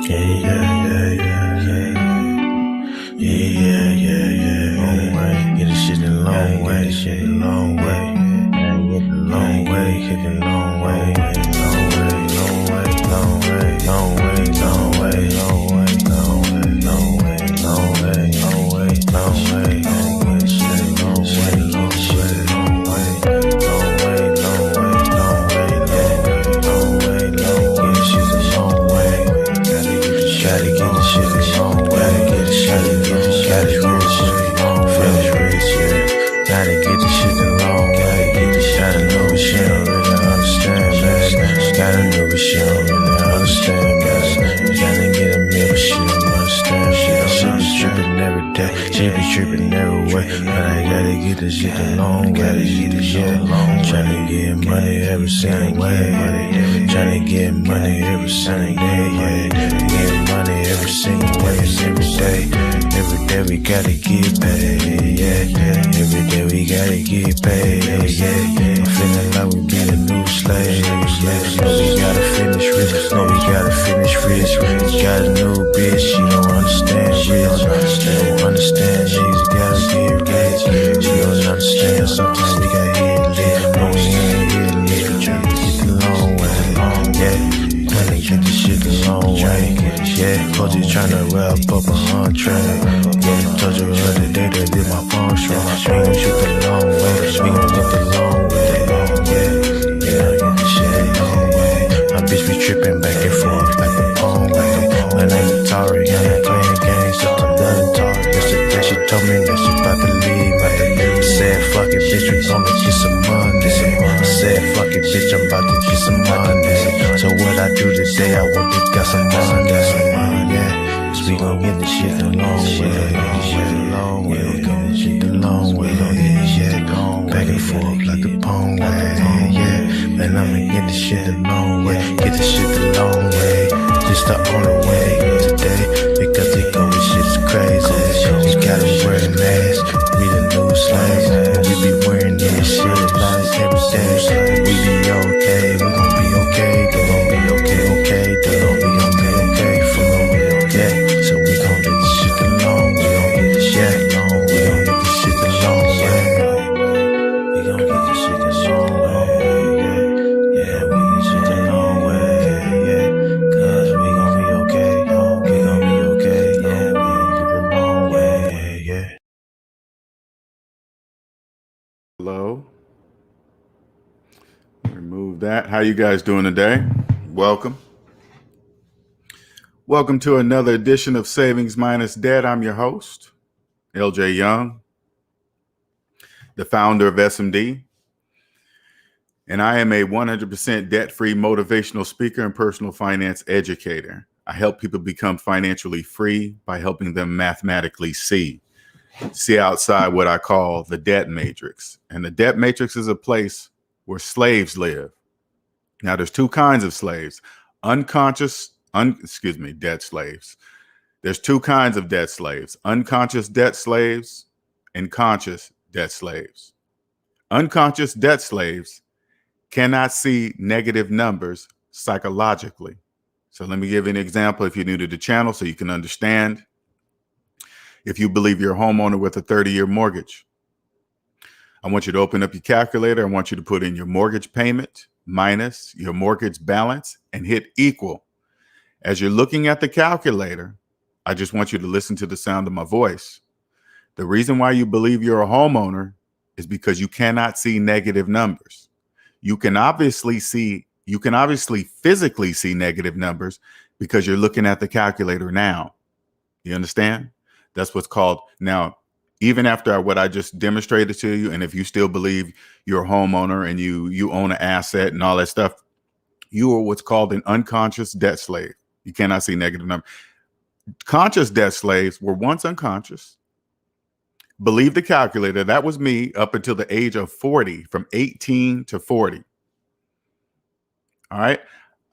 Long way, get this shit a long way, shit a long way. Long way, hit the long way, long way, long way, long way, long way, long way, long way, long way, long way, long way, long way, long way, long way, shit long way, long way, long way, long way, long way, long way, long way, long way, shit a long way. Gotta get the shit a long way, get the shit a long finish rich, yeah. Gotta get the shit a long way, get the shit a know she don't really understand, man. Gotta know what she don't really understand, man. Gotta get a meal, but she don't understand. She be tripping every day, she be tripping every way. But I gotta get this shit a long way, yeah. Tryna get money every single way, tryna get money every single day, yeah. Get money every single way, every day. Every day we gotta get paid, yeah. Every day we gotta get paid, yeah. I'm feeling like we be the new slaves, yeah. No, we gotta finish rich, no, we gotta finish rich. Got a new bitch, she don't understand rich. She don't understand, niggas gotta get rich. She don't understand, sometimes we gotta hit lit. No, we ain't hit lit, tryna get the long way, yeah. Tryna get the shit the long way, yeah. Coach is tryna wrap up a entree, yeah. Told you the other day that did my phone strong. We gon' shoot the long way, we gon' get the long way, yeah. Yeah, I get the shit the long way. My bitch be tripping back and forth like the phone way. My name is Tori, I ain't playing games, just a done talk. Yesterday she told me that she about to leave, said fuck it, bitch, we gon' get some money. I said fuck it, bitch, I'm about to get some money. So what I do today, I want to get some money, yeah. Cause we gon' get this shit the long way, we gon' get shit the long way, yeah. Back and forth like the pong way, yeah. Man, I'ma get this shit the long way, get this shit the long way. Just the only way today, because they go with shit's crazy. You gotta wear a mask, we the new slaves, and we be wearing this shit like every day. We be okay, we gon' be okay, they gon' be okay, they gon' be okay for me, yeah. So we gon' get this shit the long way, we gon' get this shit the long way, we gon' get this shit the long way, yeah, we get this shit the long way, yeah, cause we gon' be okay, we gon' be okay, yeah, we gon' get the long way, yeah. Hello. Remove that. How you guys doing today? Welcome. Welcome to another edition of Savings Minus Debt. I'm your host, LJ Young, the founder of SMD. And I am a 100% debt-free motivational speaker and personal finance educator. I help people become financially free by helping them mathematically see outside what I call the debt matrix. And the debt matrix is a place where slaves live. Now, there's two kinds of slaves, debt slaves. There's two kinds of debt slaves, unconscious debt slaves and conscious debt slaves. Unconscious debt slaves cannot see negative numbers psychologically. So let me give you an example if you're new to the channel so you can understand. If you believe you're a homeowner with a 30-year mortgage, I want you to open up your calculator. I want you to put in your mortgage payment minus your mortgage balance and hit equal. As you're looking at the calculator, I just want you to listen to the sound of my voice. The reason why you believe you're a homeowner is because you cannot see negative numbers. You can obviously physically see negative numbers because you're looking at the calculator now. You understand? That's what's called now. Even after what I just demonstrated to you, and if you still believe you're a homeowner and you own an asset and all that stuff, you are what's called an unconscious debt slave. You cannot see negative numbers. Conscious debt slaves were once unconscious, believed the calculator. That was me up until the age of 40, from 18 to 40. All right.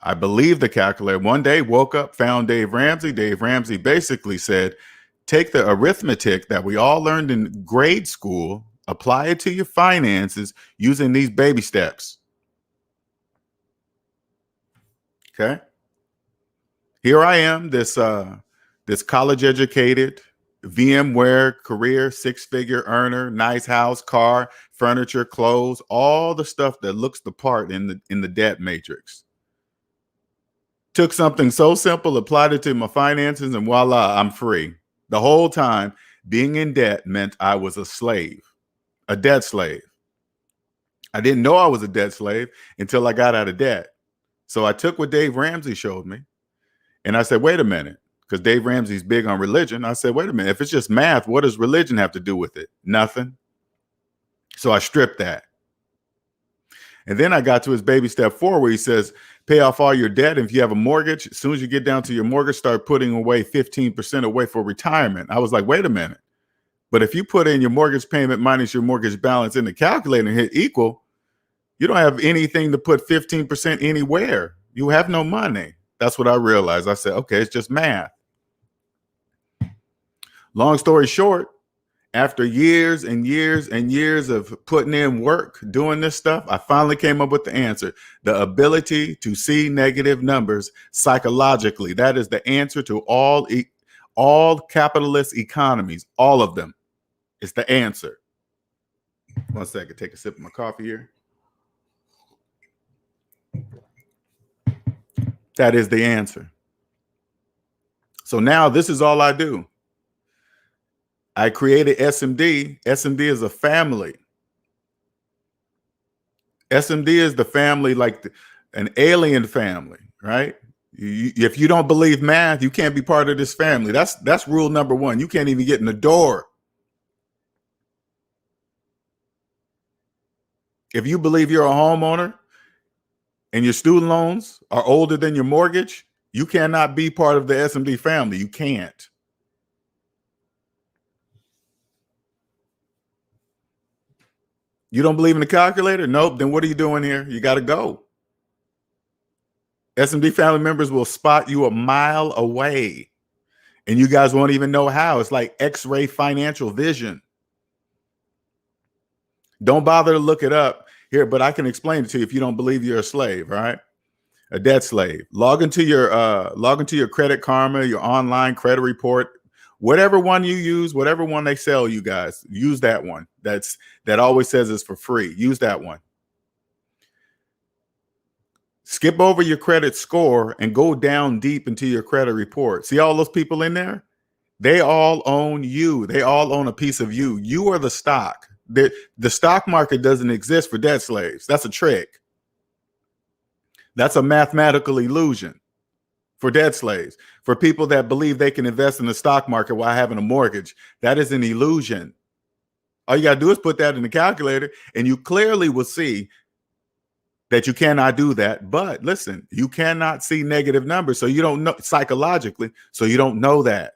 I believed the calculator. One day, woke up, found Dave Ramsey. Dave Ramsey basically said, take the arithmetic that we all learned in grade school, apply it to your finances using these baby steps. Okay. Here I am, this college educated, VMware career, 6-figure earner, nice house, car, furniture, clothes, all the stuff that looks the part in the debt matrix. Took something so simple, applied it to my finances, and voila, I'm free. The whole time, being in debt meant I was a slave, a debt slave. I didn't know I was a debt slave until I got out of debt. So I took what Dave Ramsey showed me, and I said, wait a minute, because Dave Ramsey's big on religion. I said, wait a minute, if it's just math, what does religion have to do with it? Nothing. So I stripped that. And then I got to his baby step 4, where he says, pay off all your debt. And if you have a mortgage, as soon as you get down to your mortgage, start putting away 15% away for retirement. I was like, wait a minute. But if you put in your mortgage payment minus your mortgage balance in the calculator and hit equal, you don't have anything to put 15% anywhere. You have no money. That's what I realized. I said, okay, it's just math. Long story short, after years and years and years of putting in work, doing this stuff, I finally came up with the answer. The ability to see negative numbers psychologically. That is the answer to all capitalist economies, all of them. It's the answer. 1 second, take a sip of my coffee here. That is the answer. So now this is all I do. I created SMD. SMD is a family. SMD is the family, like an alien family, right? If you don't believe math, you can't be part of this family. That's rule number 1. You can't even get in the door. If you believe you're a homeowner and your student loans are older than your mortgage, you cannot be part of the SMD family. You can't. You don't believe in the calculator? Nope. Then what are you doing here? You got to go. SMD family members will spot you a mile away, and you guys won't even know how. It's like X-ray financial vision. Don't bother to look it up here, but I can explain it to you if you don't believe you're a slave, all right? A debt slave. Log into your Credit Karma, your online credit report, whatever one you use, whatever one they sell you guys, use that one. That always says it's for free. Use that one. Skip over your credit score and go down deep into your credit report. See all those people in there? They all own you. They all own a piece of you. You are the stock. The stock market doesn't exist for debt slaves. That's a trick. That's a mathematical illusion for debt slaves. For people that believe they can invest in the stock market while having a mortgage, that is an illusion. All you got to do is put that in the calculator, and you clearly will see that you cannot do that. But listen, you cannot see negative numbers, so you don't know psychologically, so you don't know that.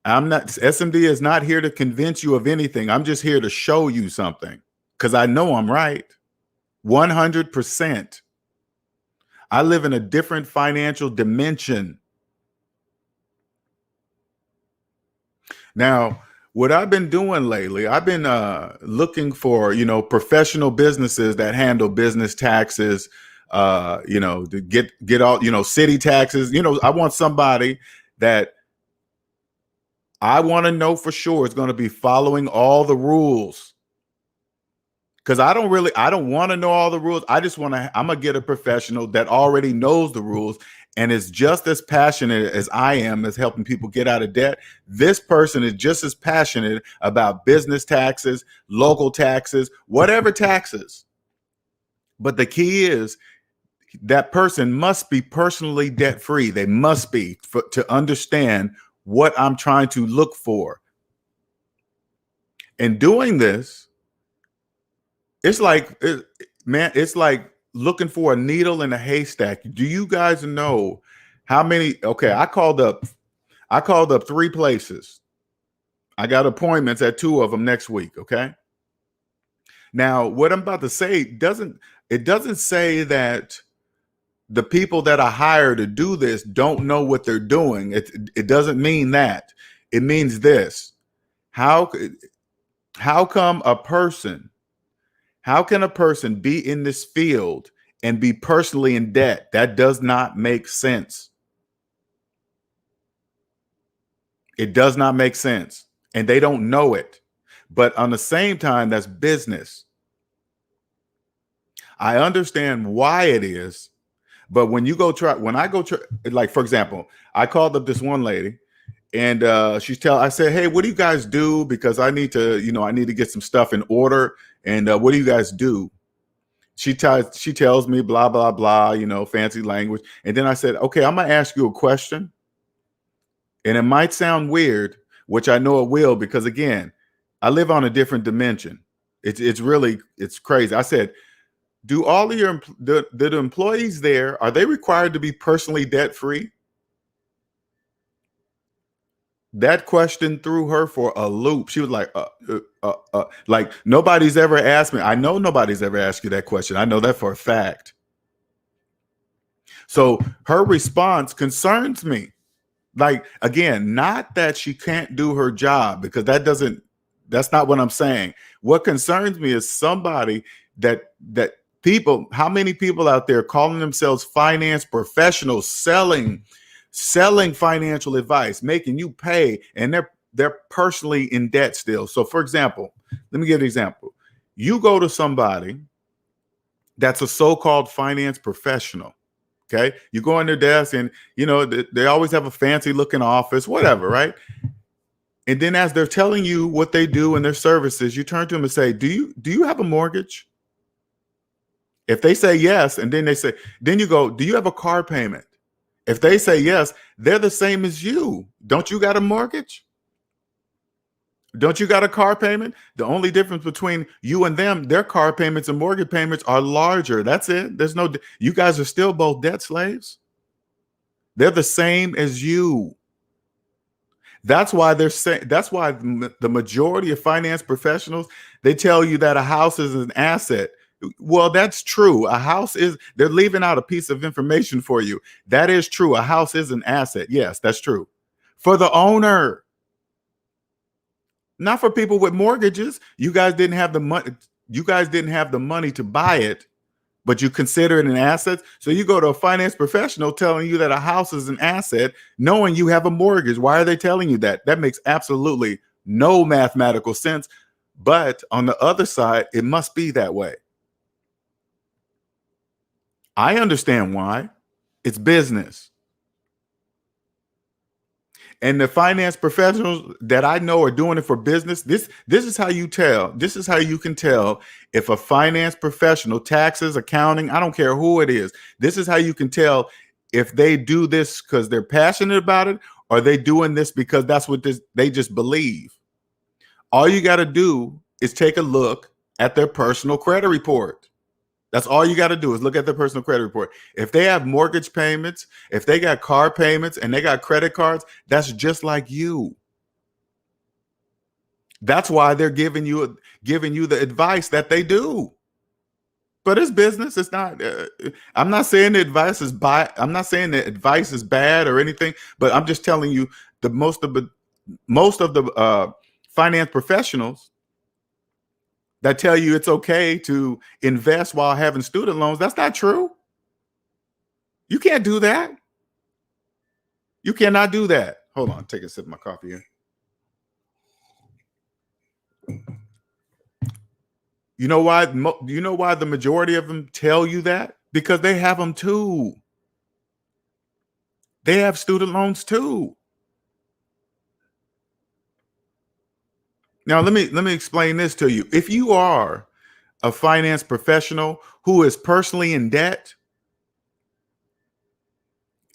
SMD is not here to convince you of anything. I'm just here to show you something because I know I'm right. 100%. I live in a different financial dimension. Now, what I've been doing lately, I've been looking for, professional businesses that handle business taxes, to get all, city taxes. I want somebody that I want to know for sure is going to be following all the rules. Because I don't want to know all the rules. I'm going to get a professional that already knows the rules and is just as passionate as I am as helping people get out of debt. This person is just as passionate about business taxes, local taxes, whatever taxes. But the key is that person must be personally debt-free. They must be to understand what I'm trying to look for. And doing this, it's like looking for a needle in a haystack. Do you guys know how many? Okay, I called up 3 places. I got appointments at 2 of them next week. Okay. Now, what I'm about to say doesn't say that the people that I hire to do this don't know what they're doing. It doesn't mean that. It means this. How can a person be in this field and be personally in debt. That does not make sense. It does not make sense. And they don't know it. But on the same time, that's business. I understand why it is. But when you go try, when I go try, like, for example, I called up this one lady and I said, hey, what do you guys do? Because I need to get some stuff in order. And what do you guys do? She tells me blah, blah, blah, fancy language. And then I said, okay, I'm going to ask you a question. And it might sound weird, which I know it will, because again, I live on a different dimension. It's crazy. I said, do all of the employees there, are they required to be personally debt free? That question threw her for a loop. She was like nobody's ever asked me. I know nobody's ever asked you that question. I know that for a fact. So her response concerns me. Like, again, not that she can't do her job, because that's not what I'm saying. What concerns me is somebody that how many people out there calling themselves finance professionals, selling financial advice, making you pay, and they're personally in debt still. So for example, let me give an example. You go to somebody that's a so-called finance professional. Okay. You go on their desk and, they always have a fancy looking office, whatever. Right. And then as they're telling you what they do and their services, you turn to them and say, do you have a mortgage? If they say yes, and then then you go, do you have a car payment? If they say yes, they're the same as you. Don't you got a mortgage? Don't you got a car payment? The only difference between you and them, their car payments and mortgage payments are larger. That's it. You guys are still both debt slaves. They're the same as you. That's why the majority of finance professionals, they tell you that a house is an asset. Well, that's true. They're leaving out a piece of information for you. That is true. A house is an asset. Yes, that's true. For the owner. Not for people with mortgages. You guys didn't have the money. You guys didn't have the money to buy it, but you consider it an asset. So you go to a finance professional telling you that a house is an asset, knowing you have a mortgage. Why are they telling you that? That makes absolutely no mathematical sense. But on the other side, it must be that way. I understand why. It's business. And the finance professionals that I know are doing it for business. This is how you tell. This is how you can tell if a finance professional, taxes, accounting, I don't care who it is. This is how you can tell if they do this because they're passionate about it, or they doing this because that's what they just believe. All you got to do is take a look at their personal credit report. That's all you got to do is look at their personal credit report. If they have mortgage payments, if they got car payments and they got credit cards, that's just like you. That's why they're giving you the advice that they do. But it's business. It's not. I'm not saying the advice is I'm not saying the advice is bad or anything. But I'm just telling you most of the finance professionals that tell you it's okay to invest while having student loans. That's not true. You can't do that. You cannot do that. Hold on, take a sip of my coffee here. You know why? You know why the majority of them tell you that? Because they have them too. They have student loans too. Now, let me explain this to you. If you are a finance professional who is personally in debt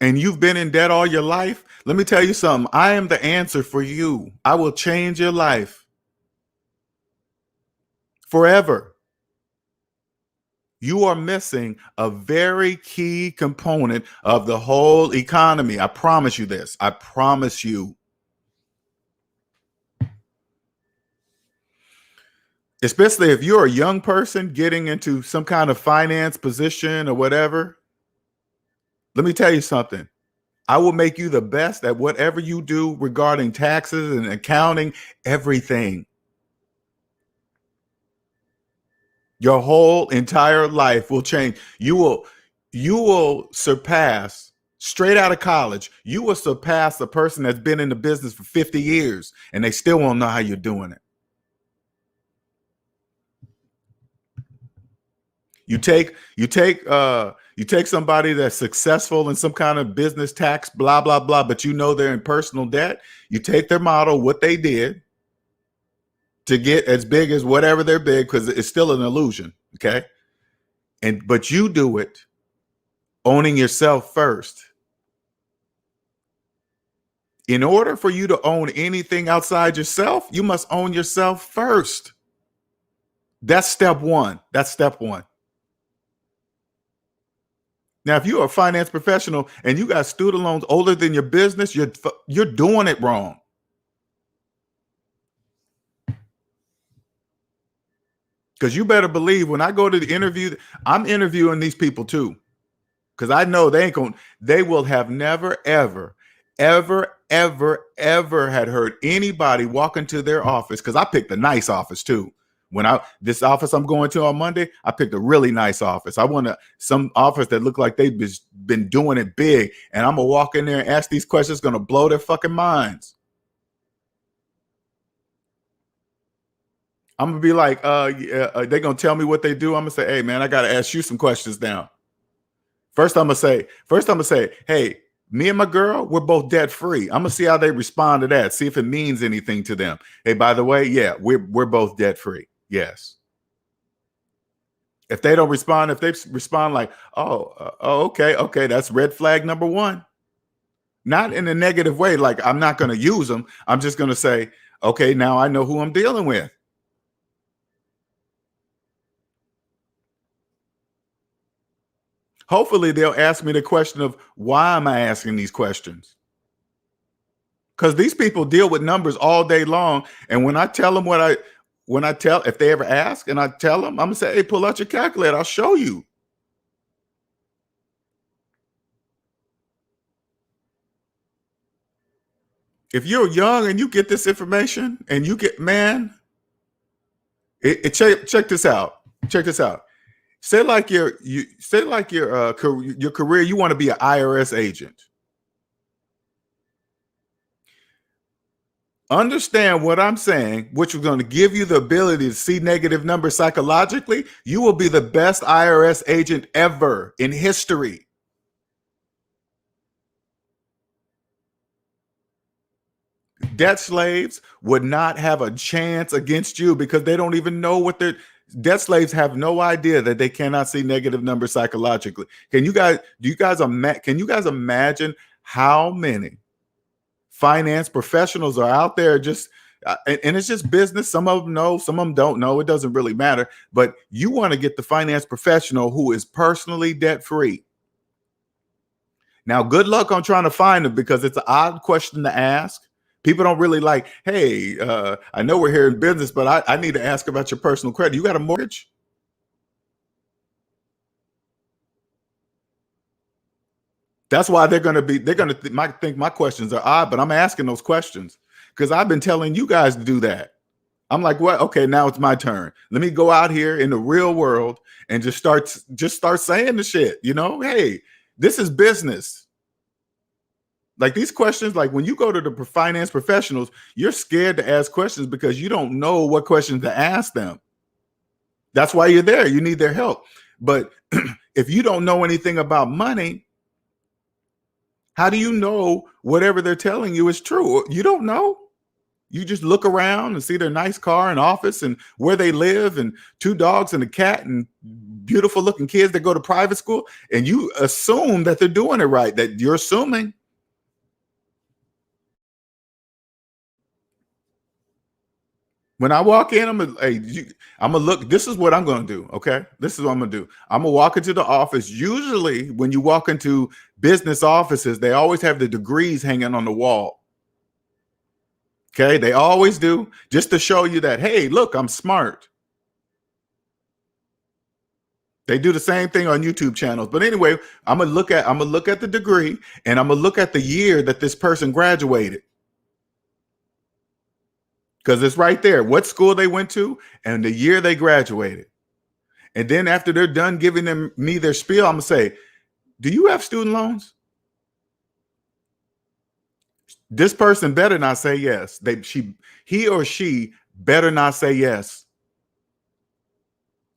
and you've been in debt all your life, let me tell you something. I am the answer for you. I will change your life forever. You are missing a very key component of the whole economy. I promise you this. I promise you. Especially if you're a young person getting into some kind of finance position or whatever. Let me tell you something. I will make you the best at whatever you do regarding taxes and accounting, everything. Your whole entire life will change. You will surpass straight out of college. You will surpass a person that's been in the business for 50 years and they still won't know how you're doing it. You take somebody that's successful in some kind of business tax, blah, blah, blah, but you know they're in personal debt. You take their model, what they did to get as big as whatever they're big, because it's still an illusion. Okay. But you do it owning yourself first. In order for you to own anything outside yourself, you must own yourself first. That's step one. That's step one. Now, if you're a finance professional and you got student loans older than your business, you're doing it wrong. Because you better believe when I go to the interview, I'm interviewing these people too. Because I know they will have never, ever, ever, ever, ever had heard anybody walk into their office. Because I picked a nice office too. This office I'm going to on Monday, I picked a really nice office. I want some office that looked like they've been doing it big. And I'm gonna walk in there and ask these questions, gonna blow their fucking minds. I'm gonna be like, they're gonna tell me what they do. I'm gonna say, hey man, I gotta ask you some questions now. First, I'm gonna say, hey, me and my girl, we're both debt free. I'm gonna see how they respond to that. See if it means anything to them. Hey, by the way, yeah, we're both debt free. Yes. If they don't respond, if they respond like, okay, that's red flag number one. Not in a negative way, like I'm not gonna use them. I'm just gonna say, okay, now I know who I'm dealing with. Hopefully they'll ask me the question of why am I asking these questions? Because these people deal with numbers all day long. And when I tell them if they ever ask and I tell them, I'm gonna say, hey, pull out your calculator, I'll show you. If you're young and you get this information and you get, man, check this out. Check this out. Say like your career, you want to be an IRS agent. Understand what I'm saying, which is going to give you the ability to see negative numbers psychologically. You will be the best IRS agent ever in history. Debt slaves would not have a chance against you because they don't even know what they're. Debt slaves have no idea that they cannot see negative numbers psychologically. Can you guys imagine how many finance professionals are out there just and it's just business. Some of them know, some of them don't know. It doesn't really matter. But you want to get the finance professional who is personally debt free. Now, good luck on trying to find them because it's an odd question to ask. People don't really like, hey, I know we're here in business, but I need to ask about your personal credit. You got a mortgage? That's why might think my questions are odd, but I'm asking those questions because I've been telling you guys to do that. I'm like, what? Okay, now it's my turn. Let me go out here in the real world and just start saying the shit. Hey, this is business. Like these questions, like when you go to the finance professionals, you're scared to ask questions because you don't know what questions to ask them. That's why you're there. You need their help. But if you don't know anything about money, how do you know whatever they're telling you is true? You don't know. You just look around and see their nice car and office and where they live and 2 dogs and a cat and beautiful looking kids that go to private school. And you assume that they're doing it right, that you're assuming. When I walk in, I'm gonna look. This is what I'm gonna do. Okay, this is what I'm gonna do. I'm gonna walk into the office. Usually, when you walk into business offices, they always have the degrees hanging on the wall. Okay, they always do, just to show you that, hey, look, I'm smart. They do the same thing on YouTube channels. But anyway, I'm gonna look at the degree and I'm gonna look at the year that this person graduated. Because it's right there, what school they went to and the year they graduated. And then after they're done giving me their spiel, I'm gonna say, do you have student loans? This person better not say yes. He or she better not say yes.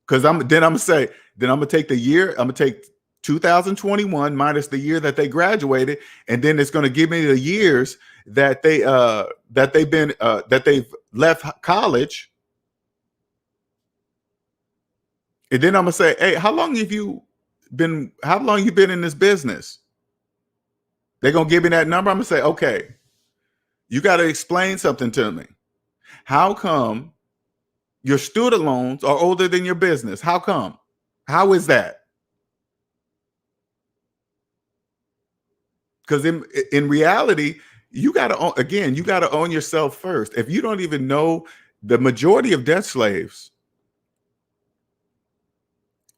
Because I'm gonna take the year, I'm gonna take 2021 minus the year that they graduated, and then it's gonna give me the years that they've left college. And then I'm gonna say, hey, how long you been in this business? They're gonna give me that number. I'm gonna say, okay, you got to explain something to me. How come your student loans are older than your business? How come? How is that? Because in reality, you got to own yourself first. If you don't even know, the majority of debt slaves,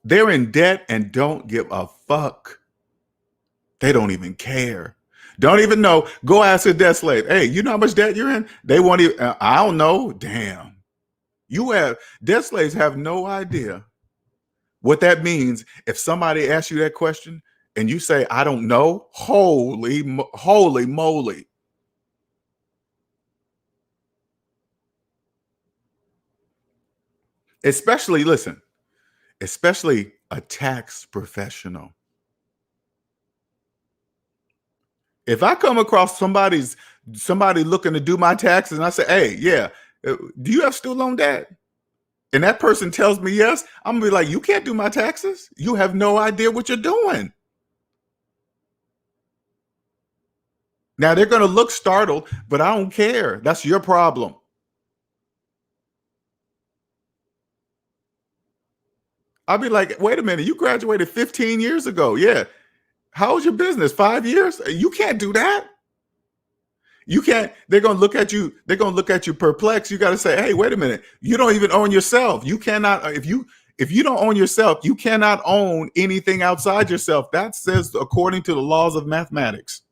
they're in debt and don't give a fuck. They don't even care. Don't even know. Go ask a debt slave. Hey, you know how much debt you're in? They won't even. I don't know. Damn. Debt slaves have no idea what that means. If somebody asks you that question and you say, I don't know, holy moly. Especially a tax professional. If I come across somebody looking to do my taxes and I say, hey, yeah, do you have student loan debt? And that person tells me yes, I'm gonna be like, you can't do my taxes. You have no idea what you're doing. Now they're gonna look startled, but I don't care. That's your problem. I'll be like, wait a minute, you graduated 15 years ago. Yeah. How's your business? 5 years? You can't do that. You can't. They're gonna look at you. They're gonna look at you perplexed. You got to say, "Hey, wait a minute. You don't even own yourself. You cannot. If you don't own yourself, you cannot own anything outside yourself." That says according to the laws of mathematics.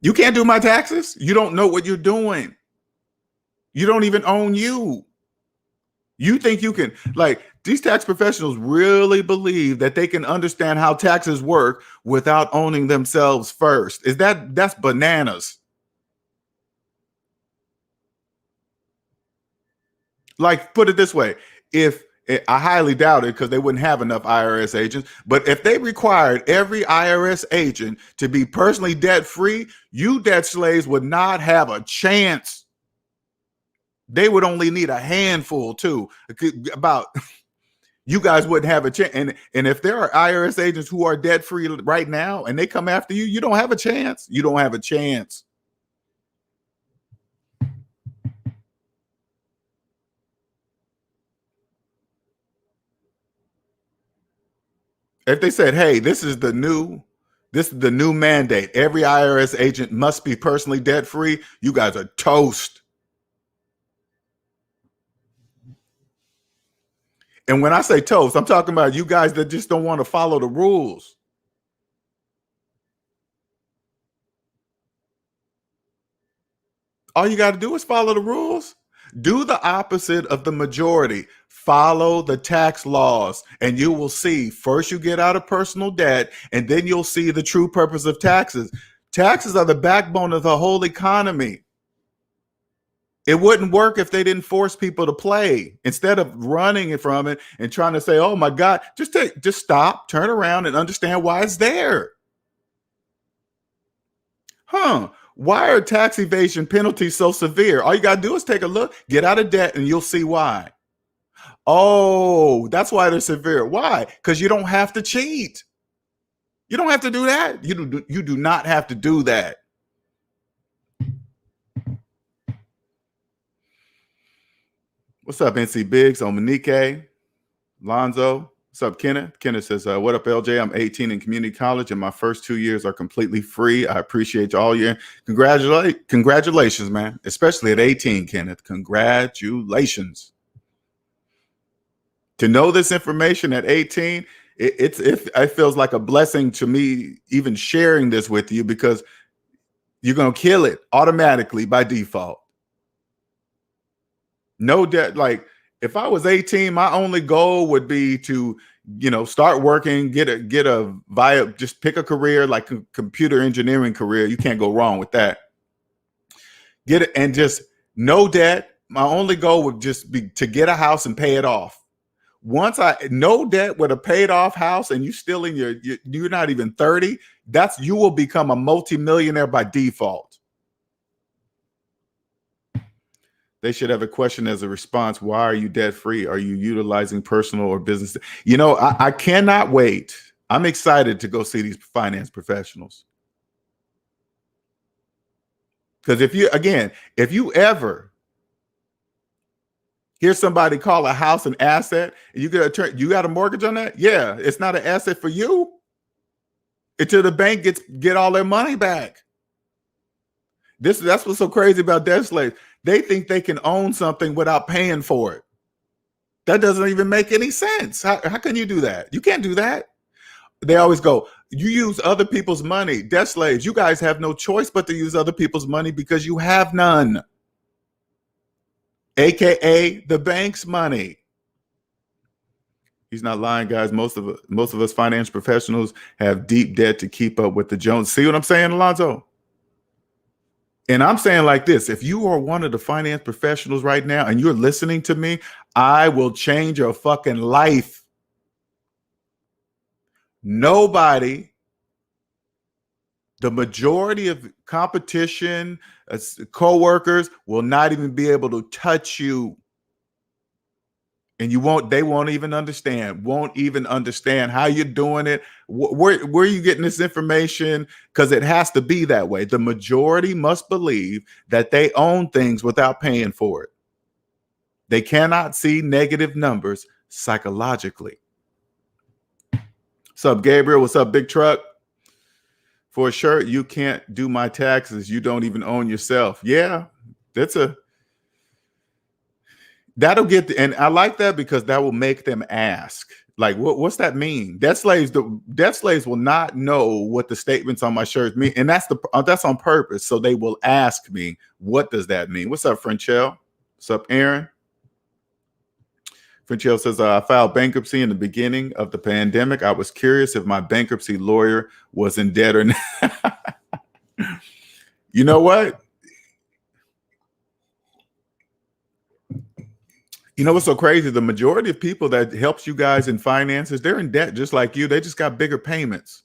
You can't do my taxes. You don't know what you're doing. You don't even own you. You think you can, like, these tax professionals really believe that they can understand how taxes work without owning themselves first. That's bananas. Like, put it this way, if I highly doubt it because they wouldn't have enough IRS agents, but if they required every IRS agent to be personally debt free, you debt slaves would not have a chance. They would only need a handful too. About you guys wouldn't have a chance. And if there are IRS agents who are debt free right now and they come after you, you don't have a chance. You don't have a chance. If they said, hey, this is the new mandate. Every IRS agent must be personally debt free. You guys are toast. And when I say toast, I'm talking about you guys that just don't want to follow the rules. All you got to do is follow the rules. Do the opposite of the majority. Follow the tax laws, and you will see first you get out of personal debt, and then you'll see the true purpose of taxes. Taxes are the backbone of the whole economy. It wouldn't work if they didn't force people to play. Instead of running from it and trying to say, oh my God, just stop, turn around and understand why it's there. Why are tax evasion penalties so severe? All you got to do is take a look, get out of debt, and you'll see why. Oh, that's why they're severe. Why? Because you don't have to cheat. You don't have to do that. You do not have to do that. What's up, NC Biggs? Omanique, Lonzo. What's up, Kenneth? Kenneth says, what up, LJ? I'm 18 in community college, and my first 2 years are completely free. I appreciate all your congratulations, man. Especially at 18, Kenneth. Congratulations. To know this information at 18, it feels like a blessing to me even sharing this with you, because you're going to kill it automatically by default. No debt. Like, If I was 18, my only goal would be to, start working, just pick a career like a computer engineering career. You can't go wrong with that. Get it and just no debt. My only goal would just be to get a house and pay it off. Once no debt with a paid off house and you still in you're not even 30, you will become a multimillionaire by default. They should have a question as a response. Why are you debt free? Are you utilizing personal or business? I cannot wait. I'm excited to go see these finance professionals. Because if you ever hear somebody call a house an asset and you got a mortgage on that, yeah, it's not an asset for you until the bank get all their money back. That's what's so crazy about debt slaves. They think they can own something without paying for it. That doesn't even make any sense. How can you do that? You can't do that. They always go, you use other people's money. Debt slaves, you guys have no choice but to use other people's money because you have none. AKA the bank's money. He's not lying, guys. Most of us finance professionals have deep debt to keep up with the Jones. See what I'm saying, Alonzo? And I'm saying like this, if you are one of the finance professionals right now and you're listening to me, I will change your fucking life. Nobody, the majority of competition, co-workers will not even be able to touch you. And they won't even understand how you're doing it. Where are you getting this information? Because it has to be that way. The majority must believe that they own things without paying for it. They cannot see negative numbers psychologically. What's up, Gabriel? What's up, Big Truck? For sure, you can't do my taxes. You don't even own yourself. Yeah, that'll get, and I like that because that will make them ask, like, what's that mean? Debt slaves will not know what the statements on my shirts mean, and that's on purpose. So they will ask me, what does that mean? What's up, Frenchelle? What's up, Aaron? Frenchelle says, I filed bankruptcy in the beginning of the pandemic. I was curious if my bankruptcy lawyer was in debt or not. You know what? You know what's so crazy? The majority of people that helps you guys in finances, they're in debt just like you. They just got bigger payments.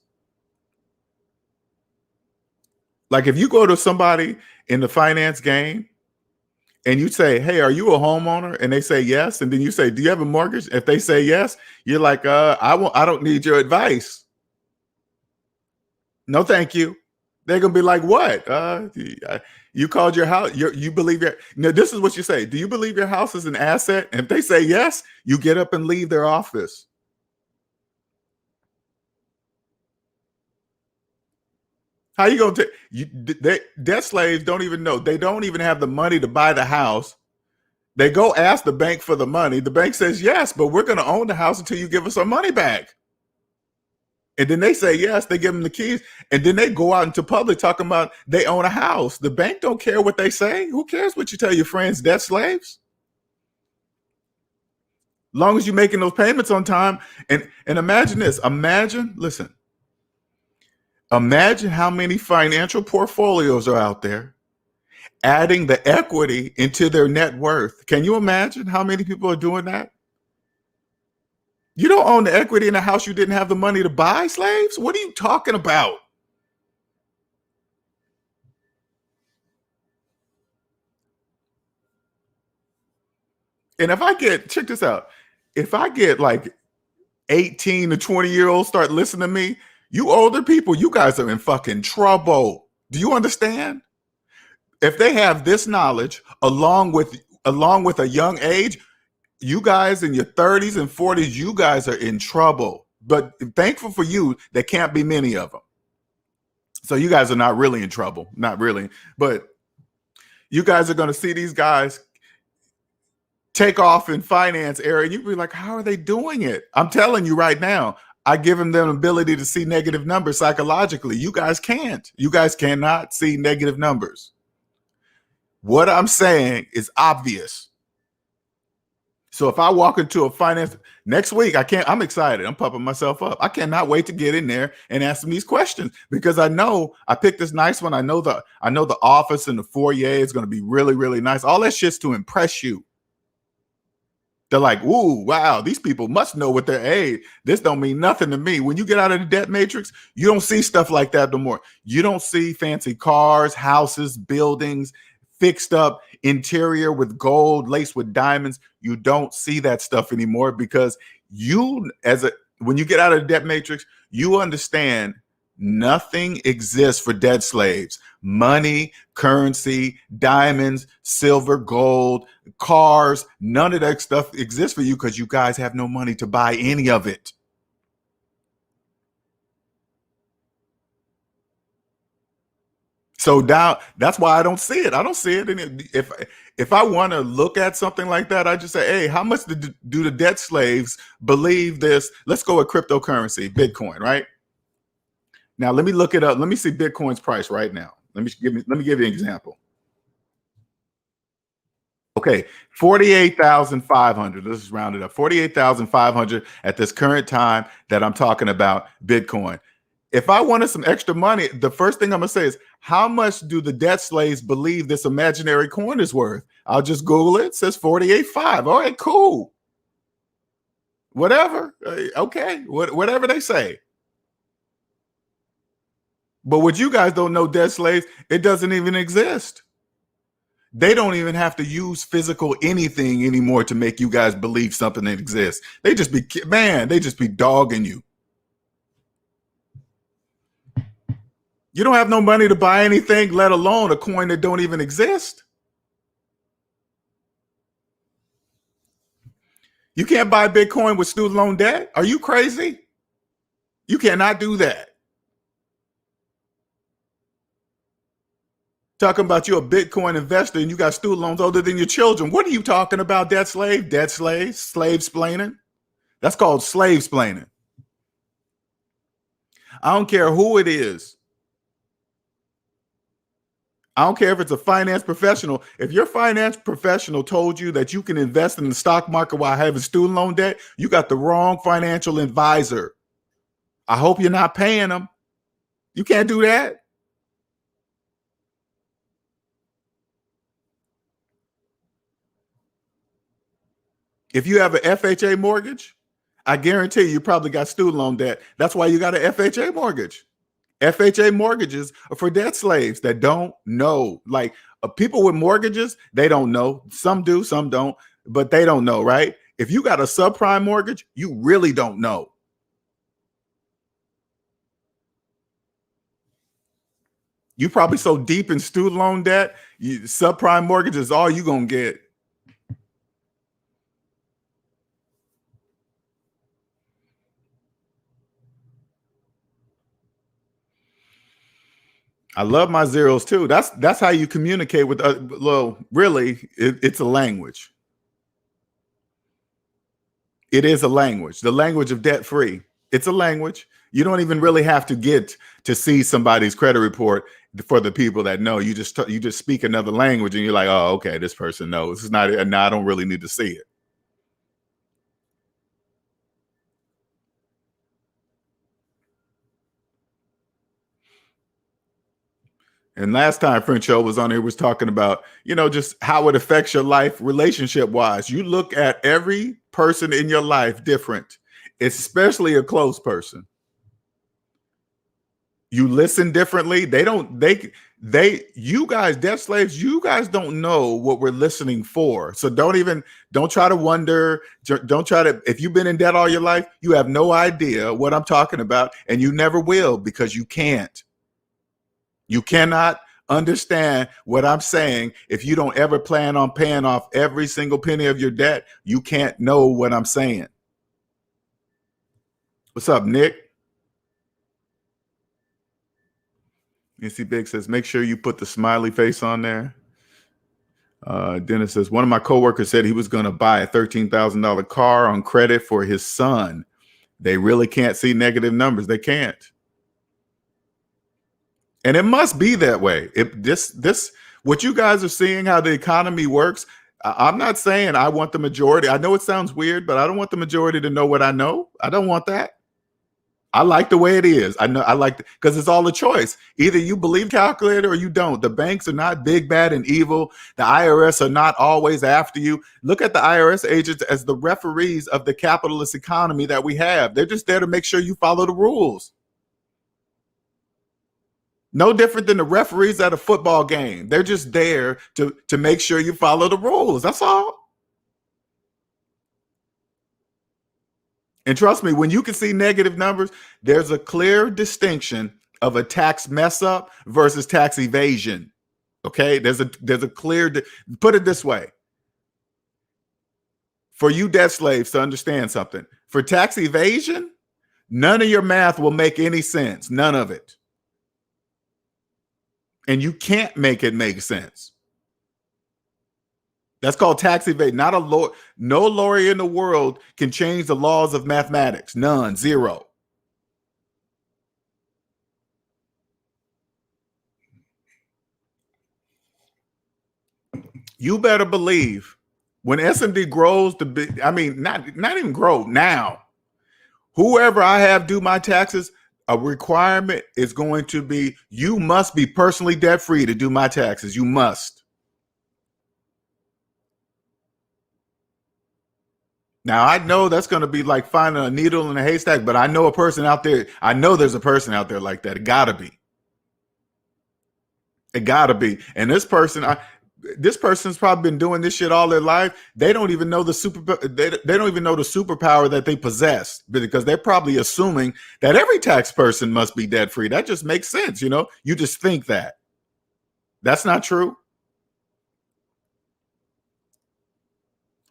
Like if you go to somebody in the finance game and you say, hey, are you a homeowner? And they say yes. And then you say, do you have a mortgage? If they say yes, you're like, I don't need your advice. No, thank you. They're going to be like, what? You called your house. You believe this is what you say. Do you believe your house is an asset? And if they say yes, you get up and leave their office. How you going to debt slaves don't even know. They don't even have the money to buy the house. They go ask the bank for the money. The bank says, yes, but we're going to own the house until you give us our money back. And then they say, yes, they give them the keys. And then they go out into public talking about they own a house. The bank don't care what they say. Who cares what you tell your friends, debt slaves? Long as you're making those payments on time. And imagine this. Imagine how many financial portfolios are out there adding the equity into their net worth. Can you imagine how many people are doing that? You don't own the equity in a house you didn't have the money to buy, slaves? What are you talking about? And check this out. If I get like 18 to 20-year-olds start listening to me, you older people, you guys are in fucking trouble. Do you understand? If they have this knowledge along with a young age, you guys in your 30s and 40s, you guys are in trouble. But thankful for you, there can't be many of them. So you guys are not really in trouble. Not really. But you guys are going to see these guys take off in finance area. And you'll be like, how are they doing it? I'm telling you right now, I give them the ability to see negative numbers psychologically. You guys can't. You guys cannot see negative numbers. What I'm saying is obvious. So if I walk into a finance next week, I'm excited. I'm pumping myself up. I cannot wait to get in there and ask them these questions because I know I picked this nice one. I know the office and the foyer is going to be really, really nice. All that shit's to impress you. They're like, "Ooh, wow, these people must know what they're, hey, this don't mean nothing to me." When you get out of the debt matrix, you don't see stuff like that no more. You don't see fancy cars, houses, buildings, fixed up interior with gold laced with diamonds. You don't see that stuff anymore because when you get out of the debt matrix, you understand nothing exists for debt slaves. Money, currency, diamonds, silver, gold, cars, none of that stuff exists for you because you guys have no money to buy any of it. So now that's why I don't see it. I don't see it. And if I want to look at something like that, I just say, hey, how much do the debt slaves believe this? Let's go with cryptocurrency, Bitcoin, right? Now let me look it up. Let me see Bitcoin's price right now. Let me give you an example. Okay, 48,500. Let's just round it up. 48,500 at this current time that I'm talking about Bitcoin. If I wanted some extra money, the first thing I'm gonna say is, how much do the debt slaves believe this imaginary coin is worth? I'll just Google it. It says 48.5. All right, cool. Whatever. Okay, whatever they say. But what you guys don't know, debt slaves, it doesn't even exist. They don't even have to use physical anything anymore to make you guys believe something that exists. They just be dogging you. You don't have no money to buy anything, let alone a coin that don't even exist. You can't buy Bitcoin with student loan debt. Are you crazy? You cannot do that. Talking about you're a Bitcoin investor and you got student loans older than your children. What are you talking about, debt slave? Debt slave? Slave-splaining? That's called slave-splaining. I don't care who it is. I don't care if it's a finance professional. If your finance professional told you that you can invest in the stock market while having student loan debt, you got the wrong financial advisor. I hope you're not paying them. You can't do that. If you have an FHA mortgage, I guarantee you probably got student loan debt. That's why you got an FHA mortgage. FHA mortgages are for debt slaves that don't know. Like people with mortgages, they don't know. Some do, some don't, but they don't know, right? If you got a subprime mortgage, you really don't know. You probably so deep in student loan debt, subprime mortgage is all you gonna get. I love my zeros too. That's how you communicate with. Well, really, it's a language. It is a language. The language of debt free. It's a language. You don't even really have to get to see somebody's credit report for the people that know. You just speak another language, and you're like, oh, okay, this person knows. It's not. No, I don't really need to see it. And last time French Show was on here was talking about, just how it affects your life relationship wise. You look at every person in your life different, especially a close person. You listen differently. You guys, debt slaves, you guys don't know what we're listening for. So don't try to wonder. Don't try to, if you've been in debt all your life, you have no idea what I'm talking about. And you never will because you can't. You cannot understand what I'm saying if you don't ever plan on paying off every single penny of your debt. You can't know what I'm saying. What's up, Nick? NC Big says, make sure you put the smiley face on there. Dennis says, one of my coworkers said he was going to buy a $13,000 car on credit for his son. They really can't see negative numbers. They can't. And it must be that way. What you guys are seeing, how the economy works, I'm not saying I want the majority. I know it sounds weird, but I don't want the majority to know what I know. I don't want that. I like the way it is. I know I like it because it's all a choice. Either you believe calculator or you don't. The banks are not big, bad, and evil. The IRS are not always after you. Look at the IRS agents as the referees of the capitalist economy that we have. They're just there to make sure you follow the rules. No different than the referees at a football game. They're just there to make sure you follow the rules. That's all. And trust me, when you can see negative numbers, there's a clear distinction of a tax mess up versus tax evasion. Okay, there's a clear. Put it this way: for you debt slaves to understand something, for tax evasion, none of your math will make any sense. None of it. And you can't make it make sense. That's called tax evasion. Not a lawyer. No lawyer in the world can change the laws of mathematics. None. Zero. You better believe when SMD grows to be, I mean, not even grow now. Whoever I have do my taxes, a requirement is going to be you must be personally debt free to do my taxes. You must. Now I know that's going to be like finding a needle in a haystack, but I know a person out there. I know there's a person out there like that. It gotta be. It gotta be. And this person's probably been doing this shit all their life. They don't even know they don't even know the superpower that they possess because they're probably assuming that every tax person must be debt free. That just makes sense, you know. You just think that. That's not true.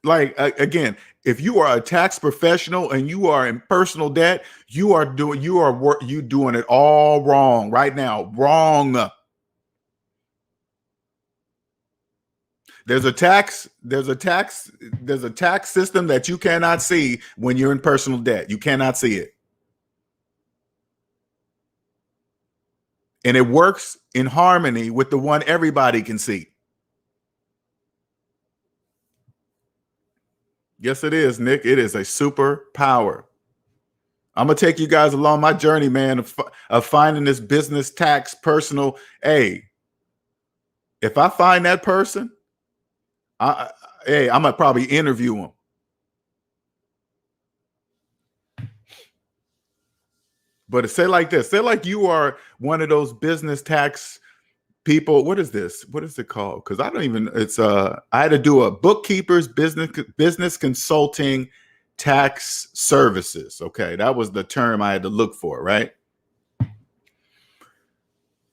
Like again, if you are a tax professional and you are in personal debt, you doing it all wrong right now. Wrong. There's a tax system that you cannot see when you're in personal debt. You cannot see it. And it works in harmony with the one everybody can see. Yes, it is, Nick. It is a superpower. I'm going to take you guys along my journey, man, of finding this business tax personal. Hey, if I find that person, I'm going to probably interview him. But say like this, say like you are one of those business tax people. What is this? What is it called? Because I don't even, I had to do a bookkeeper's business consulting tax services. Okay. That was the term I had to look for, right?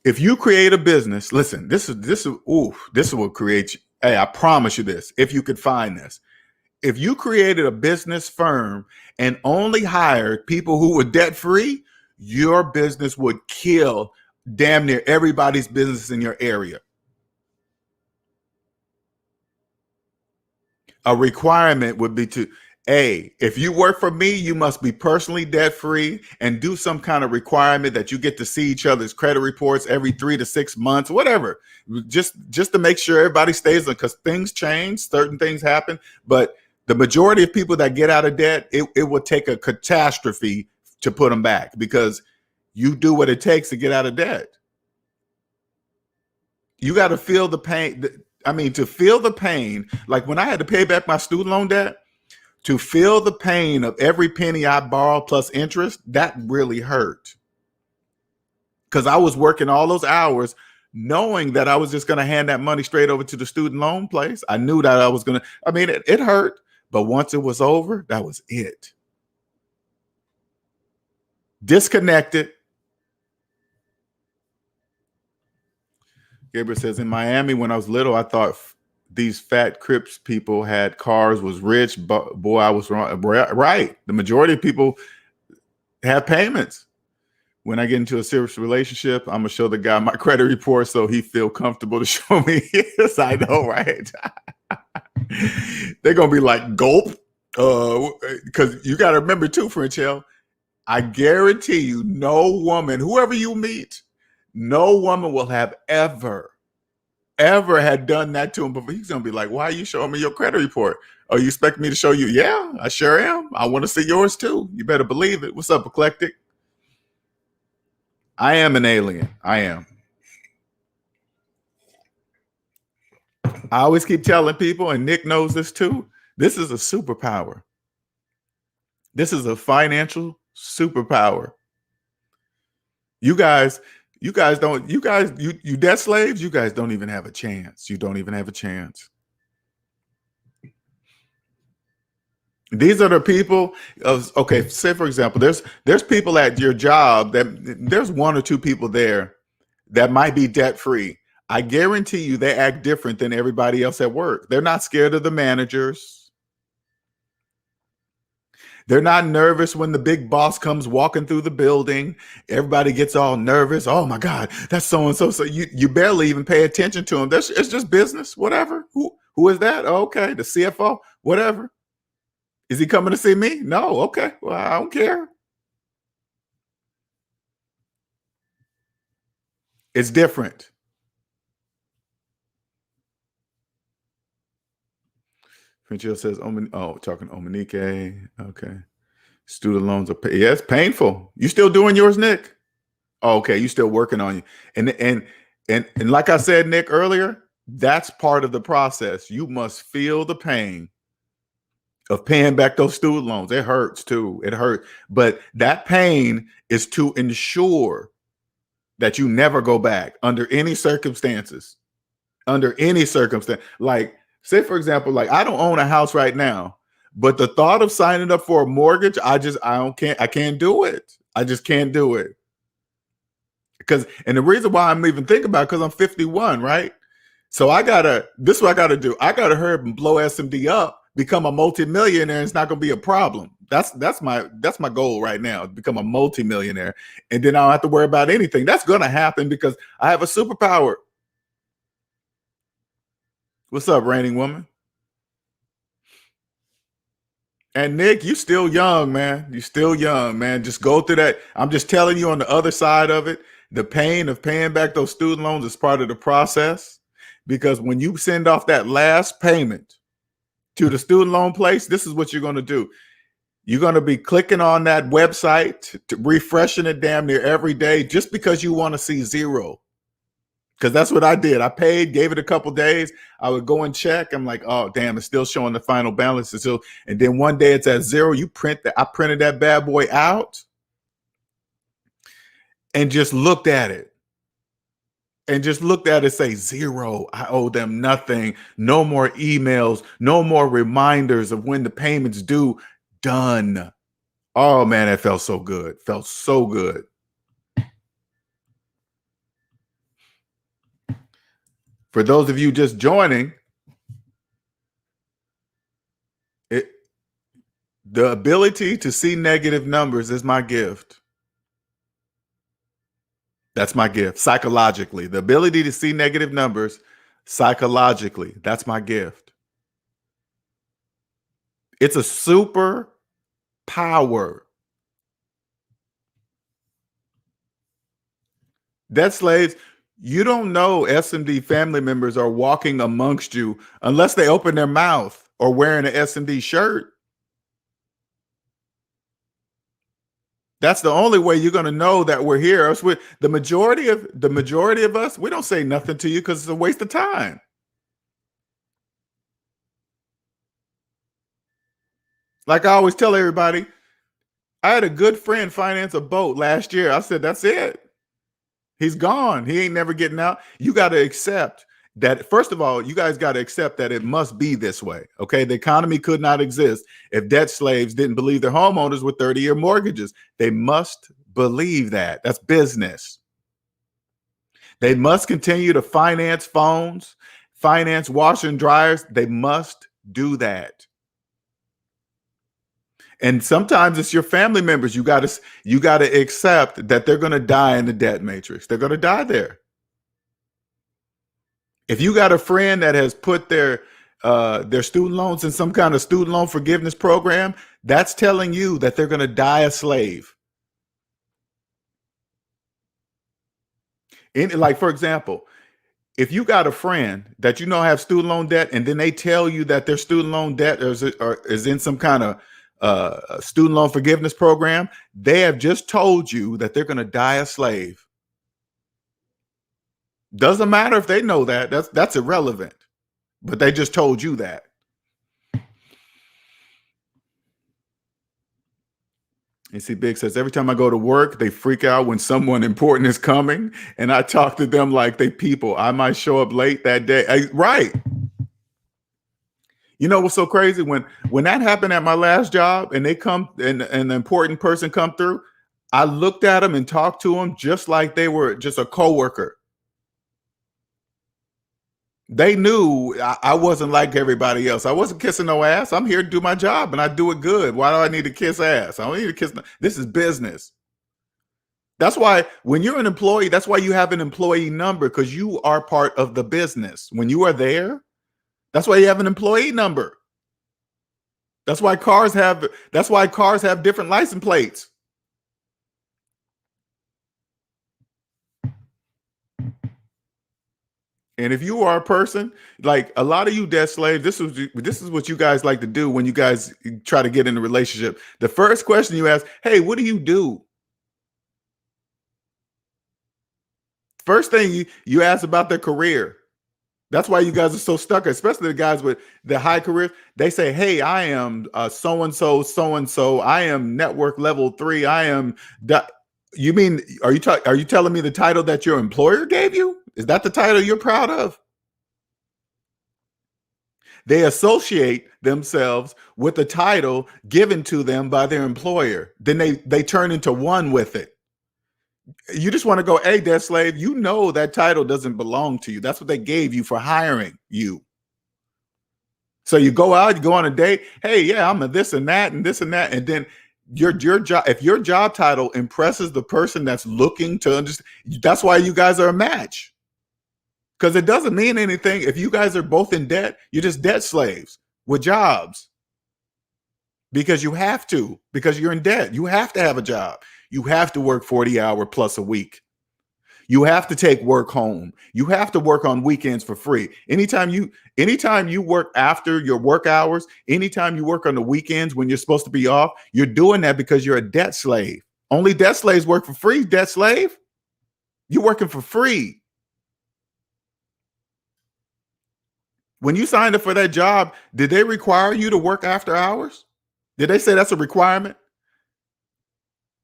If you create a business, listen, this will create you. Hey, I promise you this, if you could find this. If you created a business firm and only hired people who were debt-free, your business would kill damn near everybody's business in your area. A requirement would be if you work for me, you must be personally debt-free and do some kind of requirement that you get to see each other's credit reports every 3 to 6 months, whatever, just to make sure everybody stays, because things change, certain things happen. But the majority of people that get out of debt, it would take a catastrophe to put them back, because you do what it takes to get out of debt. You got to feel the pain. I mean, to feel the pain, like when I had to pay back my student loan debt, to feel the pain of every penny I borrowed plus interest, that really hurt. Because I was working all those hours knowing that I was just going to hand that money straight over to the student loan place. I knew that I was going to, I mean, it hurt. But once it was over, that was it. Disconnected. Gabriel says, in Miami, when I was little, I thought these fat Crips people had cars, was rich, but boy, I was wrong. Right. The majority of people have payments. When I get into a serious relationship, I'm gonna show the guy my credit report so he feel comfortable to show me his. I know, right? They're gonna be like, gulp. Because you got to remember too, Frenchelle, I guarantee you, no woman, whoever you meet, no woman will have ever ever had done that to him before, he's gonna be like, "Why are you showing me your credit report? Oh, you expect me to show you?" Yeah, I sure am. I want to see yours too. You better believe it. What's up, Eclectic? I am an alien. I am. I always keep telling people, and Nick knows this too. This is a superpower. This is a financial superpower. You guys, you debt slaves, you guys don't even have a chance. You don't even have a chance. These are the people of, okay, say for example, there's people at your job that there's one or two people there that might be debt free. I guarantee you they act different than everybody else at work. They're not scared of the managers. They're not nervous when the big boss comes walking through the building. Everybody gets all nervous. Oh my God, that's so and so. So you barely even pay attention to them. It's just business, whatever. Who is that? Oh, okay, the CFO, whatever. Is he coming to see me? No. Okay. Well, I don't care. It's different. Frenchie says, talking Omanike. Okay. Student loans are yeah, it's painful. You still doing yours, Nick? Oh, okay. You still working on you. And like I said, Nick, earlier, that's part of the process. You must feel the pain of paying back those student loans. It hurts too. It hurts. But that pain is to ensure that you never go back under any circumstances. Under any circumstance. Like, say, for example, like I don't own a house right now, but the thought of signing up for a mortgage, I can't do it. I just can't do it. And the reason why I'm even thinking about it, because I'm 51, right? So this is what I gotta do. I gotta hurry up and blow SMD up, become a multimillionaire. It's not gonna be a problem. That's my goal right now, become a multimillionaire. And then I don't have to worry about anything. That's gonna happen because I have a superpower. What's up, reigning woman? And Nick, you still young, man. You still young, man. Just go through that. I'm just telling you on the other side of it, the pain of paying back those student loans is part of the process. Because when you send off that last payment to the student loan place, this is what you're going to do. You're going to be clicking on that website, refreshing it damn near every day just because you want to see zero. Because that's what I did. I paid, gave it a couple days. I would go and check. I'm like, oh, damn, it's still showing the final balance. And then one day it's at zero. I printed that bad boy out and just looked at it. And just looked at it, say zero. I owe them nothing. No more emails. No more reminders of when the payment's due. Done. Oh, man, that felt so good. Felt so good. For those of you just joining, the ability to see negative numbers is my gift. That's my gift. Psychologically, the ability to see negative numbers psychologically, that's my gift. It's a super power. Debt slaves, you don't know SMD family members are walking amongst you unless they open their mouth or wearing an SMD shirt. That's the only way you're going to know that we're here. The majority of us, we don't say nothing to you because it's a waste of time. Like I always tell everybody, I had a good friend finance a boat last year. I said, that's it. He's gone. He ain't never getting out. You got to accept that. First of all, you guys got to accept that it must be this way. Okay. The economy could not exist if debt slaves didn't believe their homeowners with 30-year mortgages. They must believe that. That's business. They must continue to finance phones, finance washer and dryers. They must do that. And sometimes it's your family members. You got to accept that they're going to die in the debt matrix. They're going to die there. If you got a friend that has put their student loans in some kind of student loan forgiveness program, that's telling you that they're going to die a slave. Like, for example, If you got a friend that you know have student loan debt, and then they tell you that their student loan debt is in some kind of student loan forgiveness program, they have just told you that they're going to die a slave. Doesn't matter if they know that. That's irrelevant. But they just told you that. And see, Big says, every time I go to work, they freak out when someone important is coming, and I talk to them like they people. I might show up late that day. Right. You know what's so crazy? When that happened at my last job, and they come and an important person come through, I looked at them and talked to them just like they were just a coworker. They knew I wasn't like everybody else. I wasn't kissing no ass. I'm here to do my job, and I do it good. Why do I need to kiss ass? I don't need to kiss. This is business. That's why when you're an employee, that's why you have an employee number, because you are part of the business. When you are there, that's why you have an employee number. That's why cars have different license plates. And if you are a person, like a lot of you debt slaves, this is what you guys like to do when you guys try to get in a relationship. The first question you ask, hey, what do you do? First thing you ask about their career. That's why you guys are so stuck, especially the guys with the high careers. They say, hey, I am so-and-so, so-and-so. I am network level 3. I am you mean, are you telling me the title that your employer gave you? Is that the title you're proud of? They associate themselves with the title given to them by their employer. Then they turn into one with it. You just want to go, hey, debt slave, you know that title doesn't belong to you. That's what they gave you for hiring you. So you go out, you go on a date, hey, yeah, I'm a this and that and this and that. And then your job, if your job title impresses the person that's looking to understand, that's why you guys are a match. Because it doesn't mean anything. If you guys are both in debt, you're just debt slaves with jobs. Because you have to, because you're in debt. You have to have a job. You have to work 40 hours plus a week. You have to take work home. You have to work on weekends for free. Anytime you work after your work hours, anytime you work on the weekends when you're supposed to be off, you're doing that because you're a debt slave. Only debt slaves work for free, debt slave. You're working for free. When you signed up for that job, did they require you to work after hours? Did they say that's a requirement?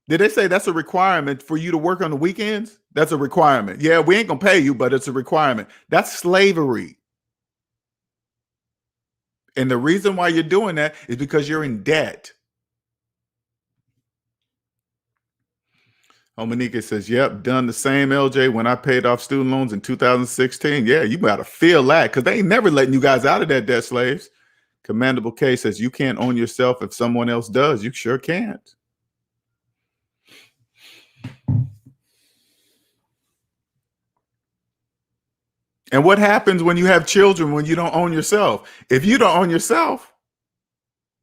Did they say that's a requirement for you to work on the weekends? That's a requirement. Yeah, we ain't gonna pay you, but it's a requirement. That's slavery. And the reason why you're doing that is because you're in debt. Omanika says, yep, done the same, LJ, when I paid off student loans in 2016. Yeah, you gotta feel that, because they ain't never letting you guys out of that, debt slaves. Commendable K says, you can't own yourself if someone else does. You sure can't. And what happens when you have children when you don't own yourself? If you don't own yourself,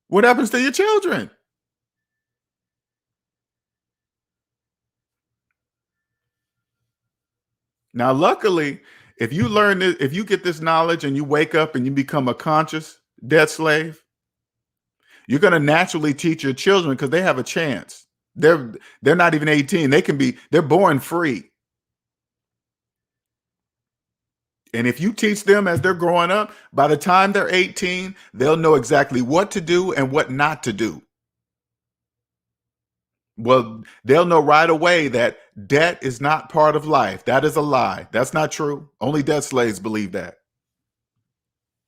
what happens to your children? Now, luckily, if you learn this, if you get this knowledge and you wake up and you become a conscious debt slave, you're going to naturally teach your children, because they have a chance. They're not even 18. They're born free. And if you teach them as they're growing up, by the time they're 18, they'll know exactly what to do and what not to do. Well, they'll know right away that debt is not part of life. That is a lie. That's not true. Only debt slaves believe that.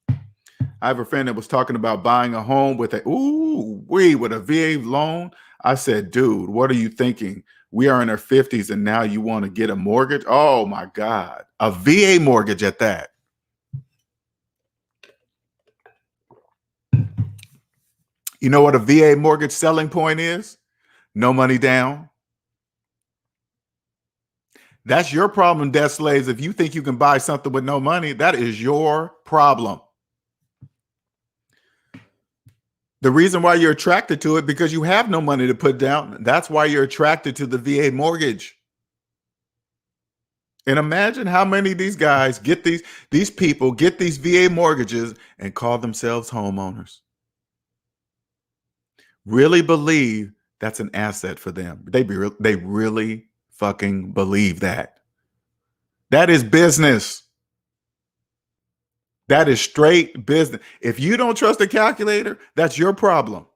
I have a friend that was talking about buying a home with a VA loan. I said, dude, what are you thinking? We are in our 50s and now you want to get a mortgage? Oh my God. A VA mortgage at that. You know what a VA mortgage selling point is? No money down. That's your problem, debt slaves. If you think you can buy something with no money, that is your problem. The reason why you're attracted to it, because you have no money to put down. That's why you're attracted to the VA mortgage. And imagine how many of these guys get these people get these VA mortgages and call themselves homeowners. Really believe that's an asset for them. They really fucking believe that. That is business. That is straight business. If you don't trust a calculator, that's your problem.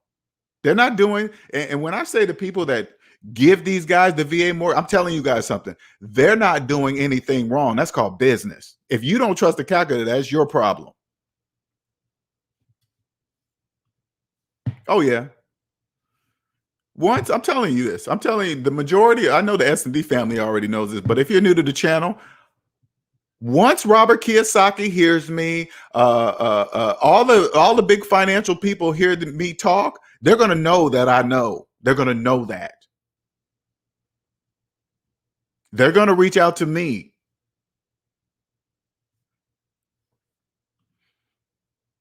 They're not doing, and when I say to people that give these guys the VA mortgage, I'm telling you guys something. They're not doing anything wrong. That's called business. If you don't trust the calculator, that's your problem. Oh yeah. Once I'm telling you this, I'm telling you the majority. I know the S&D family already knows this, but if you're new to the channel, once Robert Kiyosaki hears me, all the big financial people hear me talk, they're going to know that I know. They're going to know that. They're going to reach out to me.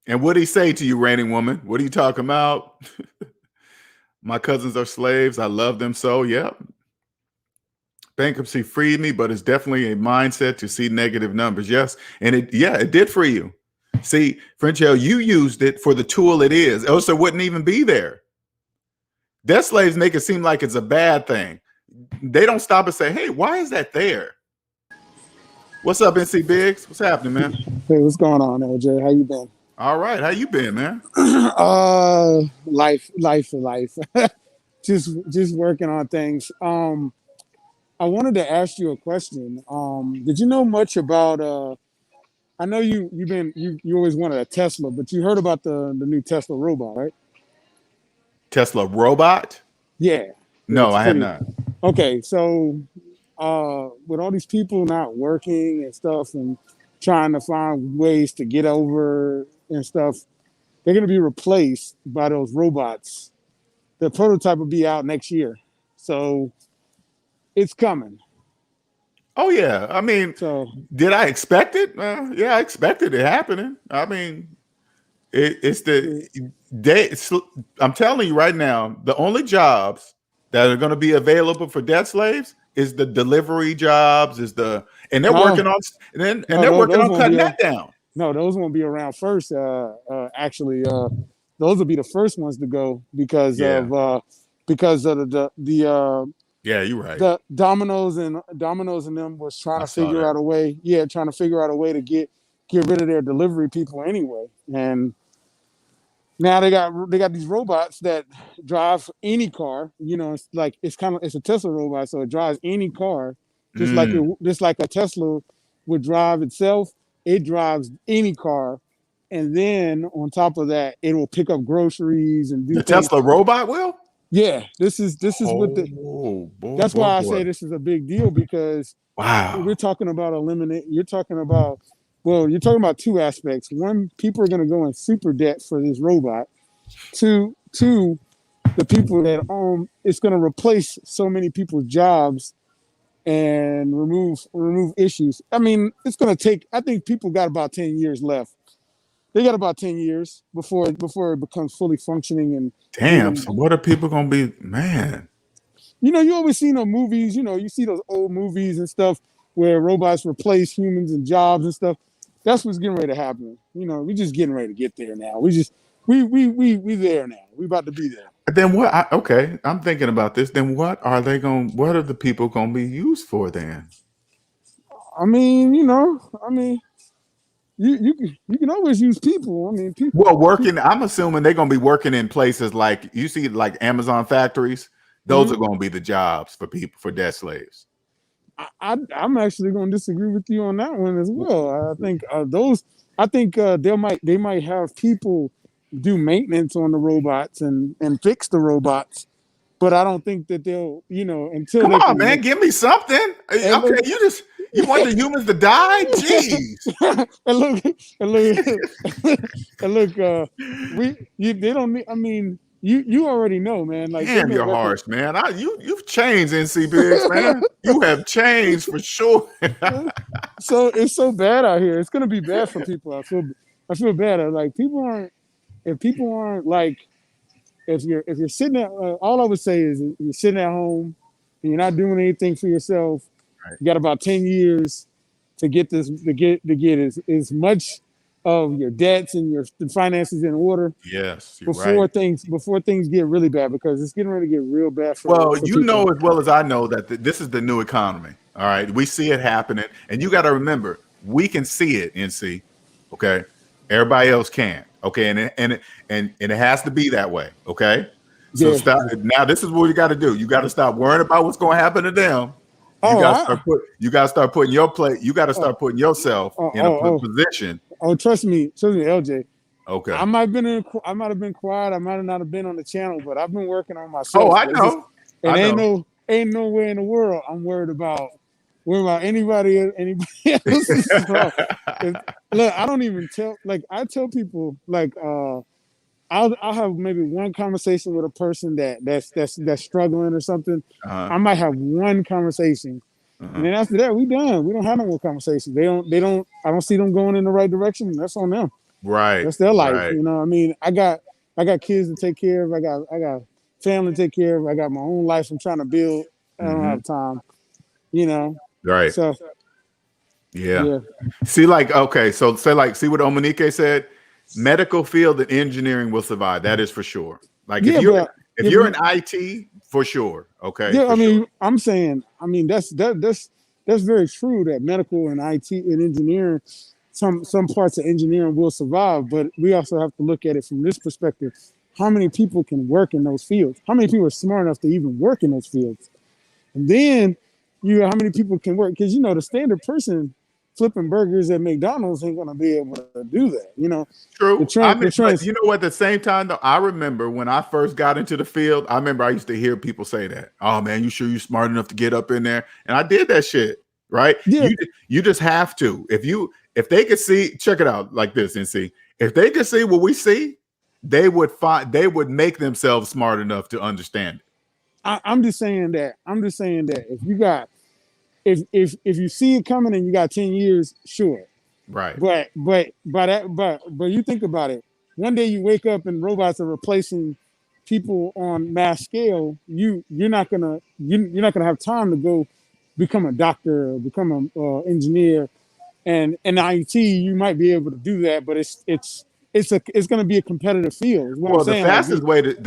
And what'd he say to you, reigning woman? What are you talking about? My cousins are slaves. I love them so. Yep. Bankruptcy freed me, but it's definitely a mindset to see negative numbers. Yes. And it did free you. See, Frenchell, you used it for the tool it is, else it wouldn't even be there. Debt slaves make it seem like it's a bad thing. They don't stop and say, hey, why is that there? What's up, NC Biggs? What's happening, man? Hey, what's going on, LJ? How you been? All right. How you been, man? Life. just working on things. I wanted to ask you a question. Did you know much about I know you always wanted a Tesla, but you heard about the new Tesla robot, right? Tesla robot? Yeah. No, I had not. Okay, so with all these people not working and stuff and trying to find ways to get over and stuff, they're going to be replaced by those robots. The prototype will be out next year. So it's coming. Oh, yeah. I mean, did I expect it? Yeah, I expected it happening. I mean, I'm telling you right now, the only jobs that are going to be available for debt slaves is the delivery jobs, and they're working on cutting that down. No, those won't be around first. Actually, those will be the first ones to go because of the yeah, you're right. The Domino's and them was trying to figure out a way. Yeah, trying to figure out a way to get rid of their delivery people anyway. And now they got these robots that drive any car. You know, it's a Tesla robot, so it drives any car, just like a Tesla would drive itself. It drives any car, and then on top of that, it will pick up groceries and do the things. Tesla robot will. Yeah, this is what that's why I say this is a big deal, because we're talking about you're talking about two aspects. One, people are going to go in super debt for this robot. Two, the people that it's going to replace so many people's jobs and remove issues. I mean, it's going to take. I think people got about 10 years left. They got about 10 years before it becomes fully functioning. And damn, so what are people gonna be, man? You know, you always see those movies. You know, you see those old movies and stuff where robots replace humans and jobs and stuff. That's what's getting ready to happen. You know, we're just getting ready to get there now. We there now. We about to be there. Then what? Okay, I'm thinking about this. Then what are the people gonna be used for then? I mean, you can always use people. I mean, people. Well, working. I'm assuming they're gonna be working in places like you see, like Amazon factories. Those are gonna be the jobs for people, for debt slaves. I'm actually gonna disagree with you on that one as well. I think they might have people do maintenance on the robots and fix the robots, but I don't think that they'll, until come on, man, give me something. Okay, you want the humans to die? Jeez. They don't need. I mean, you already know, man. Like, damn, you're harsh, man. You've changed, NC Biggs, man. You have changed for sure. So it's so bad out here. It's gonna be bad for people. I feel bad. Like, if people aren't like, if you're sitting at, all I would say is you're sitting at home and you're not doing anything for yourself, You got about 10 years to get this to get as much of your debts and your finances in order. Yes, you're before right. things get really bad, because it's getting ready to get real bad for You people. know as well as I know that this is the new economy. All right, we see it happening, and you got to remember, we can see it, NC. Okay, everybody else can't. Okay, and it has to be that way. Okay, so stop now. This is what you got to do. You got to stop worrying about what's going to happen to them. You got to start putting your plate. You got to start putting yourself in a position. Trust me, LJ. Okay. I might have been quiet. I might not have been on the channel, but I've been working on myself. Oh, I know. Ain't no way in the world I'm worried about anybody else. Look, I don't even tell. Like, I tell people, like, I'll have maybe one conversation with a person that's struggling or something. I might have one conversation, and then after that, we done. We don't have no more conversations. They don't. I don't see them going in the right direction. That's on them. Right. That's their life. Right. You know what I mean? I got kids to take care of. I got family to take care of. I got my own life I'm trying to build. I don't have time. You know. Right. So. Yeah. See, like, okay, so see what Omanike said. Medical field and engineering will survive. That is for sure. Like, if you're in IT, for sure. Okay. Yeah, I'm saying, that's very true that medical and IT and engineering, some parts of engineering will survive, but we also have to look at it from this perspective. How many people can work in those fields? How many people are smart enough to even work in those fields? And then how many people can work? Because the standard person flipping burgers at McDonald's ain't gonna be able to do that. True. But you know what? At the same time, though, I remember when I first got into the field. I remember I used to hear people say that. Oh man, you sure you're smart enough to get up in there? And I did that shit. Right? Yeah. You just have to. If they could see, check it out like this and see. If they could see what we see, they would make themselves smart enough to understand it. I'm just saying that if you got. If you see it coming and you got 10 years, sure. Right. But you think about it. One day you wake up and robots are replacing people on mass scale. You're not gonna have time to go become a doctor or become an engineer. And in IT, you might be able to do that, but it's going to be a competitive field. Well, the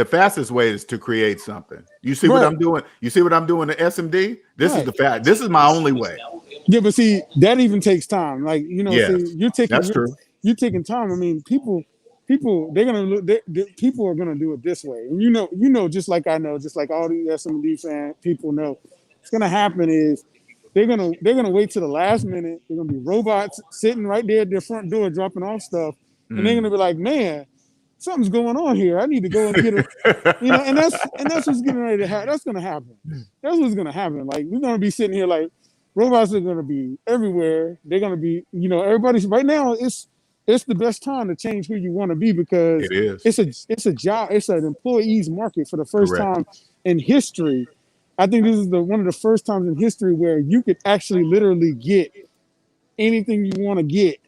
fastest way is to create something. You see what I'm doing? You see what I'm doing at SMD? This is the fact. This is my only way. Yeah, but see, that even takes time. Like, that's true. You're taking time. People people are gonna do it this way, and just like I know, just like all the SMD fan people know, what's gonna happen is they're gonna wait till the last minute. They're gonna be robots sitting right there at their front door dropping off stuff, and they're gonna be like, man, something's going on here. I need to go and get it. And that's what's getting ready to happen. That's gonna happen. That's what's gonna happen. Like, we're gonna be sitting here like robots are gonna be everywhere. They're gonna be, everybody's right now. It's the best time to change who you want to be, because it's a job. It's an employee's market for the first time in history. I think this is one of the first times in history where you could actually literally get anything you want to get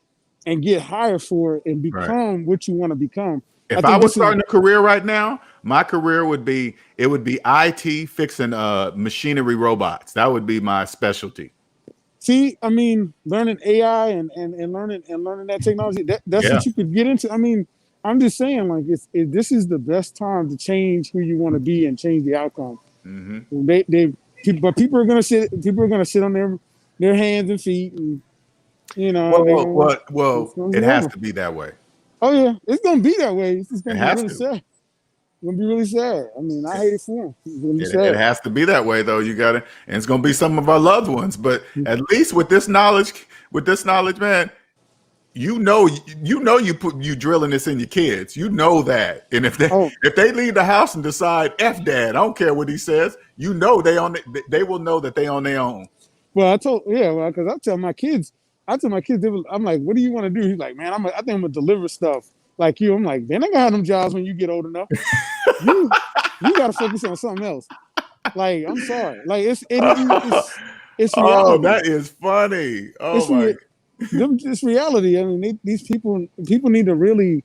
and get hired for it and become what you want to become. If I was starting a career right now, my career would be IT fixing machinery robots. That would be my specialty. See, learning AI and learning that technology, that's what you could get into. I'm just saying, like, this is the best time to change who you want to be and change the outcome. Mm-hmm. But people are gonna sit on their hands and feet, and it has to be that way. Oh yeah, it's gonna be that way. It's gonna be really sad. It's gonna be really sad. I hate it for them. It has to be that way, though. You got it, and it's gonna be some of our loved ones. But at least with this knowledge, man, you drilling this in your kids. You know that, and if they leave the house and decide F dad, I don't care what he says. They will know that they on their own. Well, because I tell my kids, I'm like, what do you want to do? He's like, man, I think I'm gonna deliver stuff like you. I'm like, man, I gotta have them jobs when you get old enough. you gotta focus on something else. Like, I'm sorry. Like, it's reality. Oh, that is funny. Oh my. It's reality. These people need to really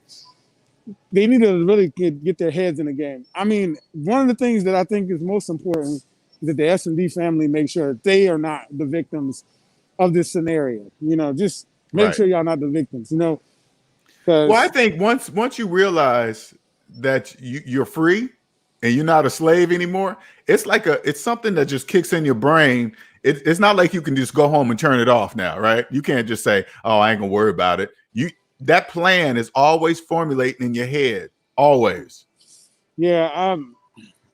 get their heads in the game. One of the things that I think is most important is that the S&D family make sure they are not the victims of this scenario. You know, just make sure y'all not the victims. You know, well, I think once you realize that you're free and you're not a slave anymore, it's like it's something that just kicks in your brain. It's not like you can just go home and turn it off now, right? You can't just say, "Oh, I ain't gonna worry about it." That plan is always formulating in your head, always. Yeah,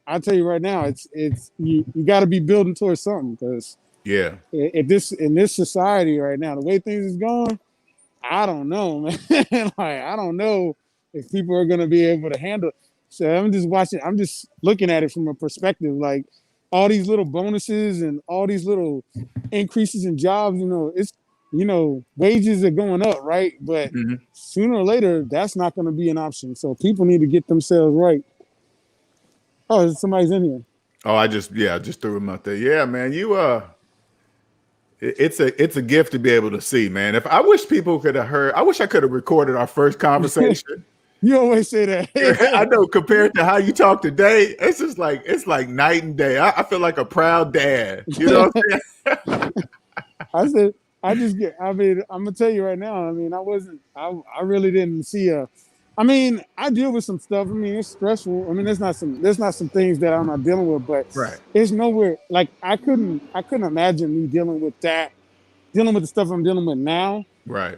I'll tell you right now, it's you got to be building towards something, because in this society right now, the way things is going, I don't know, man. Like, I don't know if people are gonna be able to handle it. So I'm just looking at it from a perspective, like all these little bonuses and all these little increases in jobs, you know, it's, you know, wages are going up, right? But sooner or later, that's not going to be an option. So people need to get themselves right. Oh, somebody's in here. Oh, I just threw him out there. Yeah, man, it's a gift to be able to see, man. If I wish people could have heard, I wish I could have recorded our first conversation. You always say that. I know, compared to how you talk today, it's like night and day. I feel like a proud dad. You know what I'm saying? I'm gonna tell you right now, I mean, I really didn't see I deal with some stuff. I mean, it's stressful. I mean, there's not some things that I'm not dealing with, but it's nowhere like I couldn't imagine me dealing with the stuff I'm dealing with now. Right.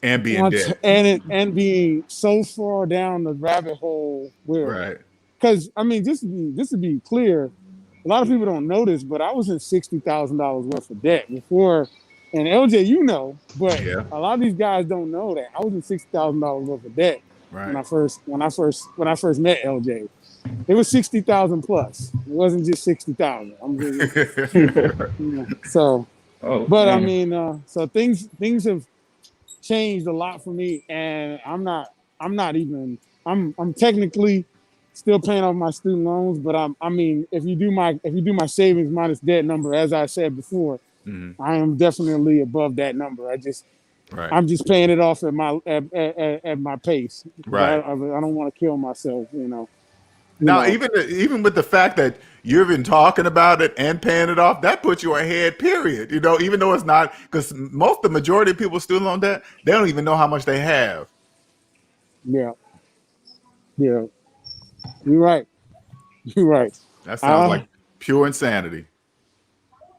And being dead. And being so far down the rabbit hole where, because I mean, just to be clear, a lot of people don't know this, but I was in $60,000 worth of debt before. And LJ, you know, but a lot of these guys don't know that I was in $60,000 worth of debt when I first met LJ. It was 60,000 plus. It wasn't just 60,000. So, but man. I mean, so things have changed a lot for me, and I'm technically still paying off my student loans, but I mean, if you do my savings minus debt number, as I said before, I am definitely above that number. I'm just paying it off at my pace. Right. I don't want to kill myself, you know. Now, even with the fact that you've been talking about it and paying it off, that puts you ahead, period. You know, even though it's not, because the majority of people still on debt, they don't even know how much they have. Yeah. You're right. That sounds like pure insanity.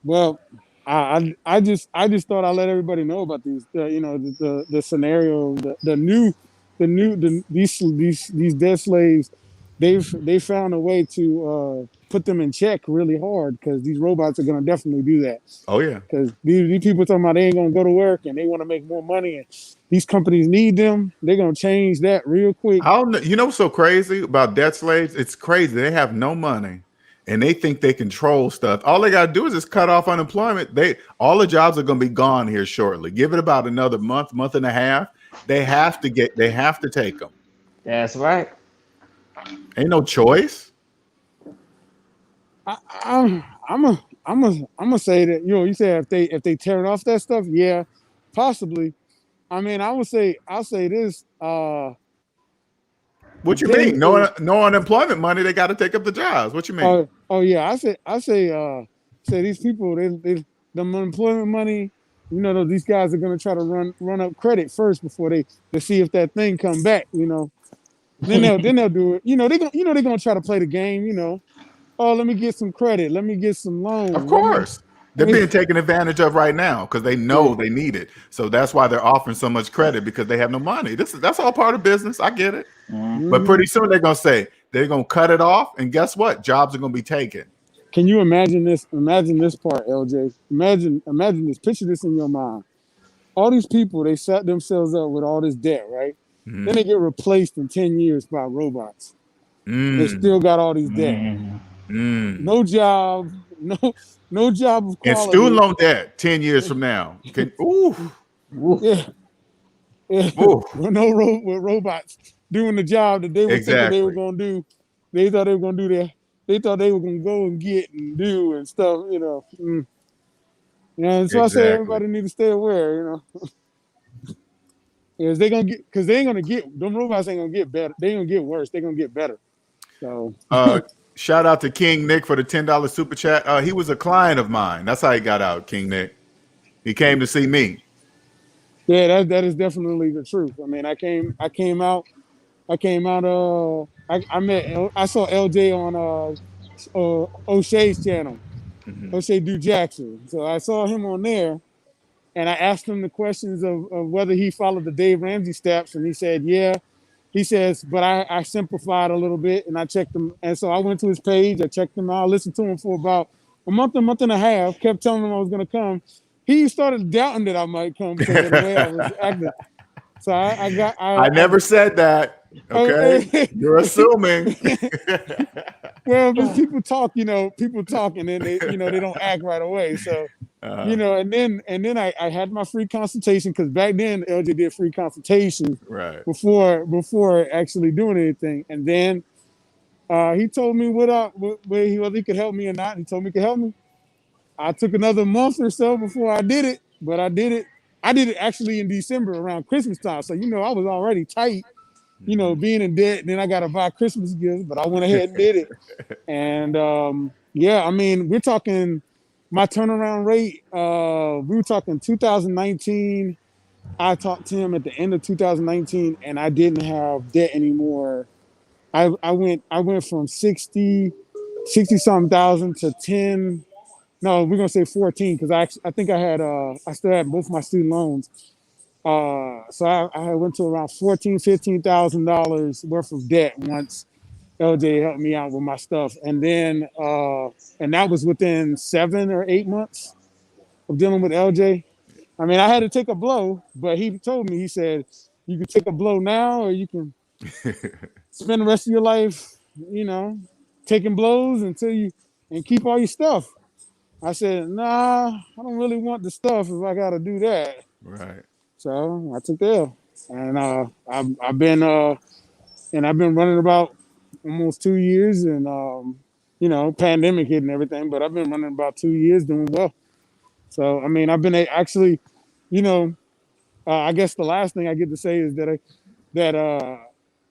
Well, I just thought I'd let everybody know about these, the scenario, these debt slaves. They found a way to put them in check really hard, because these robots are going to definitely do that. Oh yeah, because these people talking about they ain't going to go to work and they want to make more money, and these companies need them. They're going to change that real quick. You know what's so crazy about debt slaves? It's crazy. They have no money. And they think they control stuff. All they got to do is just cut off unemployment. All the jobs are going to be gone here shortly. Give it about another month and a half. They have to take them. That's right. Ain't no choice. I'm gonna say that, you said if they tear off that stuff, yeah, possibly. I mean, I'll say this. What you mean? No unemployment money. They got to take up the jobs. What you mean? Oh yeah. I say these people, the unemployment money. You know, these guys are gonna try to run up credit first before they see if that thing come back. You know, then they'll do it. You know, they're gonna try to play the game. You know, oh, let me get some credit. Let me get some loans. Of course. They're being taken advantage of right now because they know they need it. So that's why they're offering so much credit, because they have no money. That's all part of business. I get it. Mm-hmm. But pretty soon they're going to say they're going to cut it off. And guess what? Jobs are going to be taken. Can you imagine this? Imagine this part, LJ. Imagine this. Picture this in your mind. All these people, they set themselves up with all this debt, right? Mm-hmm. Then they get replaced in 10 years by robots. They still got all these debt. No job, no job of quality. And student loan debt 10 years from now. Yeah. With robots doing the job that they were thinking they were going to do. They thought they were going to do that. They thought they were going to go and get and do and stuff, you know. And so I say everybody need to stay aware, you know. Because they ain't going to get, them robots ain't going to get better. They ain't going to get worse. They're going to get better. So. Shout out to King Nick for the $10 super chat. He was a client of mine. That's how he got out, King Nick. He came to see me. Yeah, that is definitely the truth. I mean, I came out. I saw LJ on O'Shea's channel, O'Shea Du Jackson. So I saw him on there, and I asked him the questions of whether he followed the Dave Ramsey steps, and he said, yeah. He says, but I simplified a little bit, and I checked him. And so I went to his page, I checked him out, listened to him for about a month and a half, kept telling him I was going to come. He started doubting that I might come because of the way I was acting. So I never said that. Okay, you're assuming. Well, because people talk, and then they don't act right away. So, and then I had my free consultation, because back then LJ did free consultation before actually doing anything. And then he told me whether he could help me or not. He told me he could help me. I took another month or so before I did it, but I did it. I did it actually in December around Christmas time. So, I was already tight, being in debt. And then I got to buy Christmas gifts, but I went ahead and did it. And I mean, we're talking my turnaround rate. We were talking 2019. I talked to him at the end of 2019, and I didn't have debt anymore. I went from 60 something thousand to 10. No, we're gonna say 14, because I think I still had both my student loans. So I went to around $15,000 worth of debt once LJ helped me out with my stuff. And then and that was within 7 or 8 months of dealing with LJ. I mean, I had to take a blow, but he told me, he said, you can take a blow now, or you can spend the rest of your life, taking blows and keep all your stuff. I said, nah, I don't really want the stuff if I got to do that. Right. So I took the L, and I've been running about almost 2 years, and pandemic hit and everything, but I've been running about 2 years doing well. So I mean, I've been actually, I guess the last thing I get to say is that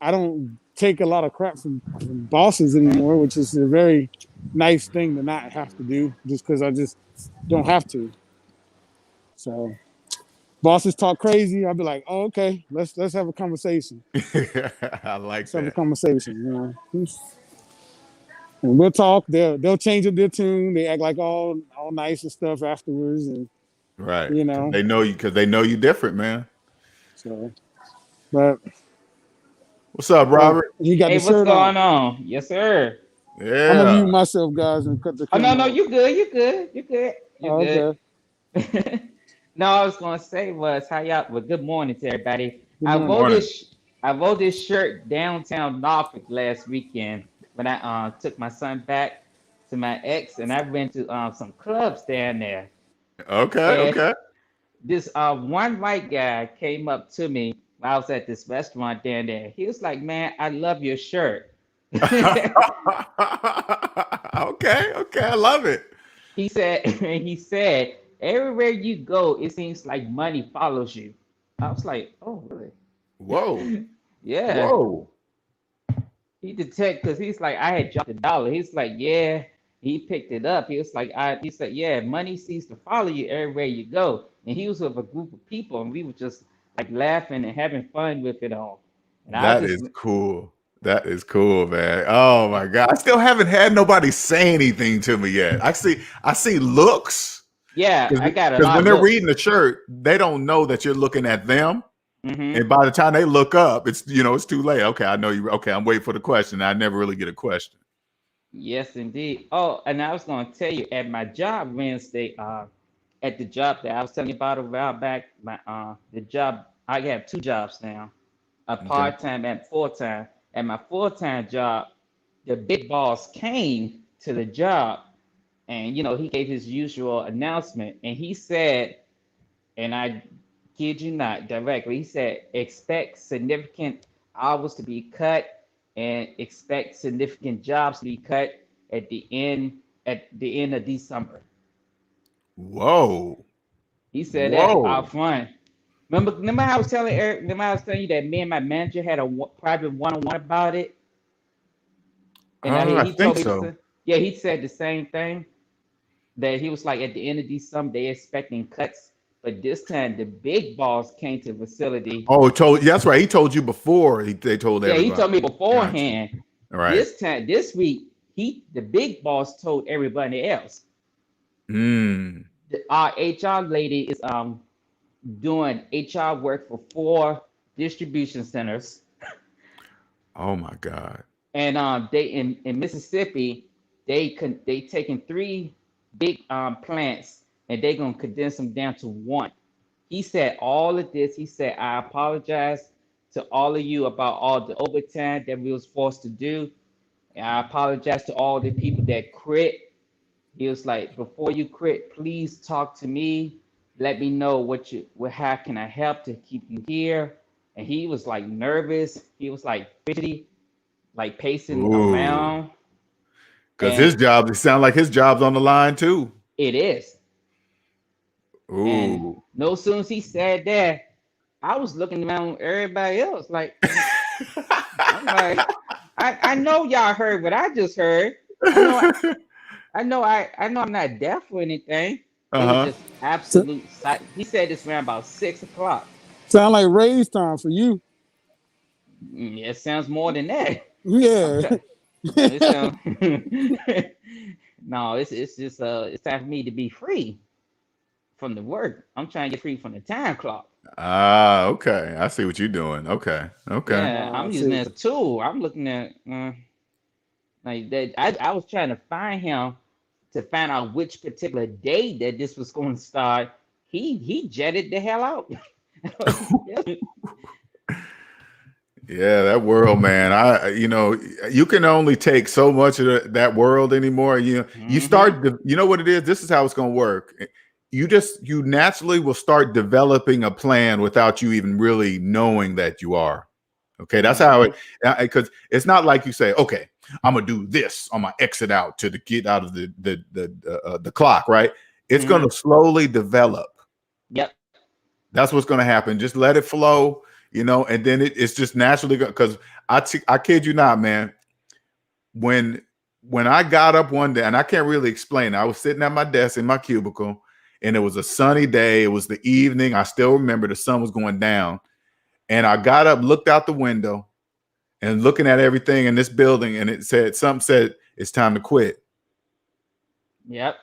I don't take a lot of crap from bosses anymore, which is a very nice thing to not have to do, just because I just don't have to. So bosses talk crazy, I'll be like, oh, okay, let's have a conversation. I like let's have a conversation, and we'll talk. They'll change up their tune. They act like all nice and stuff afterwards, and right. They know you because they know you different, man. So, but what's up, Robert? You got hey, the shirt what's going on? Yes, sir. Yeah. I'm gonna mute myself, guys, and cut the camera. Oh no, you good. You good. You good. You good. Okay. No, I was gonna say was how y'all. Well, good morning to everybody. I wore this shirt downtown Norfolk last weekend when I took my son back to my ex, and I went to some clubs down there. Okay. This one white guy came up to me when I was at this restaurant down there. He was like, "Man, I love your shirt." Okay, I love it. He said, everywhere you go, it seems like money follows you. I was like, oh, really? Whoa. Yeah. Whoa. He detected, because he's like, I had dropped $1. He's like, yeah. He picked it up. He was like, he said, yeah, money seems to follow you everywhere you go. And he was with a group of people, and we were just like laughing and having fun with it all. And that is cool. That is cool, man. Oh my God. I still haven't had nobody say anything to me yet. I see looks. Yeah, I got it. Because when they're reading the shirt, they don't know that you're looking at them. Mm-hmm. And by the time they look up, it's too late. Okay, I know you. Okay, I'm waiting for the question. I never really get a question. Yes, indeed. Oh, and I was going to tell you at my job Wednesday, at the job that I was telling you about a while back, the job, I have 2 jobs now, a part-time and full-time. At my full-time job, the big boss came to the job, and he gave his usual announcement, and he said, and I kid you not directly, he said, expect significant hours to be cut and expect significant jobs to be cut at the end of December. Whoa. He said that out front. Remember I was telling Eric, you that me and my manager had a private one-on-one about it? And I he think told me so. yeah, he said the same thing that he was like at the end of December they expecting cuts, but this time the big boss came to the facility. Oh, that's right. He told you before. They told Yeah, he everybody. told me Gotcha. beforehand. All right. This time, this week, the big boss told everybody else. Mm. Our HR lady is doing HR work for 4 distribution centers, Oh my God. and they in Mississippi, they taking 3 big plants and they gonna condense them down to 1. He said all of this. He said I apologize to all of you about all the overtime that we was forced to do. And I apologize to all the people that quit. He was like, before you quit, please talk to me. Let me know how can I help to keep you here. And he was like nervous. He was like fidgety, like pacing Ooh. around. Because And it sounds like his job's on the line too. it is. And Ooh. no sooner as he said that, I was looking around everybody else. Like, I'm like, I know y'all heard what I just heard. I know I know I'm not deaf or anything. It was Uh-huh. just absolute silence. He said this around about 6 o'clock. Sound like raise time for you. It sounds more than that. I'm Yeah. trying. It sounds. No, it's just it's time for me to be free from the work. I'm trying to get free from the time clock. Ah, okay. I see what you're doing. Okay. Okay. Yeah, I I'm using see. it as a tool. I'm looking at like that. I was trying to find him to find out which particular day that this was going to start. He jetted the hell out. Yeah, that world, man. You can only take so much of that world anymore. You Mm-hmm. start, you know what it is? This is how it's going to work. You naturally will start developing a plan without you even really knowing that you are. Okay, that's how it, because it's not like you say, okay, I'm gonna do this on my exit out to get out of the clock, right? It's Mm-hmm. gonna slowly develop. Yep. That's what's gonna happen. Just let it flow, and then it's just naturally because I kid you not, man. When I got up one day, and I can't really explain it, I was sitting at my desk in my cubicle, and it was a sunny day. It was the evening. I still remember the sun was going down, and I got up, looked out the window, and looking at everything in this building, and something said it's time to quit. Yep.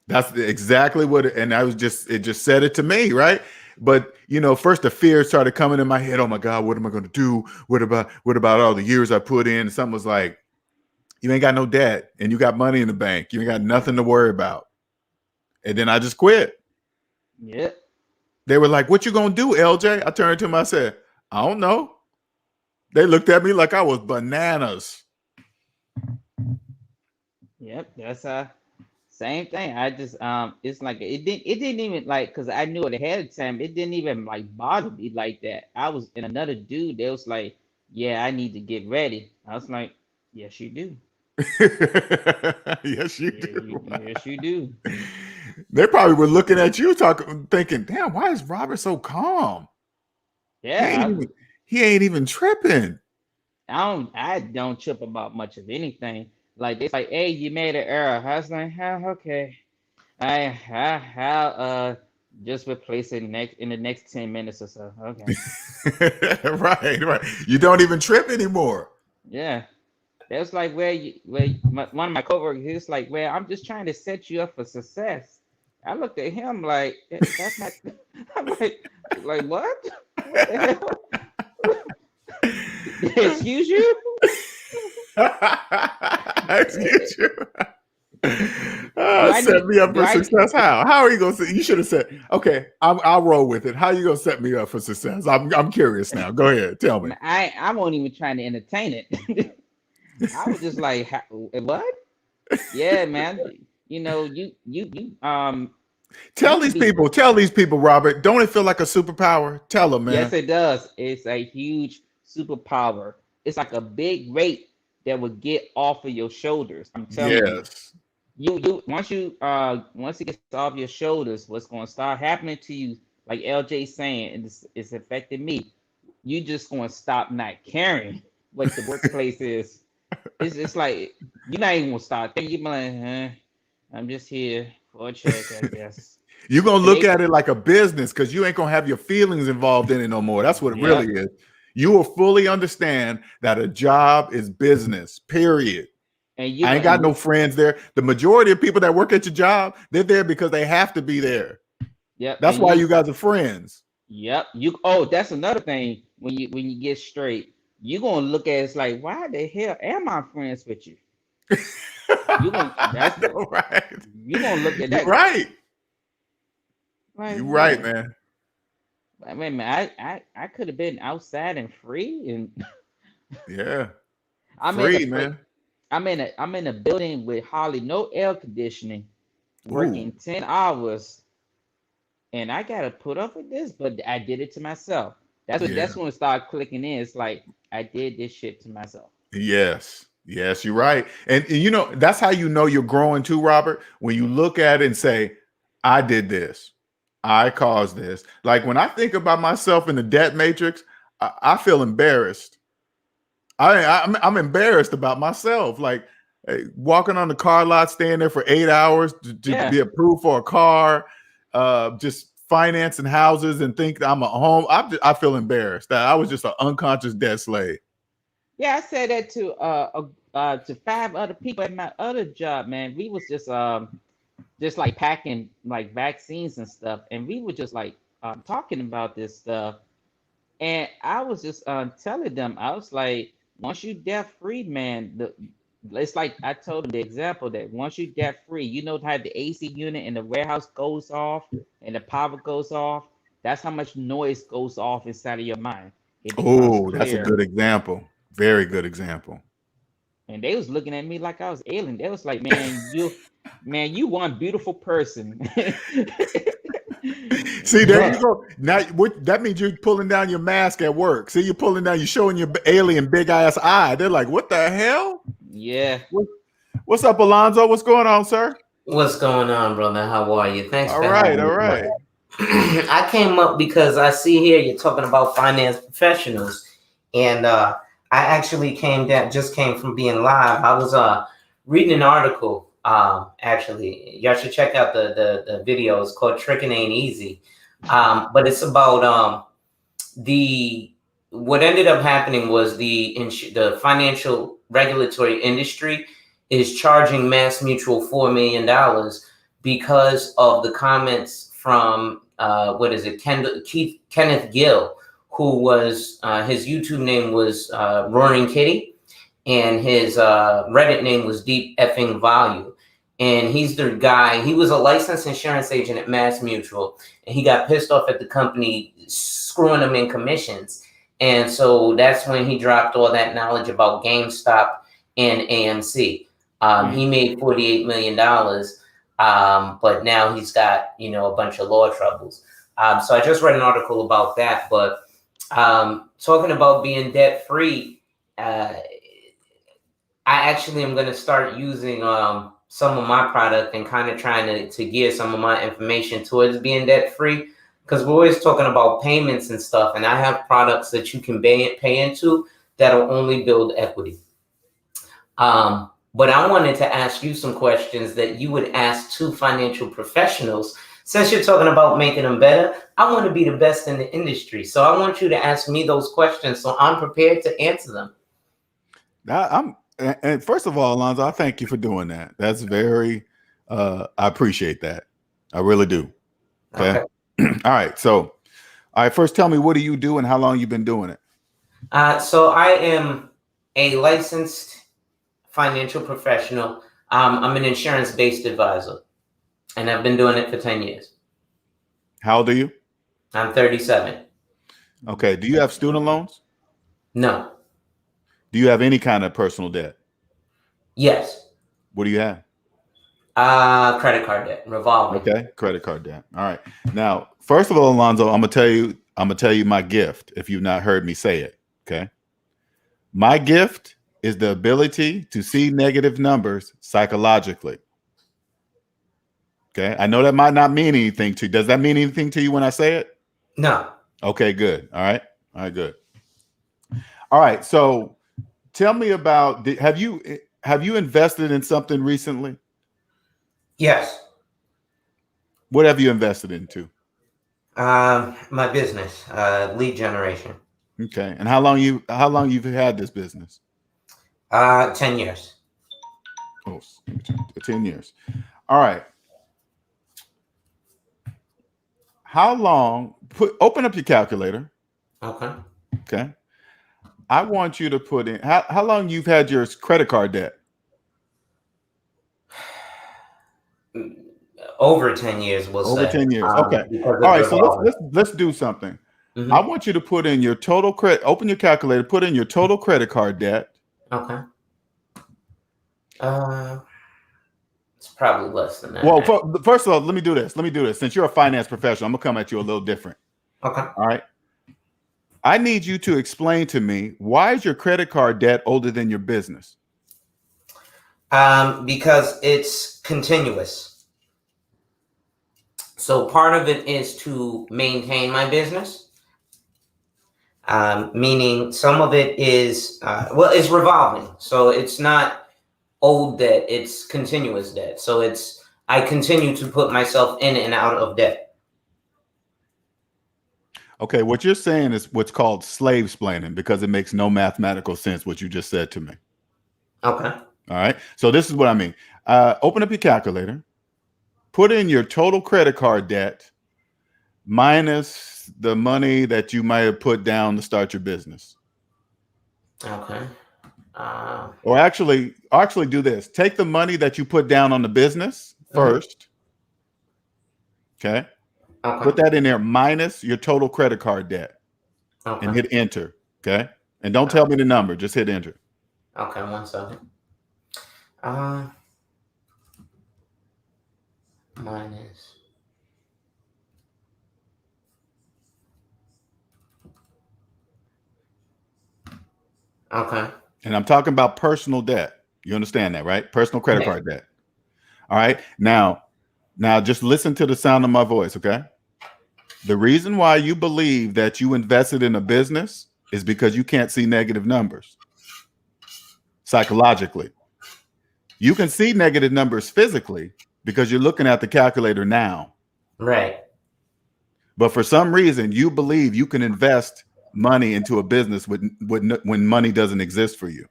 That's exactly what and it just said it to me, right? But first the fear started coming in my head. Oh my God, what am I going to do? What about all the years I put in? And something was like, you ain't got no debt and you got money in the bank. You ain't got nothing to worry about. And then I just quit. Yep. They were like, what you gonna do, LJ? I turned to them, I said, I don't know. They looked at me like I was bananas. Yep. That's same thing. I just it's like it didn't even like because I knew it ahead of time. It didn't even like bother me like that. I was in another dude. They was like, yeah, I need to get ready. I was like, yes, you do. Yes, you do. Yes, you do. They probably were looking at you thinking, damn, why is Robert so calm? Yeah. He ain't even tripping. I don't trip about much of anything. Like it's like, hey, you made an error. I was like, okay. I just replace it in the next 10 minutes or so. Okay. Right. You don't even trip anymore. Yeah. That's like one of my coworkers, he's like, well, I'm just trying to set you up for success. I looked at him like, that's not. I'm like what? What the hell? Excuse you? Excuse you. Set me up for success. How are you gonna say? You should have said, "Okay, I'll roll with it." How are you gonna set me up for success? I'm curious now. Go ahead, tell me. I won't even trying to entertain it. I was just like, what? Yeah, man. You Tell these people, Robert. Don't it feel like a superpower? Tell them, man. Yes, it does. It's a huge superpower. It's like a big weight that would get off of your shoulders. I'm telling you. You once it gets off your shoulders, what's going to start happening to you, like LJ saying, and it's affecting me. You just going to stop not caring what the workplace is. it's like you're not even gonna start thinking. You're like, I'm just here for a check, I guess. You're gonna And look they, at it like a business because you ain't gonna have your feelings involved in it no more. That's what it yeah, really is. You will fully understand that a job is business, period. and you I ain't gonna got no friends there. The majority of people that work at your job, they're there because they have to be there. yep, That's and why you guys are friends. yep, you. Oh, that's another thing. When you get straight, you gonna look at it, it's like, why the hell am I friends with you? You gonna I that's know, right? you gonna look at You're that right. like, You're right, man. wait a minute, I could have been outside and free, and Yeah. I'm in a Free, place. man. I'm in a building with hardly no air conditioning, Ooh. working 10 hours, and I gotta put up with this, but I did it to myself. Yeah. That's when it started clicking in. It's like I did this shit to myself. Yes. Yes, you're right. And you know, that's how you know you're growing too, Robert. When you look at it and say, I did this. I caused this. Like when I think about myself in the debt matrix, I feel embarrassed. I'm embarrassed about myself. Like hey, walking on the car lot, staying there for 8 hours to Yeah, be approved for a car, just financing houses and think I'm a home. I feel embarrassed that I was just an unconscious debt slave. yeah. I said that to 5 other people at my other job, man. We was just like packing like vaccines and stuff, and we were just like talking about this stuff. And I was just telling them, I was like, once you debt free, man, it's like I told them the example that once you debt free, you know how the AC unit in the warehouse goes off and the power goes off. That's how much noise goes off inside of your mind. It becomes Oh, that's a clear. good example. Very good example. And they was looking at me like I was alien. They was like, man, you one beautiful person. See, there you Right. go. Now, that means you're pulling down your mask at work. See, you're pulling down, you're showing your alien big ass eye. They're like, what the hell? Yeah. What's up, Alonzo? What's going on, sir? What's going on, brother? How are you? Thanks All for right, having all me. right. I came up because I see here you're talking about finance professionals, and I actually just came from being live. I was reading an article. Actually, y'all should check out the video. It's called "Tricking Ain't Easy," but it's about the what ended up happening was the financial regulatory industry is charging Mass Mutual $4 million because of the comments from Kenneth Gill, who was his YouTube name was Roaring Kitty, and his Reddit name was Deep Effing Value. And he's the guy. He was a licensed insurance agent at Mass Mutual, and he got pissed off at the company screwing him in commissions. And so that's when he dropped all that knowledge about GameStop and AMC. He made $48 million, but now he's got a bunch of law troubles. So I just read an article about that. But talking about being debt free, I actually am going to start using some of my product and kind of trying to gear some of my information towards being debt free, because we're always talking about payments and stuff. And I have products that you can pay into that'll only build equity. But I wanted to ask you some questions that you would ask to financial professionals. Since you're talking about making them better, I want to be the best in the industry. So I want you to ask me those questions so I'm prepared to answer them. And first of all, Alonzo, I thank you for doing that. That's very, I appreciate that. I really do. Okay. All right. So, all right, first tell me, what do you do and how long you've been doing it? So I am a licensed financial professional. I'm an insurance-based advisor, and I've been doing it for 10 years. How old are you? I'm 37. Okay. Do you have student loans? No. Do you have any kind of personal debt? Yes. What do you have? Credit card debt, revolving. Okay, credit card debt. All right. Now, first of all, Alonzo, I'm gonna tell you my gift if you've not heard me say it. Okay. My gift is the ability to see negative numbers psychologically. Okay. I know that might not mean anything to you. Does that mean anything to you when I say it? No. Okay, good. All right. All right, good. All right. So tell me about, have you invested in something recently? Yes. What have you invested into? My business, lead generation. Okay. And how long you've had this business? 10 years. Oh, 10 years. All right. How long, open up your calculator. Okay. Okay. I want you to put in how long you've had your credit card debt? Over 10 years, we'll Over say. 10 years. Okay. All right. So let's do something. Mm-hmm. I want you to put in your total credit. Open your calculator. Put in your total credit card debt. Okay. It's probably less than that. Well, first of all, let me do this. Since you're a finance professional, I'm gonna come at you a little different. Okay. All right. I need you to explain to me, why is your credit card debt older than your business? Because it's continuous. So part of it is to maintain my business. Meaning some of it is, it's revolving. So it's not old debt, it's continuous debt. So I continue to put myself in and out of debt. Okay, what you're saying is what's called slave-splaining, because it makes no mathematical sense what you just said to me. Okay. All right. So this is what I mean. Open up your calculator, put in your total credit card debt minus the money that you might have put down to start your business. Okay. Or actually do this. Take the money that you put down on the business first. Okay. Put that in there minus your total credit card debt. Okay. And hit enter. Okay. And don't tell me the number. Just hit enter. Okay, 1 second. Minus. Okay. And I'm talking about personal debt. You understand that, right? Personal credit card debt. All right. Now just listen to the sound of my voice, okay? The reason why you believe that you invested in a business is because you can't see negative numbers psychologically. You can see negative numbers physically because you're looking at the calculator now. Right. But for some reason, you believe you can invest money into a business when money doesn't exist for you.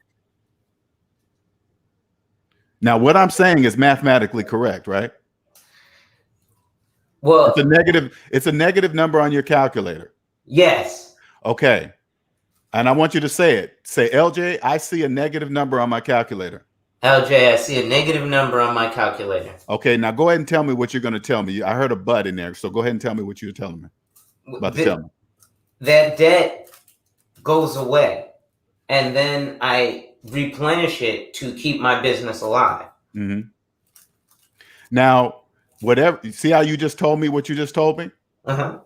Now, what I'm saying is mathematically correct, right? Well, it's a negative number on your calculator. Yes. Okay. And I want you to say it. Say, LJ, I see a negative number on my calculator. LJ, I see a negative number on my calculator. Okay, now go ahead and tell me what you're going to tell me. I heard a but in there, so go ahead and tell me what you're telling me. Tell me. That debt goes away, and then I replenish it to keep my business alive. Mm-hmm. Now, whatever. See how you just told me what you just told me? Uh-huh.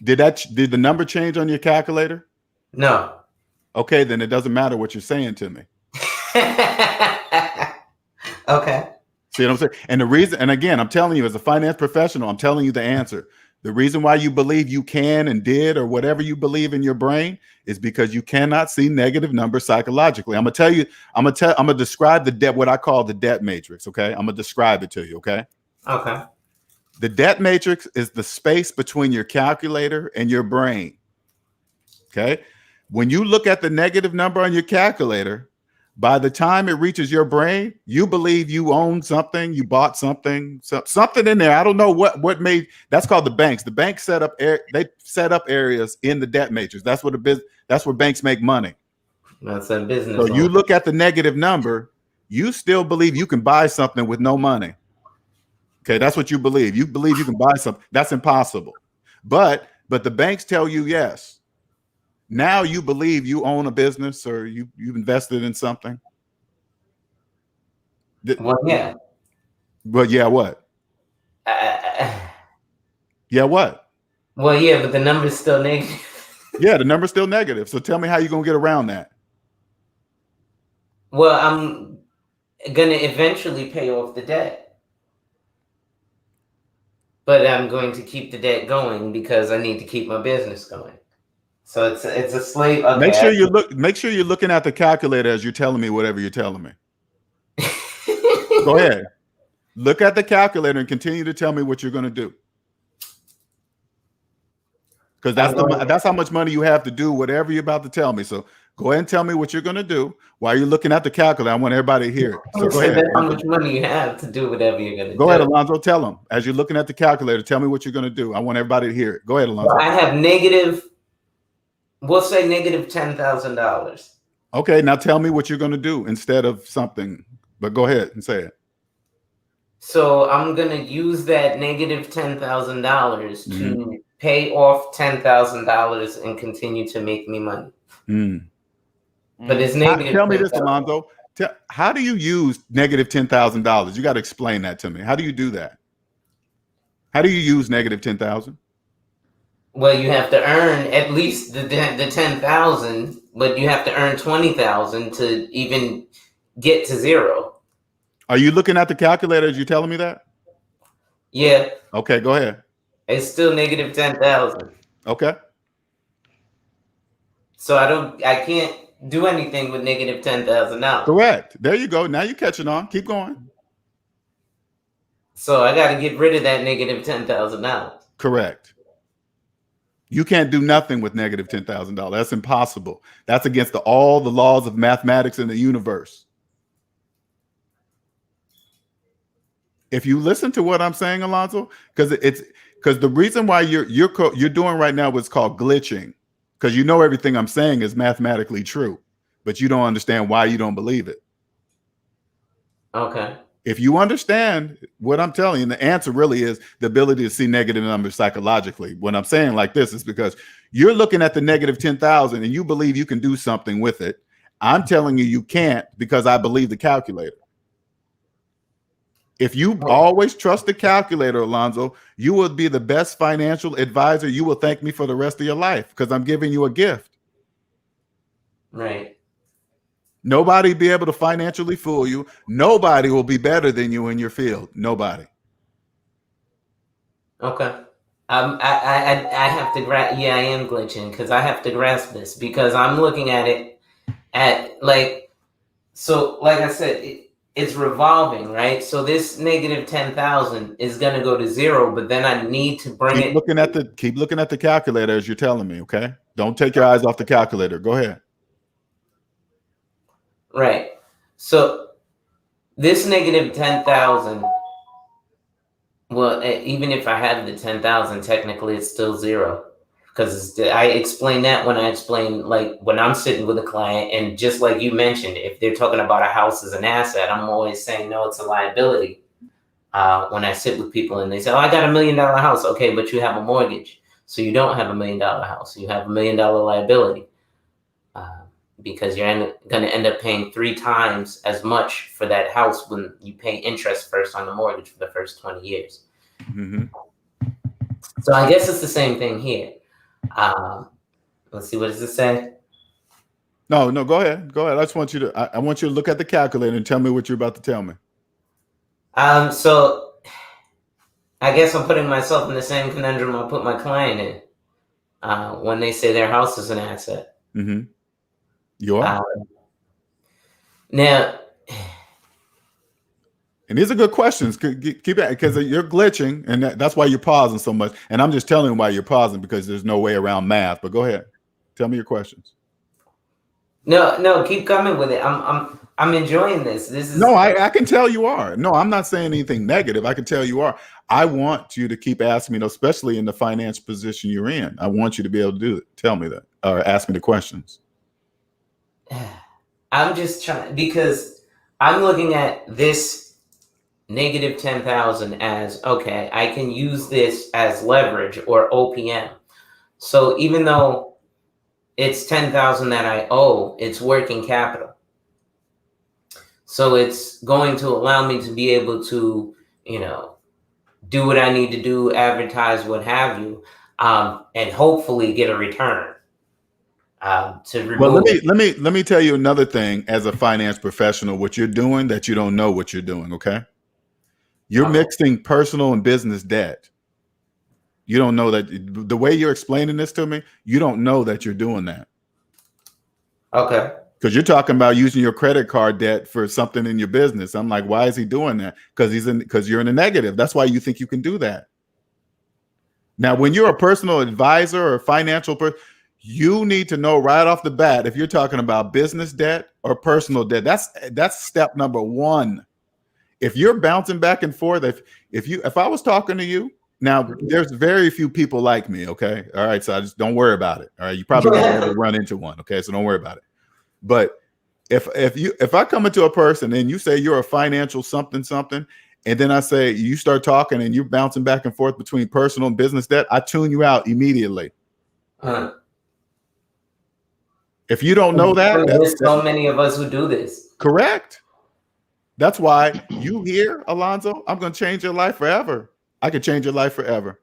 Did the number change on your calculator? No. Okay, then it doesn't matter what you're saying to me. Okay. See what I'm saying? And the reason, and again, I'm telling you as a finance professional, I'm telling you the answer. The reason why you believe you can and did or whatever you believe in your brain is because you cannot see negative numbers psychologically. I'm gonna describe the debt, what I call the debt matrix. Okay. I'm gonna describe it to you. Okay. Okay. The debt matrix is the space between your calculator and your brain. Okay. When you look at the negative number on your calculator, by the time it reaches your brain, you believe you own something, you bought something in there. I don't know what made. That's called the banks. The banks set up areas in the debt matrix. That's where banks make money. That's a business. So you look at the negative number, you still believe you can buy something with no money. Okay, that's what you believe. You believe you can buy something. That's impossible. But the banks tell you yes. Now you believe you own a business or you've invested in something. Well, yeah. But yeah, what? Yeah, what? Well, yeah, but the number's still negative. Yeah, the number's still negative. So tell me how you're going to get around that. Well, I'm going to eventually pay off the debt. But I'm going to keep the debt going because I need to keep my business going. So it's a slave. Okay. Make sure you're looking at the calculator as you're telling me whatever you're telling me. Go ahead. Look at the calculator and continue to tell me what you're going to do. Because that's how much money you have to do whatever you're about to tell me. So go ahead and tell me what you're going to do while you're looking at the calculator. I want everybody to hear it. So go ahead. That's how much money you have to do whatever you're going to do. Go ahead, Alonzo. Tell them. As you're looking at the calculator, tell me what you're going to do. I want everybody to hear it. Go ahead, Alonzo. I have negative, we'll say negative $10,000. Okay, now tell me what you're going to do instead of something. But go ahead and say it. So I'm going to use that negative $10,000 to pay off $10,000 and continue to make me money. But it's negative. Tell me this, Alonzo. How do you use negative $10,000? You got to explain that to me. How do you do that? How do you use negative 10,000? Well, you have to earn at least the 10,000, but you have to earn 20,000 to even get to zero. Are you looking at the calculator as you're telling me that? Yeah. Okay, go ahead. It's still negative 10,000. Okay. So I can't do anything with negative $10,000. Correct. There you go. Now you're catching on. Keep going. So I got to get rid of that negative $10,000. Correct. You can't do nothing with negative $10,000. That's impossible. That's against all the laws of mathematics in the universe. If you listen to what I'm saying, Alonzo, because the reason why you're doing right now what's called glitching, because you know everything I'm saying is mathematically true, but you don't understand why you don't believe it. Okay. If you understand what I'm telling you, the answer really is the ability to see negative numbers psychologically. When I'm saying like this is because you're looking at the negative 10,000 and you believe you can do something with it. I'm telling you, you can't because I believe the calculator. If you always trust the calculator, Alonzo, you will be the best financial advisor. You will thank me for the rest of your life because I'm giving you a gift. Right. Nobody be able to financially fool you. Nobody will be better than you in your field. Nobody. Okay. I have to grasp. Yeah, I am glitching because I have to grasp this because I'm looking at it like I said, it's revolving, right? So this negative 10,000 is going to go to zero, but then I need to bring keep looking at the calculator as you're telling me. Okay. Don't take your eyes off the calculator. Go ahead. Right. So this negative 10,000, well, even if I have the 10,000, technically it's still zero because I explain that when I explain, like when I'm sitting with a client and just like you mentioned, if they're talking about a house as an asset, I'm always saying, no, it's a liability. When I sit with people and they say, oh, I got $1 million house. Okay, but you have a mortgage. So you don't have $1 million house. You have $1 million liability. Because you're going to end up paying 3 times as much for that house when you pay interest first on the mortgage for the first 20 years. Mm-hmm. So I guess it's the same thing here. Let's see, what does it say? No, go ahead. Go ahead. I just want you to, I want you to look at the calculator and tell me what you're about to tell me. So I guess I'm putting myself in the same conundrum I put my client in when they say their house is an asset. Mm-hmm. You are? Now, and these are good questions. Keep it because you're glitching, and that's why you're pausing so much. And I'm just telling you why you're pausing because there's no way around math. But go ahead, tell me your questions. No, keep coming with it. I'm enjoying this. This is no, I can tell you are. No, I'm not saying anything negative. I can tell you are. I want you to keep asking me, especially in the financial position you're in. I want you to be able to do it. Tell me that, or ask me the questions. I'm just trying because I'm looking at this negative 10,000 as okay. I can use this as leverage or OPM. So even though it's 10,000 that I owe, it's working capital. So it's going to allow me to be able to, do what I need to do, advertise, what have you, and hopefully get a return. Well, let me tell you another thing as a finance professional, what you're doing that you don't know what you're doing. Okay. You're mixing personal and business debt. You don't know that the way you're explaining this to me, you don't know that you're doing that. Okay. Because you're talking about using your credit card debt for something in your business. I'm like, why is he doing that? Because you're in the negative. That's why you think you can do that. Now, when you're a personal advisor or financial person, you need to know right off the bat if you're talking about business debt or personal debt. That's step number one. If you're bouncing back and forth, if I was talking to you, now there's very few people like me, okay? All right, so I just don't worry about it. All right, you probably won't ever run into one, okay? So don't worry about it. But if I come into a person and you say you're a financial something, and then I say you start talking and you're bouncing back and forth between personal and business debt, I tune you out immediately. If you don't know that, there's so many of us who do this. Correct. That's why you here, Alonzo, I'm going to change your life forever. I could change your life forever.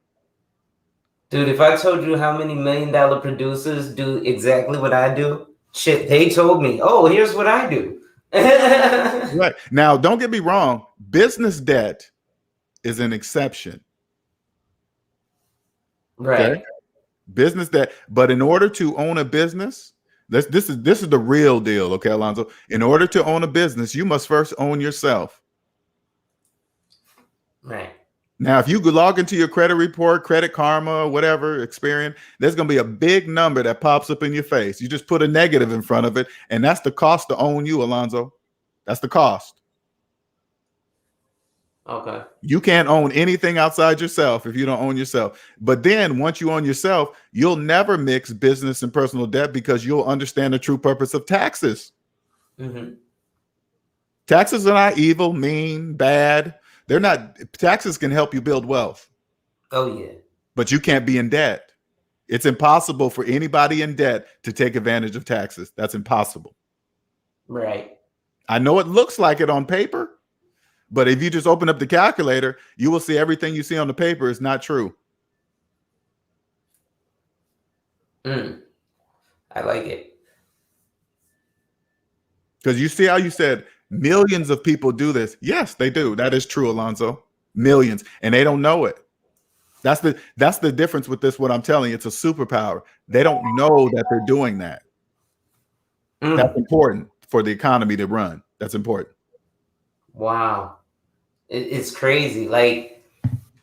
Dude, if I told you how many $1 million producers do exactly what I do, shit, they told me, oh, here's what I do. Right. Now, don't get me wrong. Business debt is an exception. Right. Okay? Business debt. But in order to own a business, this is the real deal, okay, Alonzo? In order to own a business, you must first own yourself. Right. Now, if you log into your credit report, Credit Karma, whatever, Experian, there's going to be a big number that pops up in your face. You just put a negative in front of it, and that's the cost to own you, Alonzo. That's the cost. Okay. You can't own anything outside yourself if you don't own yourself. But then once you own yourself, you'll never mix business and personal debt because you'll understand the true purpose of taxes. Mm-hmm. Taxes are not evil, mean, bad. They're not. Taxes can help you build wealth. Oh, yeah. But you can't be in debt. It's impossible for anybody in debt to take advantage of taxes. That's impossible. Right. I know it looks like it on paper, but if you just open up the calculator, you will see everything you see on the paper is not true. I like it. Because you see how you said millions of people do this. Yes, they do. That is true, Alonzo. Millions. And they don't know it. That's the difference with this, what I'm telling you. It's a superpower. They don't know that they're doing that. That's important for the economy to run. That's important. Wow. It's crazy. Like,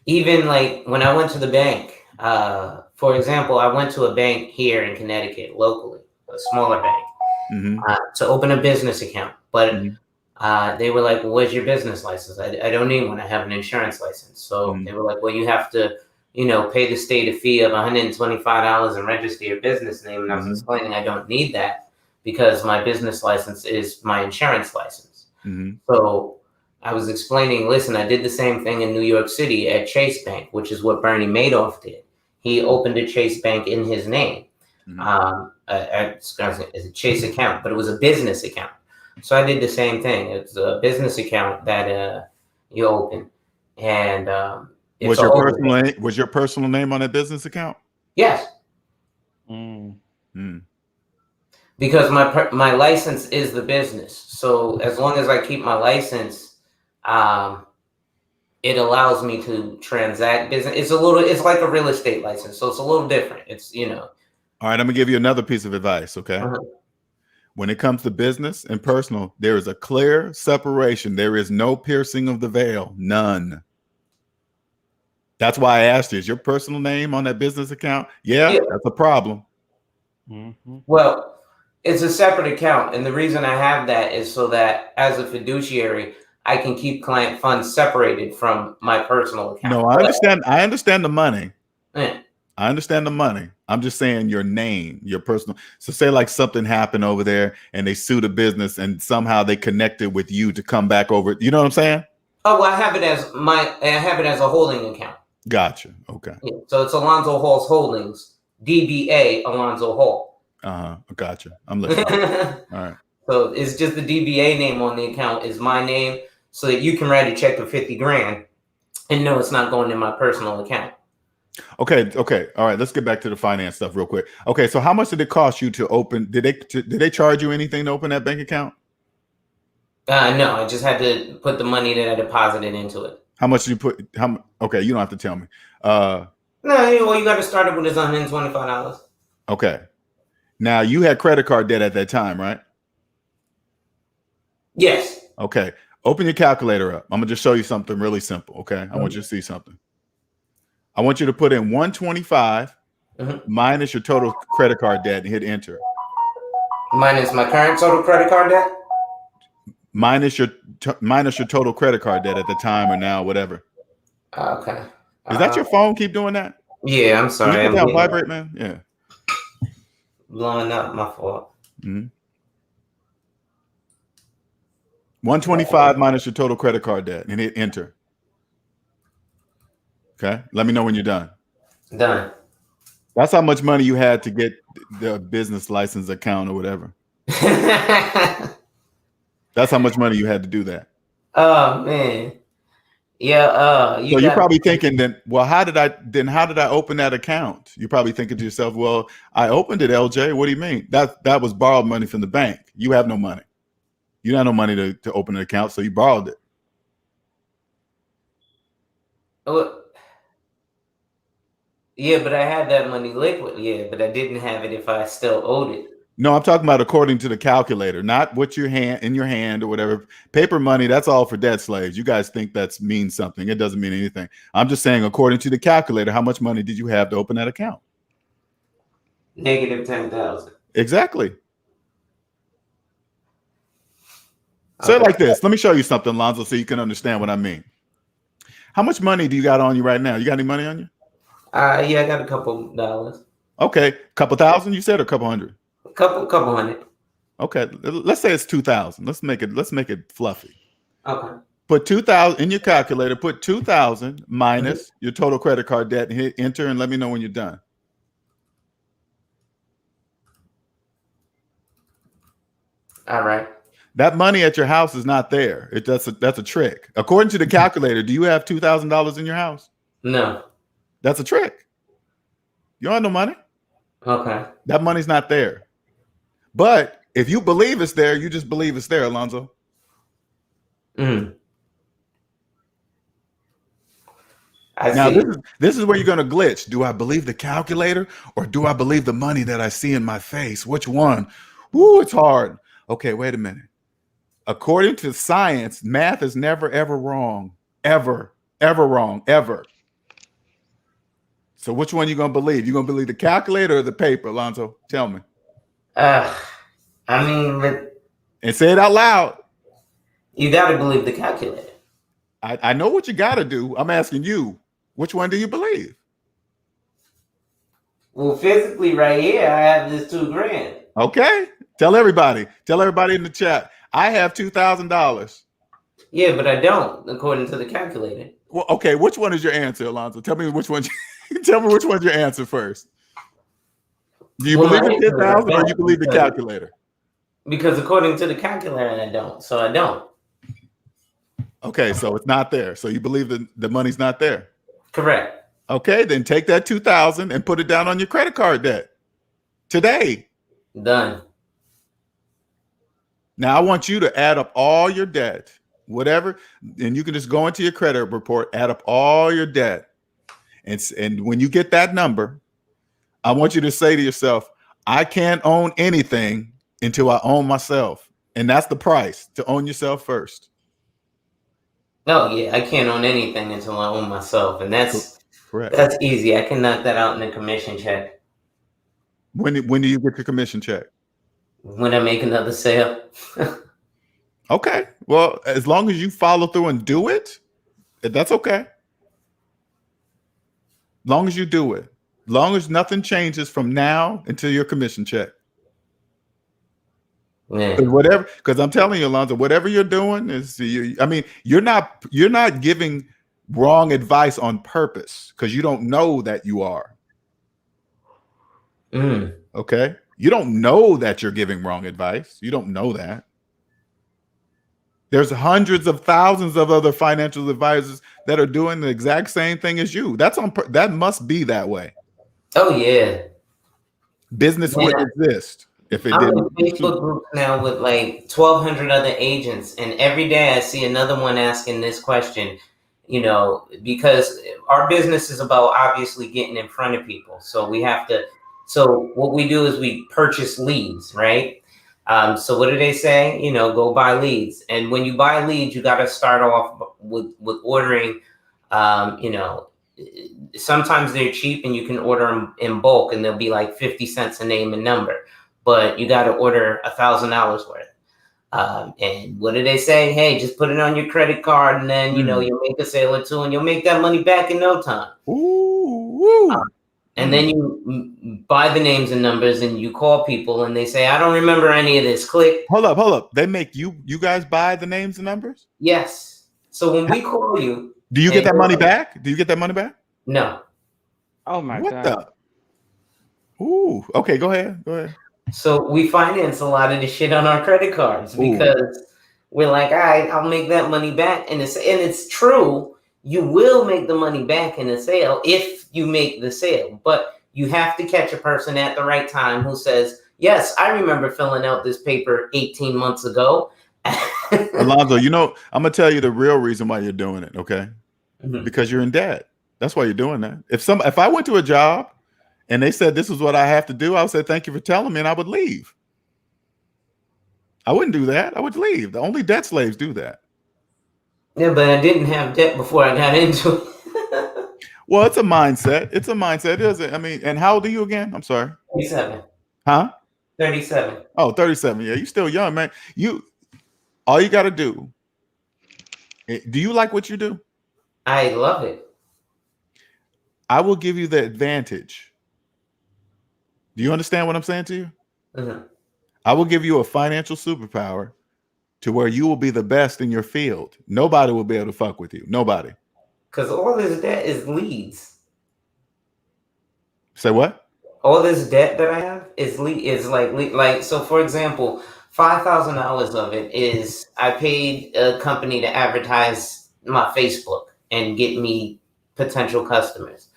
even like when I went to the bank, for example, I went to a bank here in Connecticut, locally, a smaller bank, to open a business account. But they were like, well, where's your business license? I don't need one. I have an insurance license. So they were like, well, you have to, pay the state a fee of $125 and register your business name. And I was explaining I don't need that because my business license is my insurance license. So I was explaining, listen, I did the same thing in New York City at Chase Bank, which is what Bernie Madoff did. He opened a Chase Bank in his name. It's a Chase account, but it was a business account. So I did the same thing. It's a business account that you open. And was your personal name on that business account? Yes. Because my license is the business. So as long as I keep my license, it allows me to transact business. It's like a real estate license. So it's a little different. It's, All right, I'm gonna give you another piece of advice, okay? When it comes to business and personal, there is a clear separation. There is no piercing of the veil, none. That's why I asked you, is your personal name on that business account? Yeah. That's a problem. Well, it's a separate account. And the reason I have that is so that as a fiduciary, I can keep client funds separated from my personal account. No, I understand the money. Yeah. I understand the money. I'm just saying your name, your personal. So say like something happened over there and they sued a business and somehow they connected with you to come back over. You know what I'm saying? Oh, well, I have it as a holding account. Gotcha. Okay. Yeah. So it's Alonzo Hall's Holdings, DBA Alonzo Hall. Gotcha. I'm listening. All right. So it's just the DBA name on the account is my name so that you can write a check of $50,000 and know it's not going in my personal account. Okay. All right. Let's get back to the finance stuff real quick. Okay. So how much did it cost you to open? Did they charge you anything to open that bank account? No, I just had to put the money that I deposited into it. How much did you put? Okay. You don't have to tell me. No, all you got to start it with is $125. Okay. Now you had credit card debt at that time, right? Yes. Okay. Open your calculator up. I'm gonna just show you something really simple. Okay. I want you to see something. I want you to put in 125 minus your total credit card debt and hit enter. Minus my current total credit card debt? Minus your total credit card debt at the time or now, whatever. Okay. Is that your phone keep doing that? Yeah, I'm sorry. Can you put that on vibrate, man? Yeah. Blowing up, my fault. 125 minus your total credit card debt and hit enter. Okay. Let me know when you're done. Done. That's how much money you had to get the business license account or whatever. That's how much money you had to do that. Oh man. Yeah. So you're probably thinking then, well, how did I open that account? You're probably thinking to yourself, well, I opened it, LJ. What do you mean? That was borrowed money from the bank. You have no money. You have no money to open an account, so you borrowed it. Yeah, but I had that money liquid. Yeah, but I didn't have it if I still owed it. No, I'm talking about according to the calculator, not what in your hand or whatever. Paper money, that's all for debt slaves. You guys think that means something. It doesn't mean anything. I'm just saying, according to the calculator, how much money did you have to open that account? Negative 10,000. Exactly. Say it like this. Let me show you something, Lonzo, so you can understand what I mean. How much money do you got on you right now? You got any money on you? Yeah, I got a couple dollars. Okay, couple thousand, you said, or a couple hundred? Couple hundred. Okay, let's say it's 2,000. Let's make it fluffy. Okay. Put 2,000 in your calculator. Put 2,000 minus your total credit card debt and hit enter and let me know when you're done. All right. That money at your house is not there. That's a trick. According to the calculator, do you have $2,000 in your house? No. That's a trick. You don't have no money. Okay. That money's not there. But if you believe it's there, you just believe it's there, Alonzo. Now this is where you're going to glitch. Do I believe the calculator or do I believe the money that I see in my face? Which one? Ooh, it's hard. Okay, wait a minute. According to science, math is never, ever wrong. Ever wrong, ever. So which one you going to believe? You going to believe the calculator or the paper, Alonzo? Tell me. I mean, and say it out loud. You got to believe the calculator. I know what you got to do. I'm asking you, which one do you believe? Well, physically right here, I have this $2,000. Okay. Tell everybody in the chat. I have $2,000. Yeah, but I don't, according to the calculator. Well, okay. Which one is your answer, Alonzo? Tell me which one. Tell me which one's your answer first. Do you believe in 10,000 or you believe the calculator? Because according to the calculator, I don't. So I don't. Okay, so it's not there. So you believe that the money's not there? Correct. Okay, then take that 2,000 and put it down on your credit card debt today. Done. Now I want you to add up all your debt, whatever, and you can just go into your credit report, add up all your debt, and when you get that number, I want you to say to yourself, I can't own anything until I own myself. And that's the price, to own yourself first. Oh, yeah. I can't own anything until I own myself. And that's correct. That's easy. I can knock that out in a commission check. When do you get your commission check? When I make another sale. Okay. Well, as long as you follow through and do it, that's okay. Long as you do it. Long as nothing changes from now until your commission check. Yeah. Whatever, because I'm telling you, Alonzo, whatever you're doing is, you're not giving wrong advice on purpose because you don't know that you are. Okay, you don't know that you're giving wrong advice. You don't know that. There's hundreds of thousands of other financial advisors that are doing the exact same thing as you. That must be that way. Oh yeah. Business wouldn't exist if it I'm didn't. in a Facebook group now with like 1,200 other agents, and every day I see another one asking this question. you know, because our business is about obviously getting in front of people. So we have to, so what we do is we purchase leads, right? So what do they say? You know, go buy leads. And when you buy leads, you got to start off with ordering, you know, sometimes they're cheap and you can order them in bulk and they'll be like 50 cents a name and number, but you got to order $1,000 worth. And what do they say? Hey, just put it on your credit card and then, you know, you'll make a sale or two and you'll make that money back in no time. Ooh. And then you buy the names and numbers and you call people and they say, I don't remember any of this. Click. Hold up. They make you guys buy the names and numbers? Yes. So when we call you. Do you get that money back? Do you get that money back? No. Oh my God. What the? Ooh. Okay, go ahead. So we finance a lot of the shit on our credit cards because we're like, all right, I'll make that money back. And it's true. You will make the money back in a sale if you make the sale, but you have to catch a person at the right time who says, yes, I remember filling out this paper 18 months ago. Alonzo, you know, I'm going to tell you the real reason why you're doing it. Okay. Because you're in debt. That's why you're doing that. If I went to a job and they said, this is what I have to do, I would say, thank you for telling me. And I would leave. I wouldn't do that. I would leave. The only debt slaves do that. Yeah, but I didn't have debt before I got into it. Well, it's a mindset. It's a mindset, isn't it? I mean, and how old are you again? I'm sorry. 37. Huh? 37. Oh, 37. Yeah, you're still young, man. All you got to do. Do you like what you do? I love it. I will give you the advantage. Do you understand what I'm saying to you? Mm-hmm. I will give you a financial superpower to where you will be the best in your field. Nobody will be able to fuck with you. Nobody. Because all this debt is leads. Say what? All this debt that I have is like so. For example, $5,000 of it is I paid a company to advertise my Facebook and get me potential customers.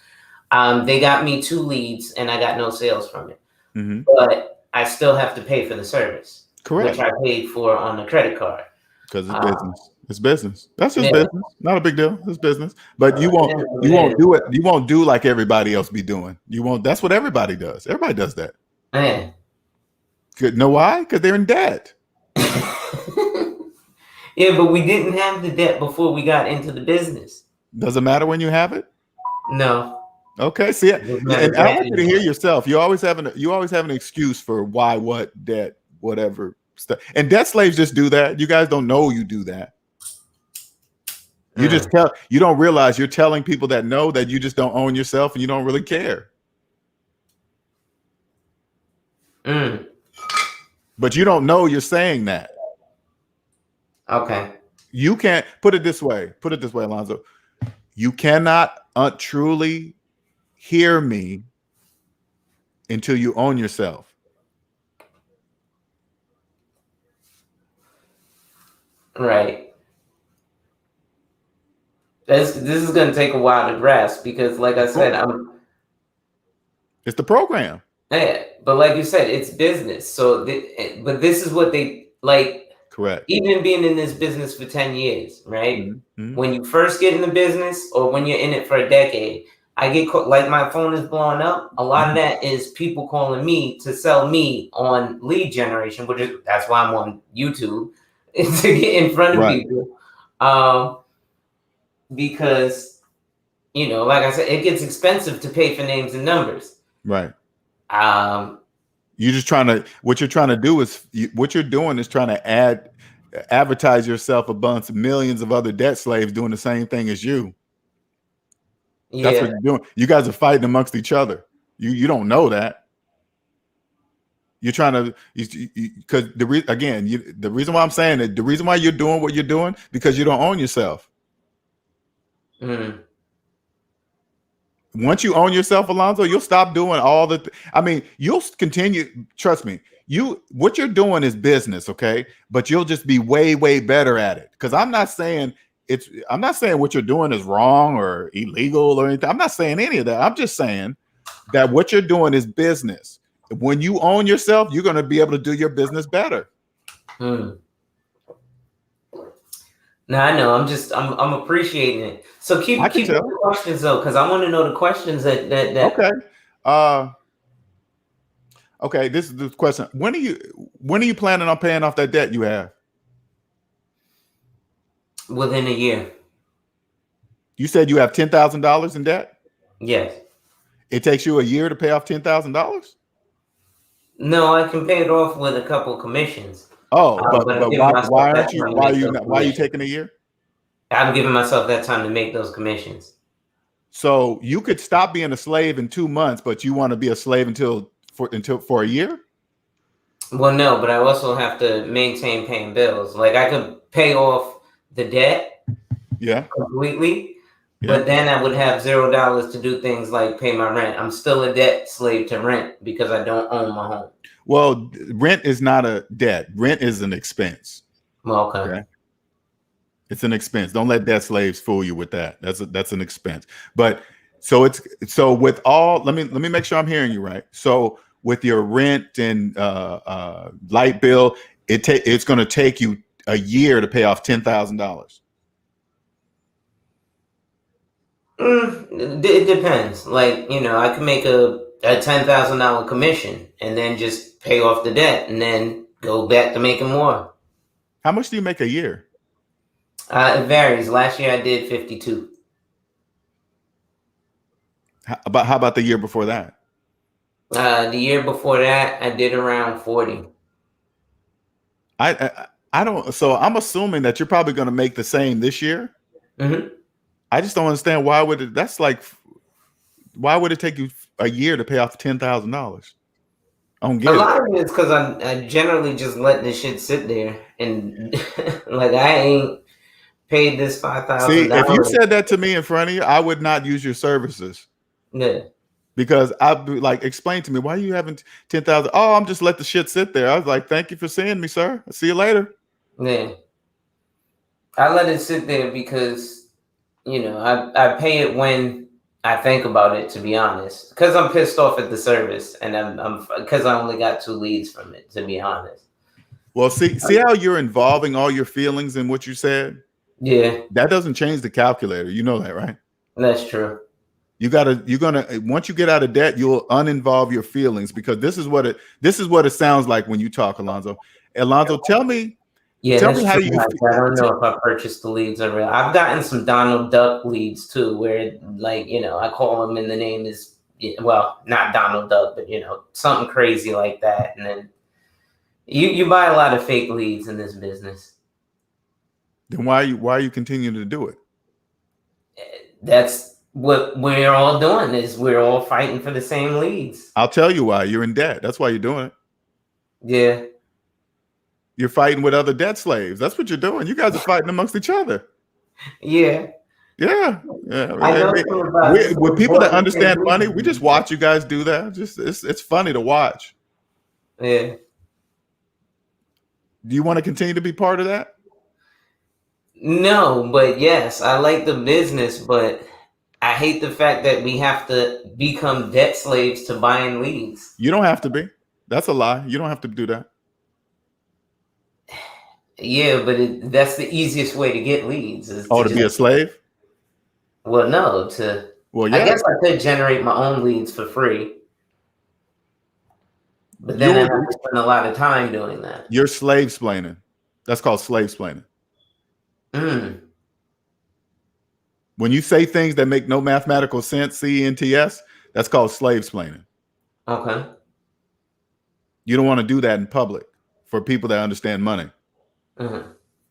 They got me 2 leads and I got no sales from it. Mm-hmm. But I still have to pay for the service. Correct. Which I paid for on the credit card. Because it's business. It's business. That's just business. Not a big deal. It's business. But you won't do it. You won't do like everybody else be doing. You won't. That's what everybody does. Everybody does that. Man. Good. Know why? Because they're in debt. Yeah, but we didn't have the debt before we got into the business. Doesn't matter when you have it? No. Okay. See, and I want you to hear yourself. You always have an excuse for why, what, debt, whatever stuff. And debt slaves just do that. You guys don't know you do that. You just you don't realize you're telling people that know that you just don't own yourself and you don't really care. But you don't know you're saying that. Okay. You can't put it this way. Put it this way, Alonzo. You cannot truly hear me until you own yourself. Right. This is going to take a while to grasp because, like I said, it's the program. Yeah, but like you said, it's business. So, but this is what they like. Correct. Even being in this business for 10 years, right? Mm-hmm. When you first get in the business or when you're in it for a decade, I get like my phone is blowing up. A lot of that is people calling me to sell me on lead generation, that's why I'm on YouTube to get in front of people. Because, you know, like I said, it gets expensive to pay for names and numbers. Right. You're just what you're trying to do is what you're doing is trying to advertise yourself amongst millions of other debt slaves doing the same thing as you. Yeah. That's what you're doing. You guys are fighting amongst each other. You don't know that. You're trying to, because the reason why I'm saying it, the reason why you're doing what you're doing, because you don't own yourself. Once you own yourself, Alonzo, you'll stop doing all the. You'll continue. Trust me. What you're doing is business, okay? But you'll just be way, way better at it. Because I'm not saying what you're doing is wrong or illegal or anything. I'm not saying any of that. I'm just saying that what you're doing is business. When you own yourself, you're going to be able to do your business better. No, I know. I'm appreciating it. So keep the questions though, because I want to know the questions that. Okay. Okay. This is the question. When are you planning on paying off that debt you have? Within a year. You said you have $10,000 in debt? Yes. It takes you a year to pay off $10,000? No, I can pay it off with a couple commissions. Oh, but why are you taking a year? I'm giving myself that time to make those commissions. So you could stop being a slave in 2 months, but you want to be a slave for a year? Well, no, but I also have to maintain paying bills. Like I could pay off the debt, completely, but then I would have $0 to do things like pay my rent. I'm still a debt slave to rent because I don't own my home. Well, rent is not a debt. Rent is an expense. Okay. It's an expense. Don't let debt slaves fool you with that. That's an expense. But so with all, let me make sure I'm hearing you right. So with your rent and light bill, it's going to take you a year to pay off $10,000. It depends. Like, I can make a $10,000 commission and then just pay off the debt and then go back to making more. How much do you make a year? It varies. Last year I did 52. How about the year before that? The year before that I did around 40. I don't. So I'm assuming that you're probably going to make the same this year. Mm-hmm. I just don't understand why would it take you a year to pay off $10,000? I don't get it. A lot of it is because I generally just let this shit sit there and like I ain't paid this $5,000. See, if you said that to me in front of you, I would not use your services. Yeah. Because I'd be like, explain to me why you haven't 10,000. Oh, I'm just let the shit sit there. I was like, thank you for seeing me, sir. I'll see you later. Yeah. I let it sit there because I pay it when I think about it, to be honest, because I'm pissed off at the service and I'm because I only got 2 leads from it, to be honest. Well, see how you're involving all your feelings in what you said? Yeah. That doesn't change the calculator. You know that, right? That's true. You're gonna once you get out of debt, you'll uninvolve your feelings because this is what it sounds like when you talk, Alonzo. Alonzo, tell me. Yeah, tell me how you. I don't know if I purchased the leads or real. I've gotten some Donald Duck leads too, where I call them and the name is not Donald Duck, but something crazy like that, and then you buy a lot of fake leads in this business. Then why are you continuing to do it? That's what we're all doing. Is we're all fighting for the same leads. I'll tell you why. You're in debt. That's why you're doing it. Yeah. You're fighting with other debt slaves. That's what you're doing. You guys are fighting amongst each other. Yeah. Yeah. With people that understand money, we just watch you guys do that. It's funny to watch. Yeah. Do you want to continue to be part of that? No, but yes, I like the business, but I hate the fact that we have to become debt slaves to buying leads. You don't have to be. That's a lie. You don't have to do that. Yeah, but that's the easiest way to get leads. To be a slave? Well, no. Yeah. I guess I could generate my own leads for free. But then I have to spend a lot of time doing that. You're slave-splaining. That's called slave-splaining. When you say things that make no mathematical sense, CENTS, that's called slave-splaining. Okay. You don't want to do that in public for people that understand money.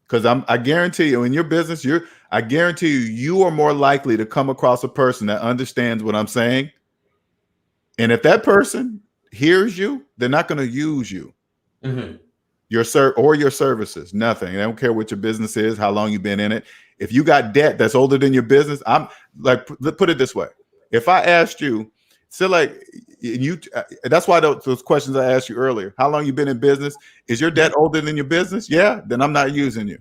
Because I guarantee you in your business, I guarantee you are more likely to come across a person that understands what I'm saying. And if that person hears you, they're not going to use you. Your services, nothing. They don't care what your business is, how long you've been in it. If you got debt that's older than your business, I'm like, put it this way. If I asked you, that's why those questions I asked you earlier, how long you been in business? Is your debt older than your business? Yeah, then I'm not using you.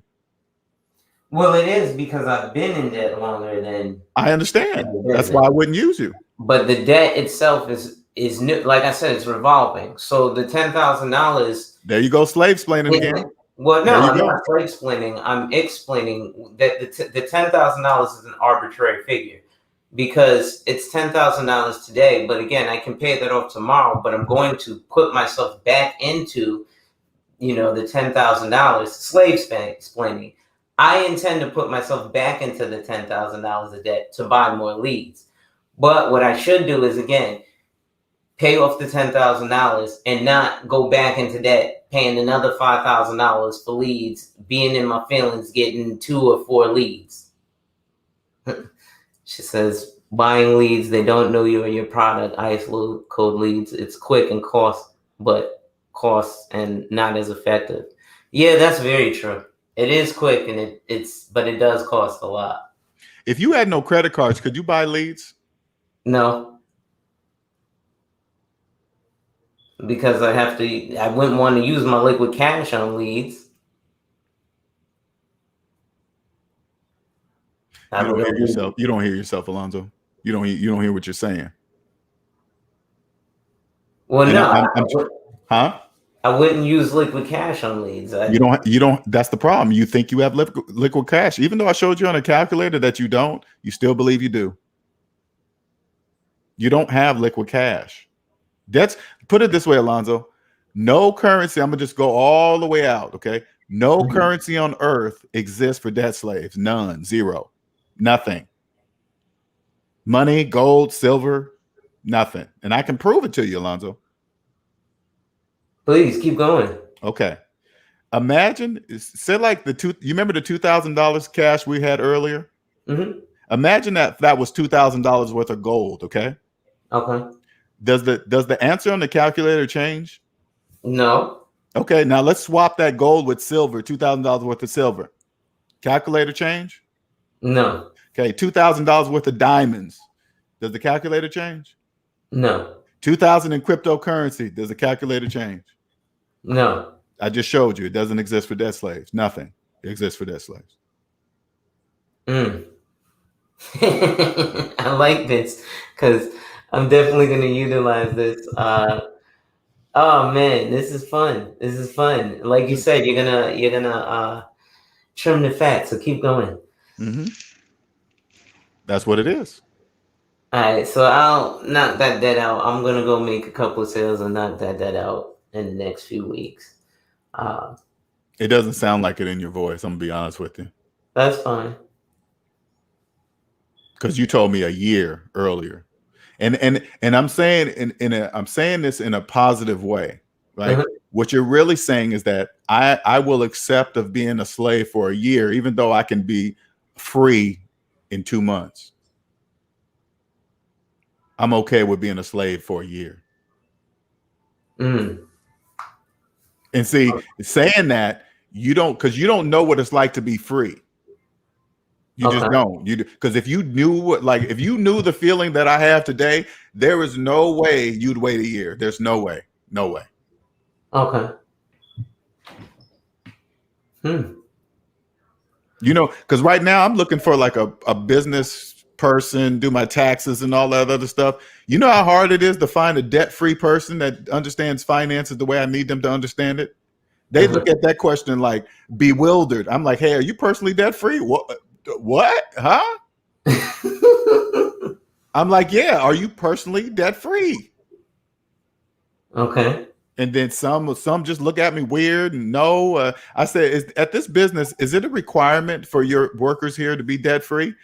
Well, it is because I've been in debt longer than. I understand. That's why I wouldn't use you. But the debt itself is new. Like I said, it's revolving. So the $10,000. There you go, slave-splaining again. Well, no, I'm not explaining. I'm explaining that the $10,000 is an arbitrary figure because it's $10,000 today. But again, I can pay that off tomorrow. But I'm going to put myself back into, the $10,000. Slave explaining. I intend to put myself back into the $10,000 of debt to buy more leads. But what I should do is, again, pay off the $10,000 and not go back into debt, paying another $5,000 for leads, being in my feelings, getting 2 or 4 leads. She says, buying leads, they don't know you or your product. ISO code leads. It's quick and cost and not as effective. Yeah, that's very true. It is quick and but it does cost a lot. If you had no credit cards, could you buy leads? No. Because I wouldn't want to use my liquid cash on leads. You don't hear yourself. You don't hear yourself, Alonzo. You don't hear what you're saying. Well, no. Huh? I wouldn't use liquid cash on leads. You don't. That's the problem. You think you have liquid cash, even though I showed you on a calculator that you don't. You still believe you do. You don't have liquid cash. Put it this way, Alonzo. No currency. I'm gonna just go all the way out. Okay. No currency on earth exists for debt slaves. None. Zero. Nothing. Money, gold, silver, nothing. And I can prove it to you, Alonzo. Please keep going. Okay. Imagine, say like you remember the $2,000 cash we had earlier? Mm-hmm. Imagine that was $2,000 worth of gold. Okay. Okay. Does the answer on the calculator change? No. Okay, now let's swap that gold with silver, $2,000 worth of silver. Calculator change? No. Okay, $2,000 worth of diamonds. Does the calculator change? No. 2,000 in cryptocurrency. Does the calculator change? No. I just showed you. It doesn't exist for debt slaves. Nothing exists for debt slaves. I like this because I'm definitely going to utilize this. Oh man, this is fun. This is fun. Like you said, you're gonna trim the fat. So keep going. Mm-hmm. That's what it is. All right, so I'll knock that debt out. I'm gonna go make a couple of sales and knock that debt out in the next few weeks. It doesn't sound like it in your voice. I'm gonna be honest with you. That's fine. Because you told me a year earlier. And I'm saying I'm saying this in a positive way, right? Mm-hmm. What you're really saying is that I will accept of being a slave for a year, even though I can be free in 2 months. I'm okay with being a slave for a year. Mm. And see, saying that you don't know what it's like to be free. You just don't. Because if you knew the feeling that I have today, there is no way you'd wait a year. There's no way. No way. Okay. Because right now I'm looking for like a business person, do my taxes and all that other stuff. You know how hard it is to find a debt-free person that understands finances the way I need them to understand it? They look at that question like bewildered. I'm like, hey, are you personally debt-free? What? Huh? I'm like, yeah. Are you personally debt free? Okay. And then some just look at me weird. And no, I said, at this business, is it a requirement for your workers here to be debt free?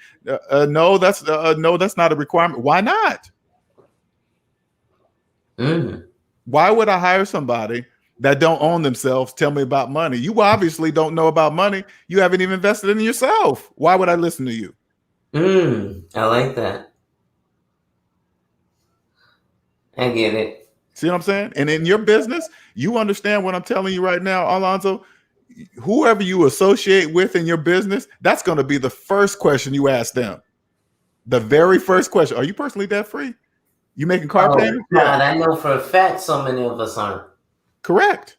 No, that's not a requirement. Why not? Why would I hire somebody that don't own themselves? Tell me about money. You obviously don't know about money. You haven't even invested in yourself. Why would I listen to you? I like that. I get it. See what I'm saying? And in your business, you understand what I'm telling you right now, Alonzo. Whoever you associate with in your business, that's going to be the first question you ask them. The very first question. Are you personally debt free? You making car payments? God, I know for a fact so many of us aren't. Correct.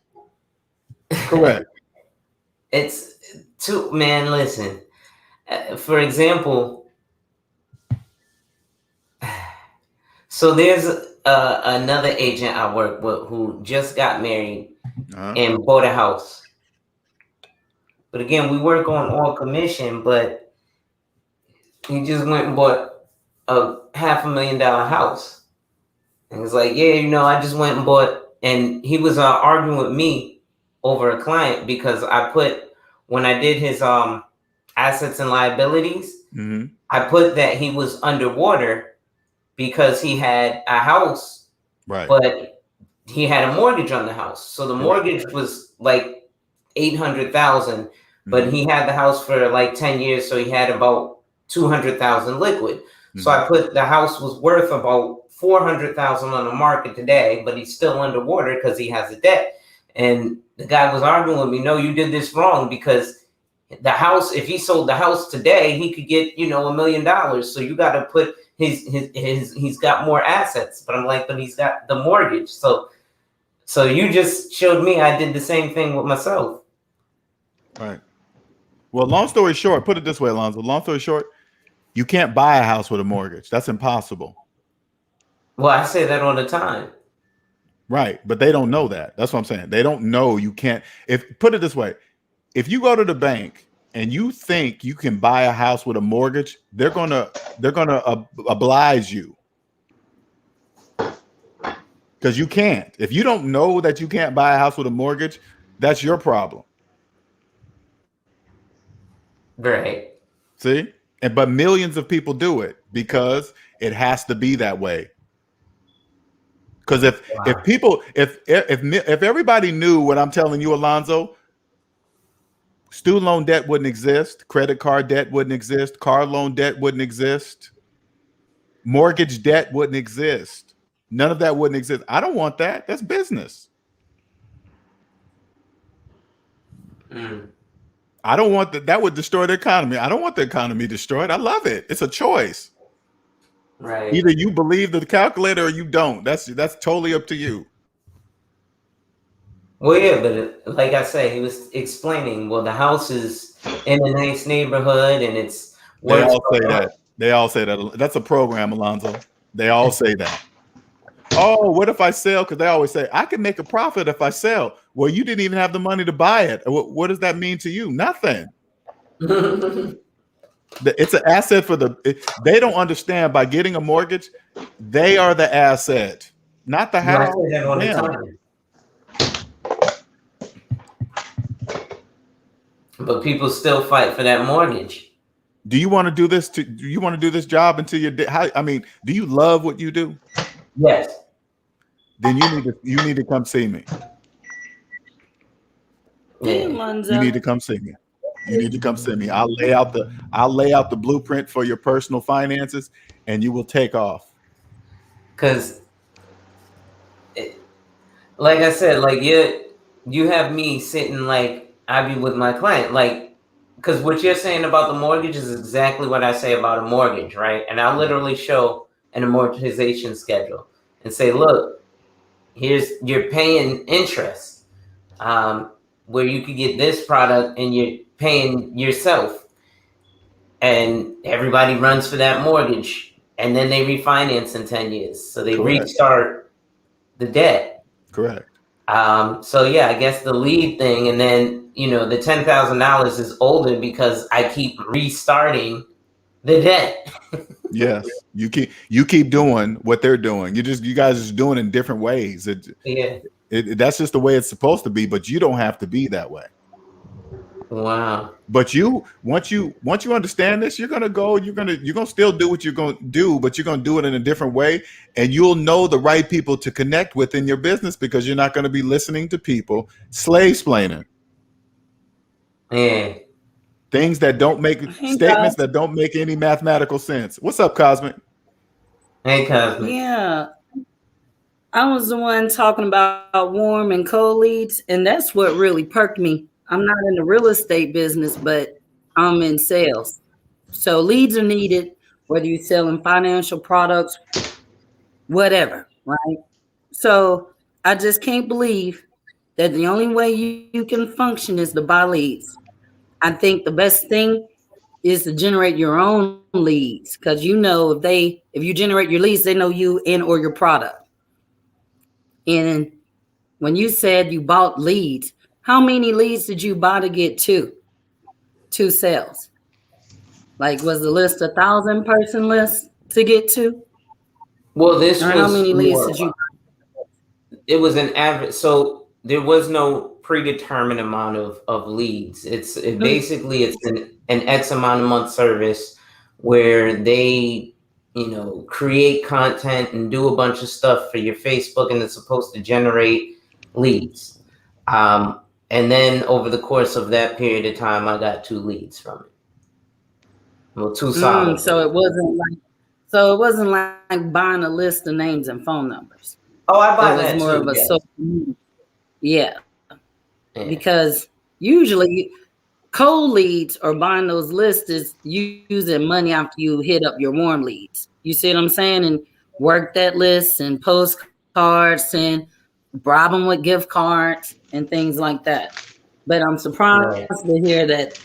It's too, man, listen. For example, so there's another agent I work with who just got married and bought a house. But again, we work on all commission, but he just went and bought a $500,000 house. And it's like, yeah, you know, I just went and bought, and he was arguing with me over a client because I put, when I did his assets and liabilities, I put that he was underwater because he had a house, right? But he had a mortgage on the house. So the mortgage was like $800,000, but he had the house for like 10 years. So he had about $200,000 liquid. So I put the house was worth about $400,000 on the market today, but he's still underwater because he has a debt. And the guy was arguing with me, no, you did this wrong because the house, if he sold the house today, he could get, you know, $1 million. So you got to put he's got more assets. But I'm like, but he's got the mortgage. So you just showed me I did the same thing with myself. Right. Well, long story short, put it this way, Alonzo. Long story short, you can't buy a house with a mortgage. That's impossible. Well, I say that all the time. Right. But they don't know that. That's what I'm saying. They don't know you can't. Put it this way, if you go to the bank and you think you can buy a house with a mortgage, they're gonna oblige you. Because you can't. If you don't know that you can't buy a house with a mortgage, that's your problem. Right. See? But millions of people do it because it has to be that way. Because if everybody knew what I'm telling you, Alonzo, student loan debt wouldn't exist, credit card debt wouldn't exist, car loan debt wouldn't exist, mortgage debt wouldn't exist. None of that wouldn't exist. I don't want that. That's business. I don't want that. That would destroy the economy. I don't want the economy destroyed. I love it. It's a choice. Right. Either you believe the calculator or you don't. That's totally up to you. Well, yeah, but like I said, he was explaining, well, the house is in a nice neighborhood and it's They all say that. They all say that. That's a program, Alonzo. They all say that. Oh, what if I sell? Because they always say, I can make a profit if I sell. Well, you didn't even have the money to buy it. What does that mean to you? Nothing. It's an asset for they don't understand by getting a mortgage, they are the asset, not the house. But people still fight for that mortgage. Do you want to do this? Do you want to do this job until you're dead? I mean, do you love what you do? Yes. Then you need to come see me. Hey, you need to come see me. You need to come see me. I'll lay out the blueprint for your personal finances, and you will take off. Because, like I said, like you have me sitting like I be with my client, like, because what you're saying about the mortgage is exactly what I say about a mortgage, right? And I'll literally show an amortization schedule and say, look, you're paying interest, where you could get this product and you're paying yourself, and everybody runs for that mortgage, and then they refinance in 10 years, so they restart the debt. Correct. So yeah, I guess the lead thing, and then the $10,000 is older because I keep restarting the debt. Yes, you keep doing what they're doing. You guys are just doing it in different ways. That's just the way it's supposed to be, but you don't have to be that way. Wow. But once you understand this, you're gonna still do what you're gonna do, but you're gonna do it in a different way, and you'll know the right people to connect with in your business because you're not gonna be listening to people slave-splaining. Yeah. Things that don't make statements that don't make any mathematical sense. What's up, Cosmic? Hey, Cosmic. Yeah. I was the one talking about warm and cold leads, and that's what really perked me. I'm not in the real estate business, but I'm in sales. So leads are needed, whether you're selling financial products, whatever, right? So I just can't believe that the only way you can function is to buy leads. I think the best thing is to generate your own leads, because if you generate your leads, they know you and or your product. And when you said you bought leads, how many leads did you buy to get 2? 2 sales? Like, was the list 1,000-person list to get to? Well, this or was how many leads more, did you? it was an average. So there was no predetermined amount of leads. Basically it's an X amount of month service where they, create content and do a bunch of stuff for your Facebook, and it's supposed to generate leads. And then over the course of that period of time, I got 2 leads from it. Well, 2 solid. So it wasn't like buying a list of names and phone numbers. Oh, I buy that. It was more of a social media. Yeah. Because usually cold leads or buying those lists is using money after you hit up your warm leads. You see what I'm saying? And work that list and postcards and bribe them with gift cards and things like that. But I'm surprised to hear that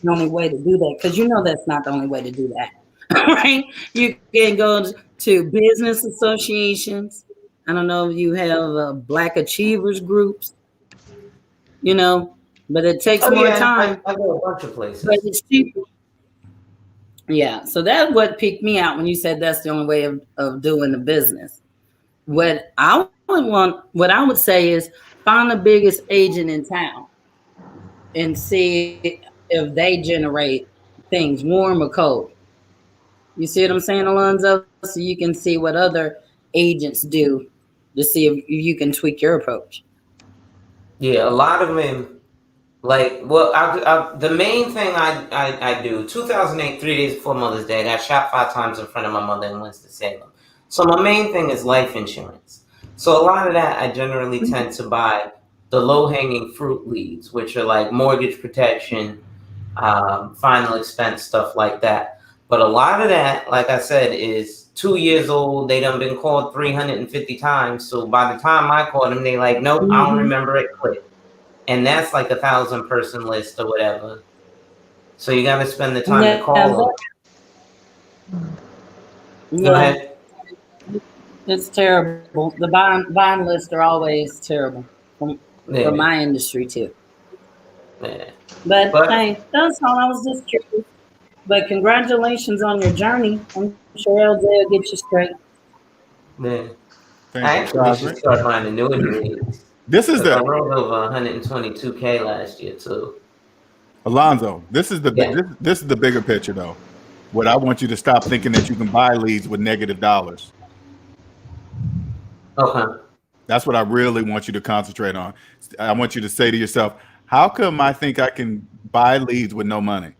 the only way to do that, because that's not the only way to do that. Right? You can go to business associations. I don't know if you have Black Achievers groups, but it takes more time. I go a bunch of places. But it's cheaper. Yeah. So that's what piqued me out when you said that's the only way of doing the business. What I would say is find the biggest agent in town and see if they generate things warm or cold. You see what I'm saying, Alonzo? So you can see what other agents do to see if you can tweak your approach. Yeah, a lot of them, the main thing I do, 2008, 3 days before Mother's Day, I got shot 5 times in front of my mother in Winston-Salem. So my main thing is life insurance. So a lot of that, I generally tend to buy the low-hanging fruit leads, which are like mortgage protection, final expense, stuff like that. But a lot of that, like I said, is 2 years old. They done been called 350 times. So by the time I call them, they like, nope, I don't remember it, click. And that's like 1,000-person list or whatever. So you got to spend the time to call them. Go ahead. It's terrible. The buying lists are always terrible for my industry too. Yeah. But hey, that's all. I was just curious. But congratulations on your journey. I'm sure LJ will get you straight. Yeah. I actually should start buying annuity leads. I wrote over 122K last year too. Alonzo, this is the bigger picture though. What I want you to stop thinking that you can buy leads with negative dollars. Okay. That's what I really want you to concentrate on. I want you to say to yourself, how come I think I can buy leads with no money?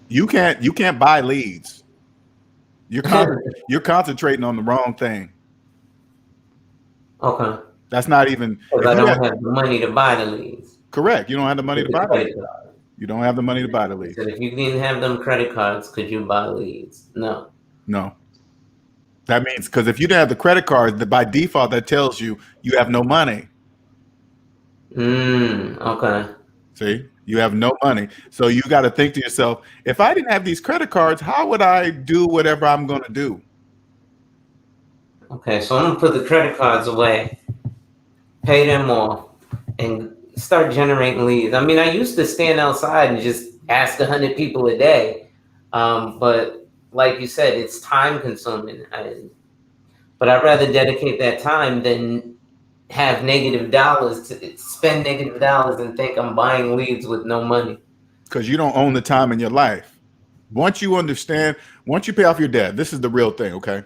You can't buy leads. You're concentrating on the wrong thing. Okay. That's not even. Because I don't have the money to buy the leads. Correct. You don't have the money to buy the leads. You don't have the money to buy the leads. So if you didn't have them credit cards, could you buy leads? No. No. That means because if you didn't have the credit cards, by default that tells you have no money. Okay. See, you have no money. So you got to think to yourself, if I didn't have these credit cards, how would I do whatever I'm going to do? Okay, so I'm going to put the credit cards away, pay them off, and start generating leads. I mean, I used to stand outside and just ask 100 people a day. But like you said, it's time consuming. But I'd rather dedicate that time than have negative dollars, to spend negative dollars and think I'm buying leads with no money. Because you don't own the time in your life. Once you pay off your debt, this is the real thing, okay?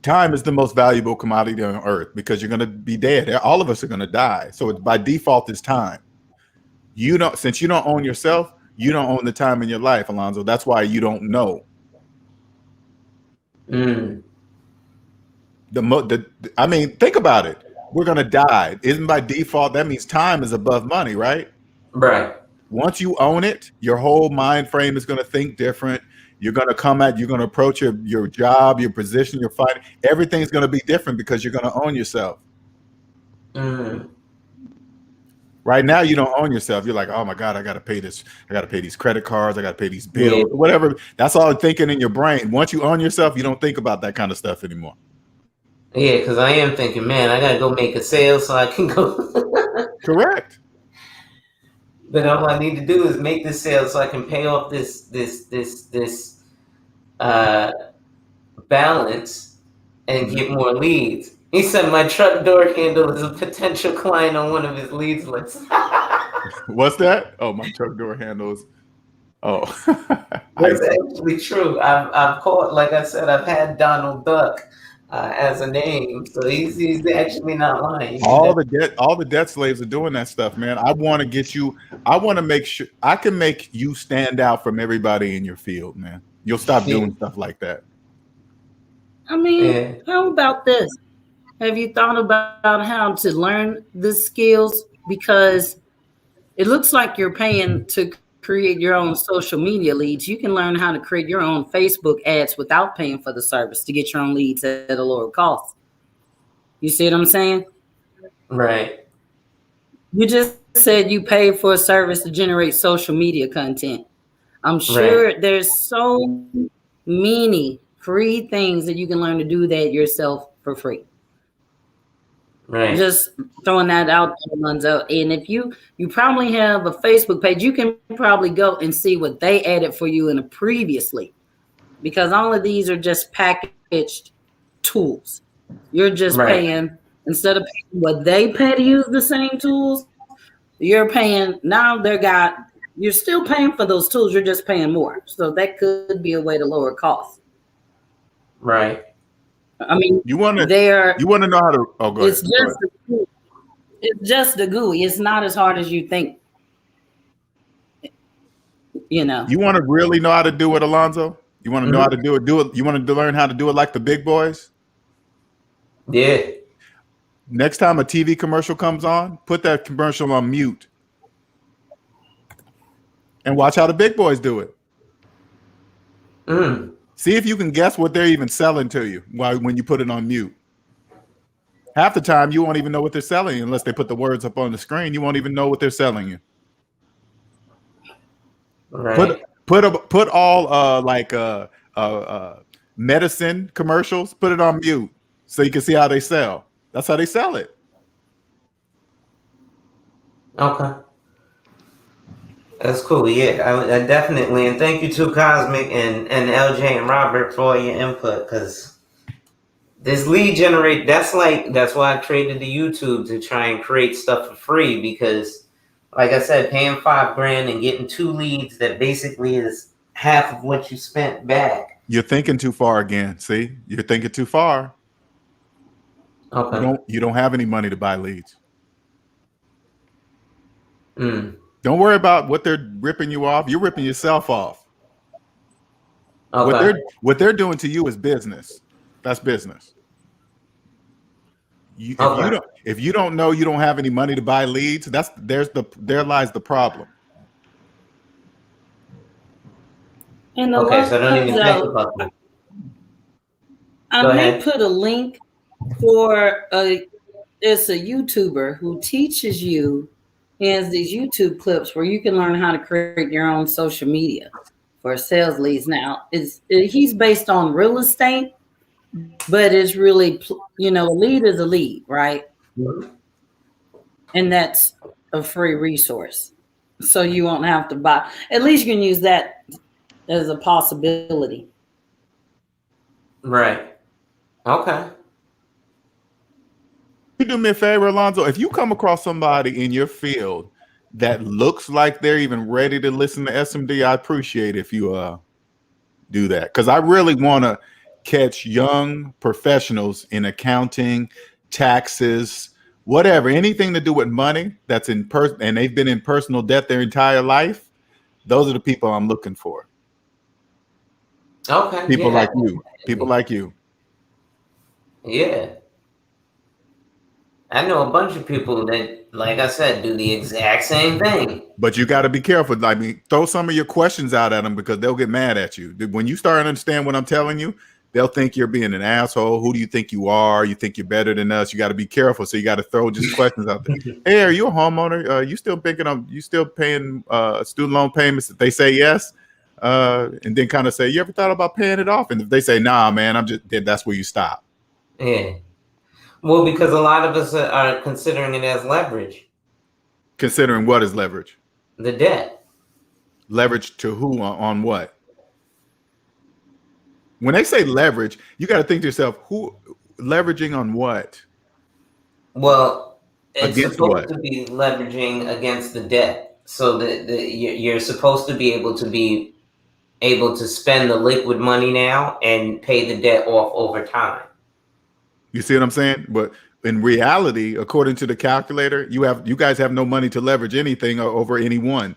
Time is the most valuable commodity on earth because you're going to be dead. All of us are going to die. So it's by default is time. Since you don't own yourself, you don't own the time in your life, Alonzo. That's why you don't know. I mean, think about it. We're going to die. Isn't by default, that means time is above money, right? Right. Once you own it, your whole mind frame is going to think different. You're going to approach your job, your position, your fight. Everything's going to be different because you're going to own yourself. Right now, you don't own yourself. You're like, oh my God, I got to pay this. I got to pay these credit cards. I got to pay these bills, whatever. That's all thinking in your brain. Once you own yourself, you don't think about that kind of stuff anymore. Yeah, because I am thinking, man, I got to go make a sale so I can go. Correct. But all I need to do is make this sale so I can pay off this balance and get more leads. He said my truck door handle is a potential client on one of his leads lists. What's that? Oh, my truck door handles. Oh, that's actually true. I've called, like I said, I've had Donald Duck as a name, so he's actually not lying. All the debt slaves are doing that stuff, man. I want to get you. I want to make sure I can make you stand out from everybody in your field, man. You'll stop doing stuff like that. I mean, how about this? Have you thought about how to learn the skills? Because it looks like you're paying to create your own social media leads. You can learn how to create your own Facebook ads without paying for the service to get your own leads at a lower cost. You see what I'm saying? Right. You just said you paid for a service to generate social media content. I'm sure there's so many free things that you can learn to do that yourself for free. Right. Just throwing that out there, Lonzo. And if you probably have a Facebook page, you can probably go and see what they added for you in a previously, because all of these are just packaged tools. You're just paying, instead of paying what they pay to use the same tools, you're paying, now you're still paying for those tools, you're just paying more. So that could be a way to lower costs. Right. I mean, you want to know how to. Oh, go it's ahead. It's just the GUI. It's not as hard as you think. You know. You want to really know how to do it, Alonzo? You want to know how to do it? You want to learn how to do it like the big boys? Yeah. Next time a TV commercial comes on, put that commercial on mute and watch how the big boys do it. See if you can guess what they're even selling to you when you put it on mute. Half the time, you won't even know what they're selling unless they put the words up on the screen. You won't even know what they're selling you. Right. Put all medicine commercials. Put it on mute so you can see how they sell. That's how they sell it. Okay. That's cool. Yeah, I definitely. And thank you to Cosmic and LJ and Robert for all your input, because this lead generate, that's why I created the YouTube, to try and create stuff for free, because like I said, paying $5,000 and getting 2 leads that basically is half of what you spent back. You're thinking too far again. See, you're thinking too far. Okay. You don't have any money to buy leads. Don't worry about what they're ripping you off. You're ripping yourself off. Okay. What they're doing to you is business. That's business. If you don't know you don't have any money to buy leads, there lies the problem. And so I don't even think about that. I may put a link for it's a YouTuber who teaches you. He has these YouTube clips where you can learn how to create your own social media for sales leads. Now, he's based on real estate, but it's really, a lead is a lead, right? And that's a free resource. So you won't have to buy. At least you can use that as a possibility. Right. Okay. You do me a favor, Alonzo. If you come across somebody in your field that looks like they're even ready to listen to SMD, I appreciate if you do that, because I really want to catch young professionals in accounting, taxes, whatever, anything to do with money that's in person, and they've been in personal debt their entire life. Those are the people I'm looking for. Okay. People like you. People like you. Yeah. I know a bunch of people that, like I said, do the exact same thing. But you got to be careful. I mean, throw some of your questions out at them, because they'll get mad at you. When you start to understand what I'm telling you, they'll think you're being an asshole. Who do you think you are? You think you're better than us? You got to be careful. So you got to throw just questions out there. Hey, are you a homeowner? You still paying student loan payments? If they say yes, and then kind of say, you ever thought about paying it off? And if they say, nah, man, then that's where you stop. Yeah. Well, because a lot of us are considering it as leverage. Considering what is leverage? The debt. Leverage to who, on what? When they say leverage, you got to think to yourself, who leveraging on what? Well, it's Against supposed what? to be leveraging against the debt. So you're supposed to be able to spend the liquid money now and pay the debt off over time. You see what I'm saying? But in reality, according to the calculator, you guys have no money to leverage anything over anyone.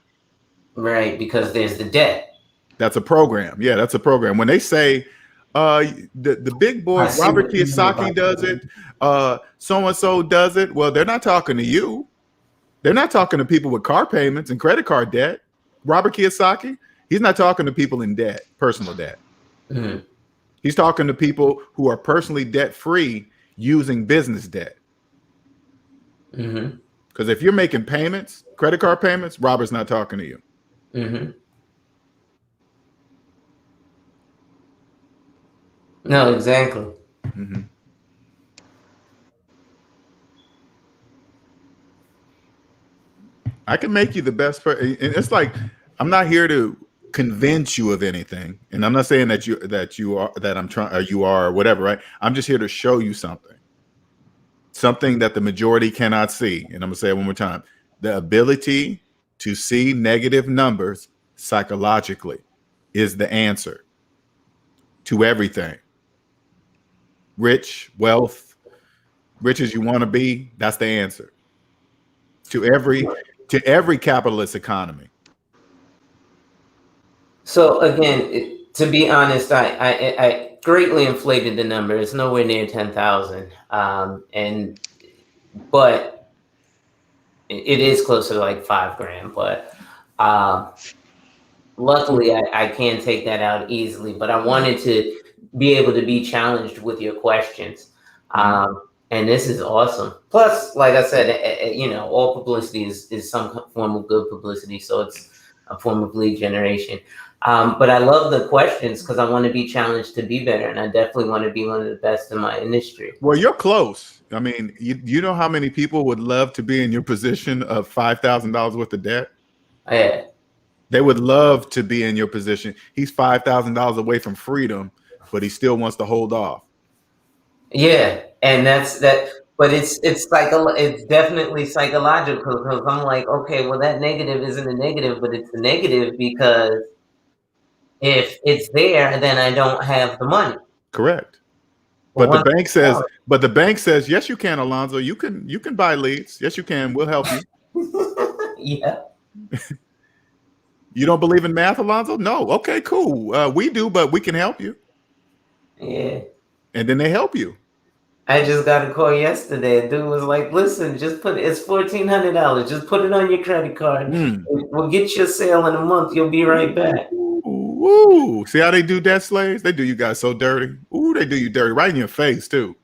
Right, because there's the debt. That's a program. Yeah, that's a program. When they say the big boy Robert Kiyosaki does it, so and so does it, well, they're not talking to you. They're not talking to people with car payments and credit card debt. Robert Kiyosaki, he's not talking to people in debt, personal debt. Mm-hmm. He's talking to people who are personally debt free using business debt. Mm-hmm. Because if you're making payments, credit card payments, Robert's not talking to you. Mm-hmm. No, exactly. Mm-hmm. I can make you the best person. It's like, I'm not here to convince you of anything, and I'm not saying that you are or whatever, right? I'm just here to show you something that the majority cannot see. And I'm gonna say it one more time: the ability to see negative numbers psychologically is the answer to everything. Rich as you want to be, that's the answer to every capitalist economy. So again, to be honest, I greatly inflated the number. It's nowhere near 10,000, but it is closer to like $5,000. But luckily, I can take that out easily. But I wanted to be able to be challenged with your questions. And this is awesome. Plus, like I said, all publicity is some form of good publicity. So it's a form of lead generation. But I love the questions because I want to be challenged to be better. And I definitely want to be one of the best in my industry. Well, you're close. I mean, you know how many people would love to be in your position of $5,000 worth of debt? Yeah. They would love to be in your position. He's $5,000 away from freedom, but he still wants to hold off. Yeah, and that's that. But it's definitely psychological because I'm like, okay, well, that negative isn't a negative, but it's a negative because if it's there, then I don't have the money. Correct. But the bank says, yes, you can, Alonzo. You can buy leads. Yes, you can. We'll help you. Yeah. You don't believe in math, Alonzo? No. Okay, cool. We do, but we can help you. Yeah. And then they help you. I just got a call yesterday. A dude was like, listen, it's $1,400. Just put it on your credit card. We'll get you a sale in a month. You'll be right back. Ooh. See how they do debt slaves? They do you guys so dirty. Ooh, they do you dirty right in your face too.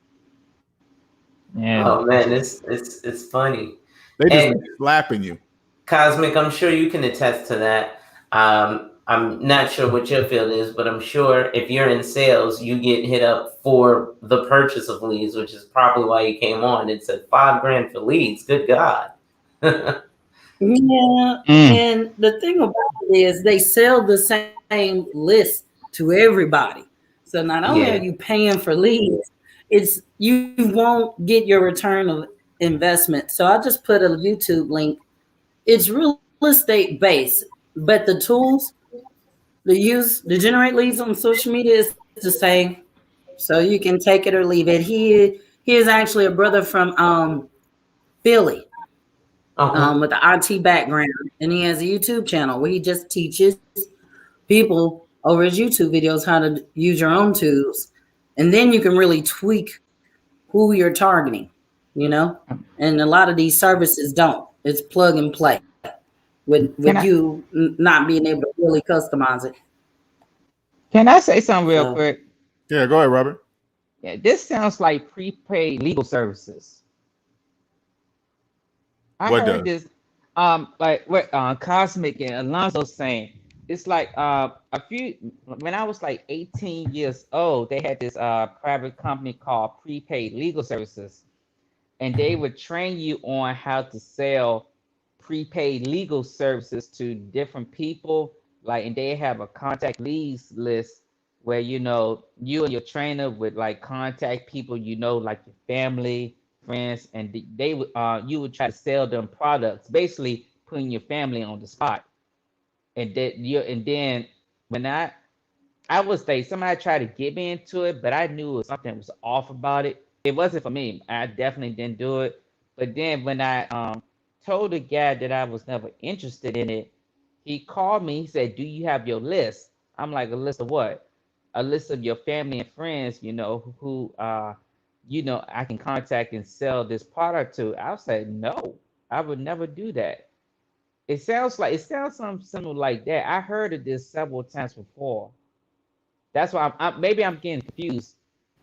Yeah. Oh man, it's funny. They just slapping you. Cosmic, I'm sure you can attest to that. I'm not sure what your field is, but I'm sure if you're in sales, you get hit up for the purchase of leads, which is probably why you came on. It said $5,000 for leads. Good God. Yeah. And the thing about it is they sell the same list to everybody. So not only are you paying for leads, it's you won't get your return of investment. So I just put a YouTube link. It's real estate based, but the tools the generate leads on social media is the same. So you can take it or leave it. He is actually a brother from Philly. With the IT background, and he has a YouTube channel where he just teaches people over his YouTube videos how to use your own tools, and then you can really tweak who you're targeting, and a lot of these services don't. It's plug and play with you not being able to really customize it. Can I say something real quick? Yeah, go ahead, Robert. Yeah, this sounds like prepaid legal services. I heard this, like what Cosmic and Alonzo saying. It's like when I was like 18 years old, they had this private company called Prepaid Legal Services, and they would train you on how to sell prepaid legal services to different people, like, and they have a contact leads list where you and your trainer would like contact people, like your family, friends, and they would you would try to sell them products, basically putting your family on the spot. And then when I would say somebody tried to get me into it, but I knew something was off about it. It wasn't for me. I definitely didn't do it. But then when I told the guy that I was never interested in it, he called me. He said, "Do you have your list?" I'm like, "A list of what?" "A list of your family and friends, who I can contact and sell this product to." I said, "No, I would never do that." It sounds something similar like that. I heard of this several times before. That's why maybe I'm getting confused.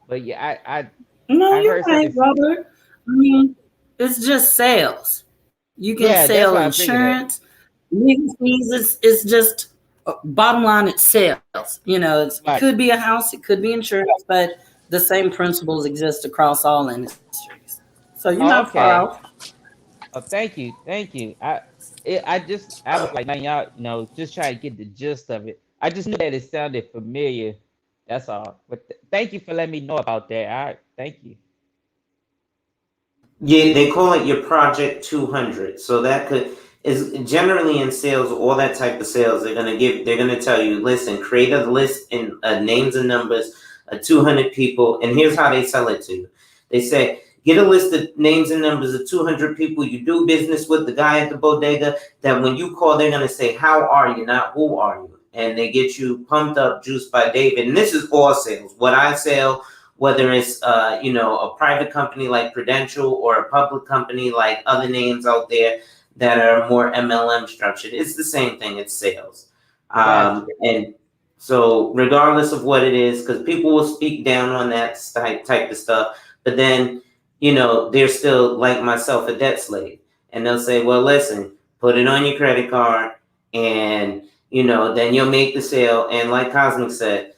But yeah, No, I you're heard right, something. Robert. I mean, it's just sales. You can Yeah, that's sell why I figured that. insurance, legal fees. It's just bottom line. It's sales. It Right. could be a house, it could be insurance, but the same principles exist across all industries. So you're Oh, not far okay. off. Oh, thank you. I was like, man, y'all, just try to get the gist of it. I just knew that it sounded familiar. That's all. But thank you for letting me know about that. All right, thank you. Yeah, they call it your Project 200. So that is generally in sales, all that type of sales. They're gonna tell you, listen, create a list in names and numbers of 200 people, and here's how they sell it to you. They say, get a list of names and numbers of 200 people you do business with, the guy at the bodega. That when you call, they're gonna say, how are you, not who are you, and they get you pumped up, juiced by David. And this is all sales. What I sell, whether it's a private company like Prudential or a public company like other names out there that are more MLM structured, it's the same thing. It's sales. Gotcha. And so regardless of what it is, because people will speak down on that type of stuff, but then they're still like myself, a debt slave, and they'll say, well, listen, put it on your credit card, and then you'll make the sale. And like Cosmic said,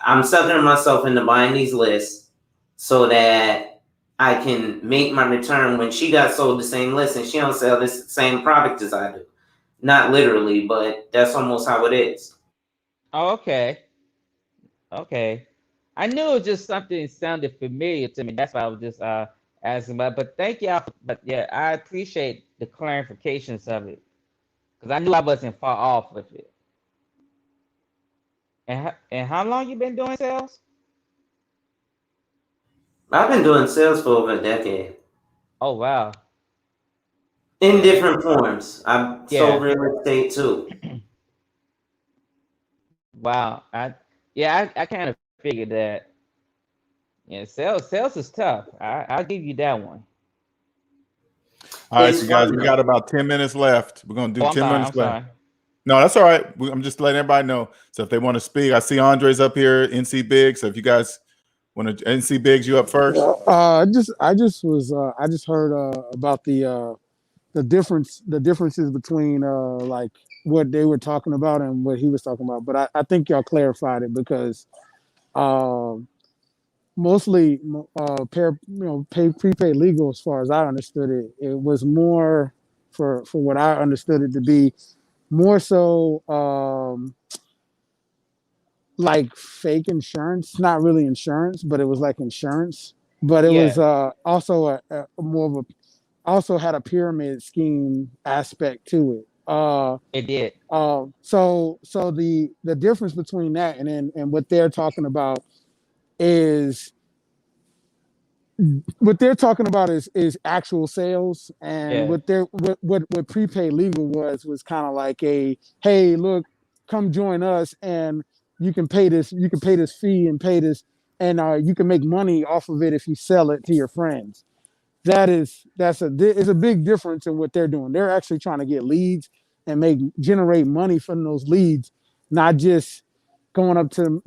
I'm sucking myself into buying these lists so that I can make my return when she got sold the same list and she don't sell this same product as I do. Not literally, but that's almost how it is. Oh, okay. Okay. I knew it was just something that sounded familiar to me. That's why I was just asking about. But thank y'all. But yeah, I appreciate the clarifications of it because I knew I wasn't far off with it. And how long you been doing sales? I've been doing sales for over a decade Oh wow. in Yeah. different forms. I've sold Yeah. real estate too. Wow. I kind of figured that. Yeah, sales is tough. I'll give you that one. All right, It's so guys, fun we though. got about 10 minutes left. We're gonna do Oh, I'm 10 sorry. minutes I'm left. sorry. No, that's all right. I'm just letting everybody know. So if they want to speak, I see Andre's up here, NC Big. So if you guys want to, NC Biggs, you up first? I just heard about the differences between like what they were talking about and what he was talking about. But I think y'all clarified it because mostly prepaid legal, as far as I understood it, it was more for what I understood it to be more so like fake insurance, not really insurance, but it was like insurance. But it was Yeah, also a more of a also had a pyramid scheme aspect to it. it did. So the difference between that and what they're talking about is is actual sales, and Yeah. what prepaid legal was kind of like a, hey, look, come join us and you can pay this fee and pay this, and you can make money off of it if you sell it to your friends. It's a big difference in what they're doing. They're actually trying to get leads and generate money from those leads, not just going up to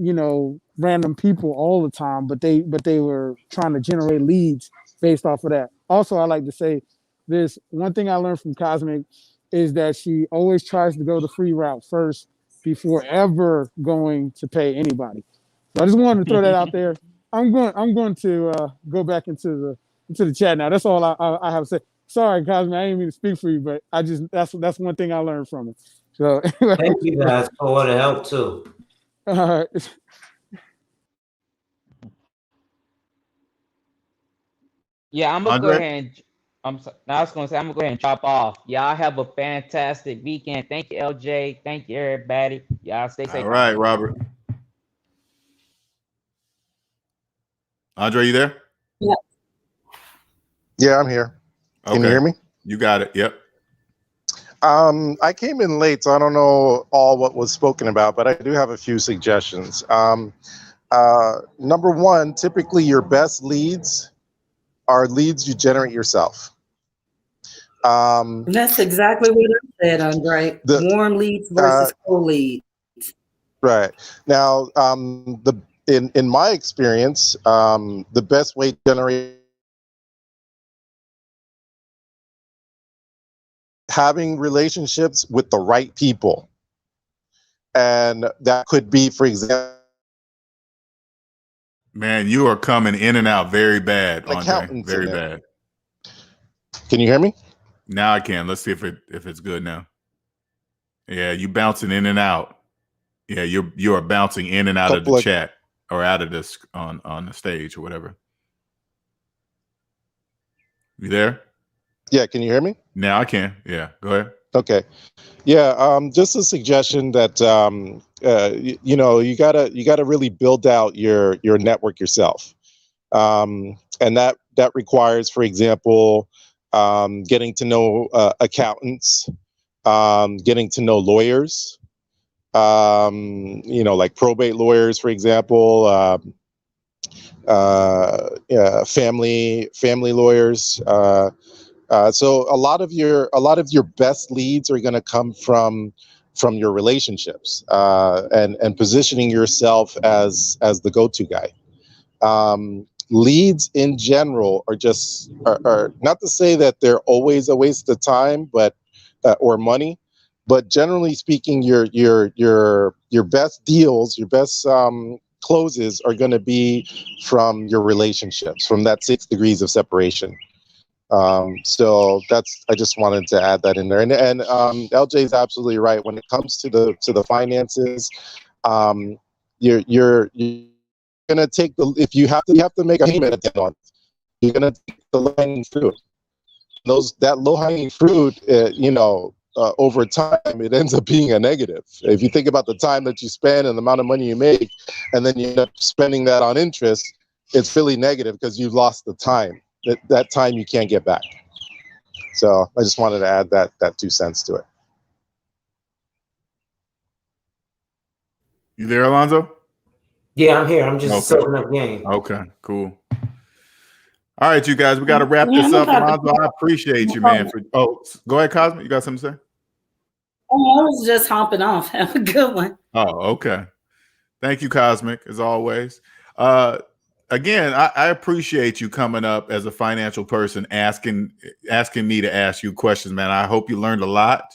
random people all the time, but they were trying to generate leads based off of that. Also, I like to say this one thing I learned from Cosmic is that she always tries to go the free route first before ever going to pay anybody. So I just wanted to throw that out there. I'm going to go back into the chat now. That's all I have to say. sorry, Cosme, I didn't mean to speak for you, but that's one thing I learned from it. So thank you guys for all the help too. Yeah, I'm gonna go Andre? ahead and I was gonna say I'm gonna go ahead and drop off. Y'all have a fantastic weekend. Thank you, LJ. Thank you, everybody. Y'all stay safe. All right, Robert. Andre, you there? Yeah. Yeah, I'm here. Can you hear me? You got it. Yep. I came in late, so I don't know all what was spoken about, but I do have a few suggestions. Number one, typically your best leads are leads you generate yourself. That's exactly what I said, Andre. Warm leads versus cold leads. Right. Now, in my experience, the best way to generate having relationships with the right people. And that could be, for example, man, you are coming in and out very bad, Andre. Very bad. Can you hear me? Now I can. Let's see if it's good now. Yeah, you bouncing in and out. Yeah, you are bouncing in and out of the chat or out of this on the stage or whatever. You there? Yeah, can you hear me? Now I can. Yeah, go ahead. Okay. Yeah, just a suggestion that you know, you gotta really build out your network yourself, and that requires, for example, getting to know accountants, getting to know lawyers, you know, like probate lawyers, for example, family lawyers. So a lot of your best leads are going to come from your relationships, and positioning yourself as the go-to guy. Leads in general are not to say that they're always a waste of time, but or money, but generally speaking, your best deals, your best closes are going to be from your relationships, from that 6 degrees of separation. So I just wanted to add that in there. And LJ is absolutely right. When it comes to the finances, you're gonna take if you have to make a payment at the end of the month, you're gonna take the low-hanging fruit. That low-hanging fruit, you know, over time, it ends up being a negative. If you think about the time that you spend and the amount of money you make, and then you end up spending that on interest, it's really negative because you've lost the time. That time you can't get back. So I just wanted to add that 2 cents to it. You there, Alonzo? Yeah, I'm here. I'm just soaking up game. Okay, cool. All right, you guys, we got to wrap this up. Alonzo, I appreciate you, man. Go ahead, Cosmo. You got something to say? Oh, I was just hopping off. Have a good one. Oh, okay. Thank you, Cosmic, as always. Again, I appreciate you coming up as a financial person, asking me to ask you questions, man. I hope you learned a lot.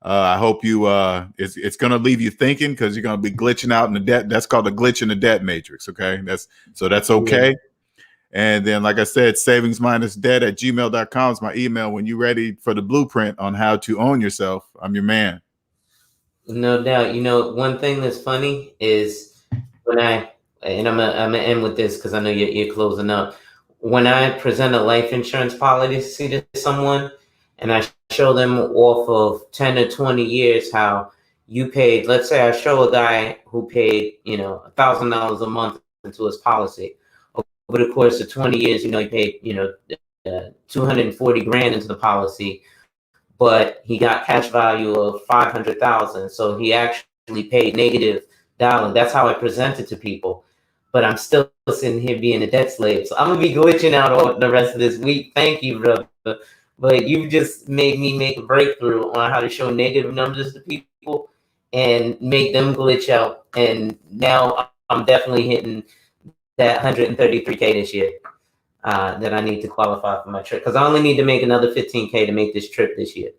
I hope you it's going to leave you thinking, because you're going to be glitching out in the debt. That's called a glitch in the debt matrix. Okay, that's okay. Yeah. And then, like I said, SavingsMinusDebt@gmail.com is my email. When you're ready for the blueprint on how to own yourself, I'm your man. No doubt. You know, one thing that's funny is when I'm gonna end with this because I know you're closing up. When I present a life insurance policy to someone and I show them off of 10 or 20 years how you paid, let's say I show a guy who paid, you know, $1,000 a month into his policy. Over the course of 20 years, you know, he paid, you know, 240 grand into the policy, but he got cash value of 500,000. So he actually paid negative dollar. That's how I present it to people. But I'm still sitting here being a debt slave. So I'm gonna be glitching out all the rest of this week. Thank you, brother. But you just made me make a breakthrough on how to show negative numbers to people and make them glitch out. And now I'm definitely hitting that 133K this year that I need to qualify for my trip, because I only need to make another 15K to make this trip this year.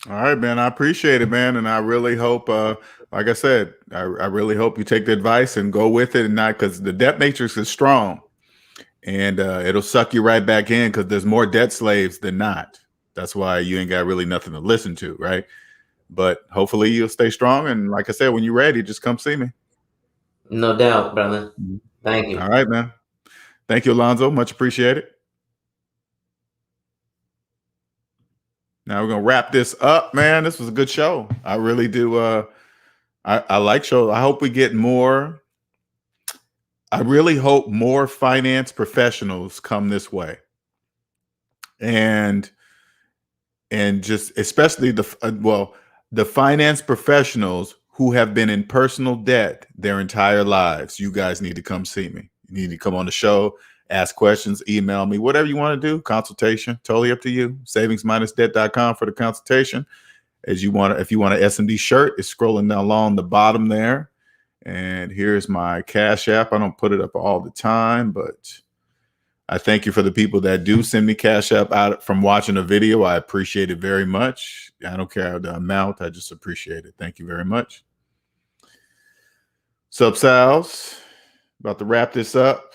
All right, man. I appreciate it, man. And I really hope, like I said, I really hope you take the advice and go with it, and not, because the debt matrix is strong. and it'll suck you right back in because there's more debt slaves than not. That's why you ain't got really nothing to listen to, right? But hopefully you'll stay strong. And like I said, when you're ready, just come see me. No doubt, brother. Thank you. All right, man. Thank you, Alonzo. Much appreciated. Now we're gonna wrap this up, man. This was a good show. I really do. I like shows. I hope we get more. I really hope more finance professionals come this way, and just especially the finance professionals who have been in personal debt their entire lives. You guys need to come see me. You need to come on the show, ask questions, email me, whatever you want to do. Consultation, totally up to you. SavingsMinusDebt.com for the consultation. If you want an SMD shirt, it's scrolling down along the bottom there. And here's my Cash App. I don't put it up all the time, but I thank you for the people that do send me Cash App out from watching a video. I appreciate it very much. I don't care the amount. I just appreciate it. Thank you very much. Sup, Sal's? About to wrap this up.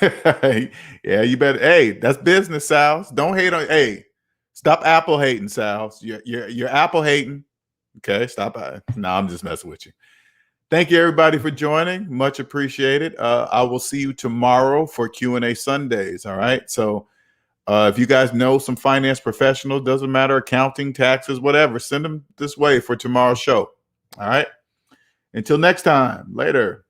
Yeah, you better. Hey, that's business, Sal's. Don't hate on. Hey, stop Apple hating, Sal's. You're Apple hating. Okay, stop. No, I'm just messing with you. Thank you, everybody, for joining. Much appreciated. I will see you tomorrow for Q&A Sundays. All right. So if you guys know some finance professionals, doesn't matter, accounting, taxes, whatever, send them this way for tomorrow's show. All right. Until next time. Later.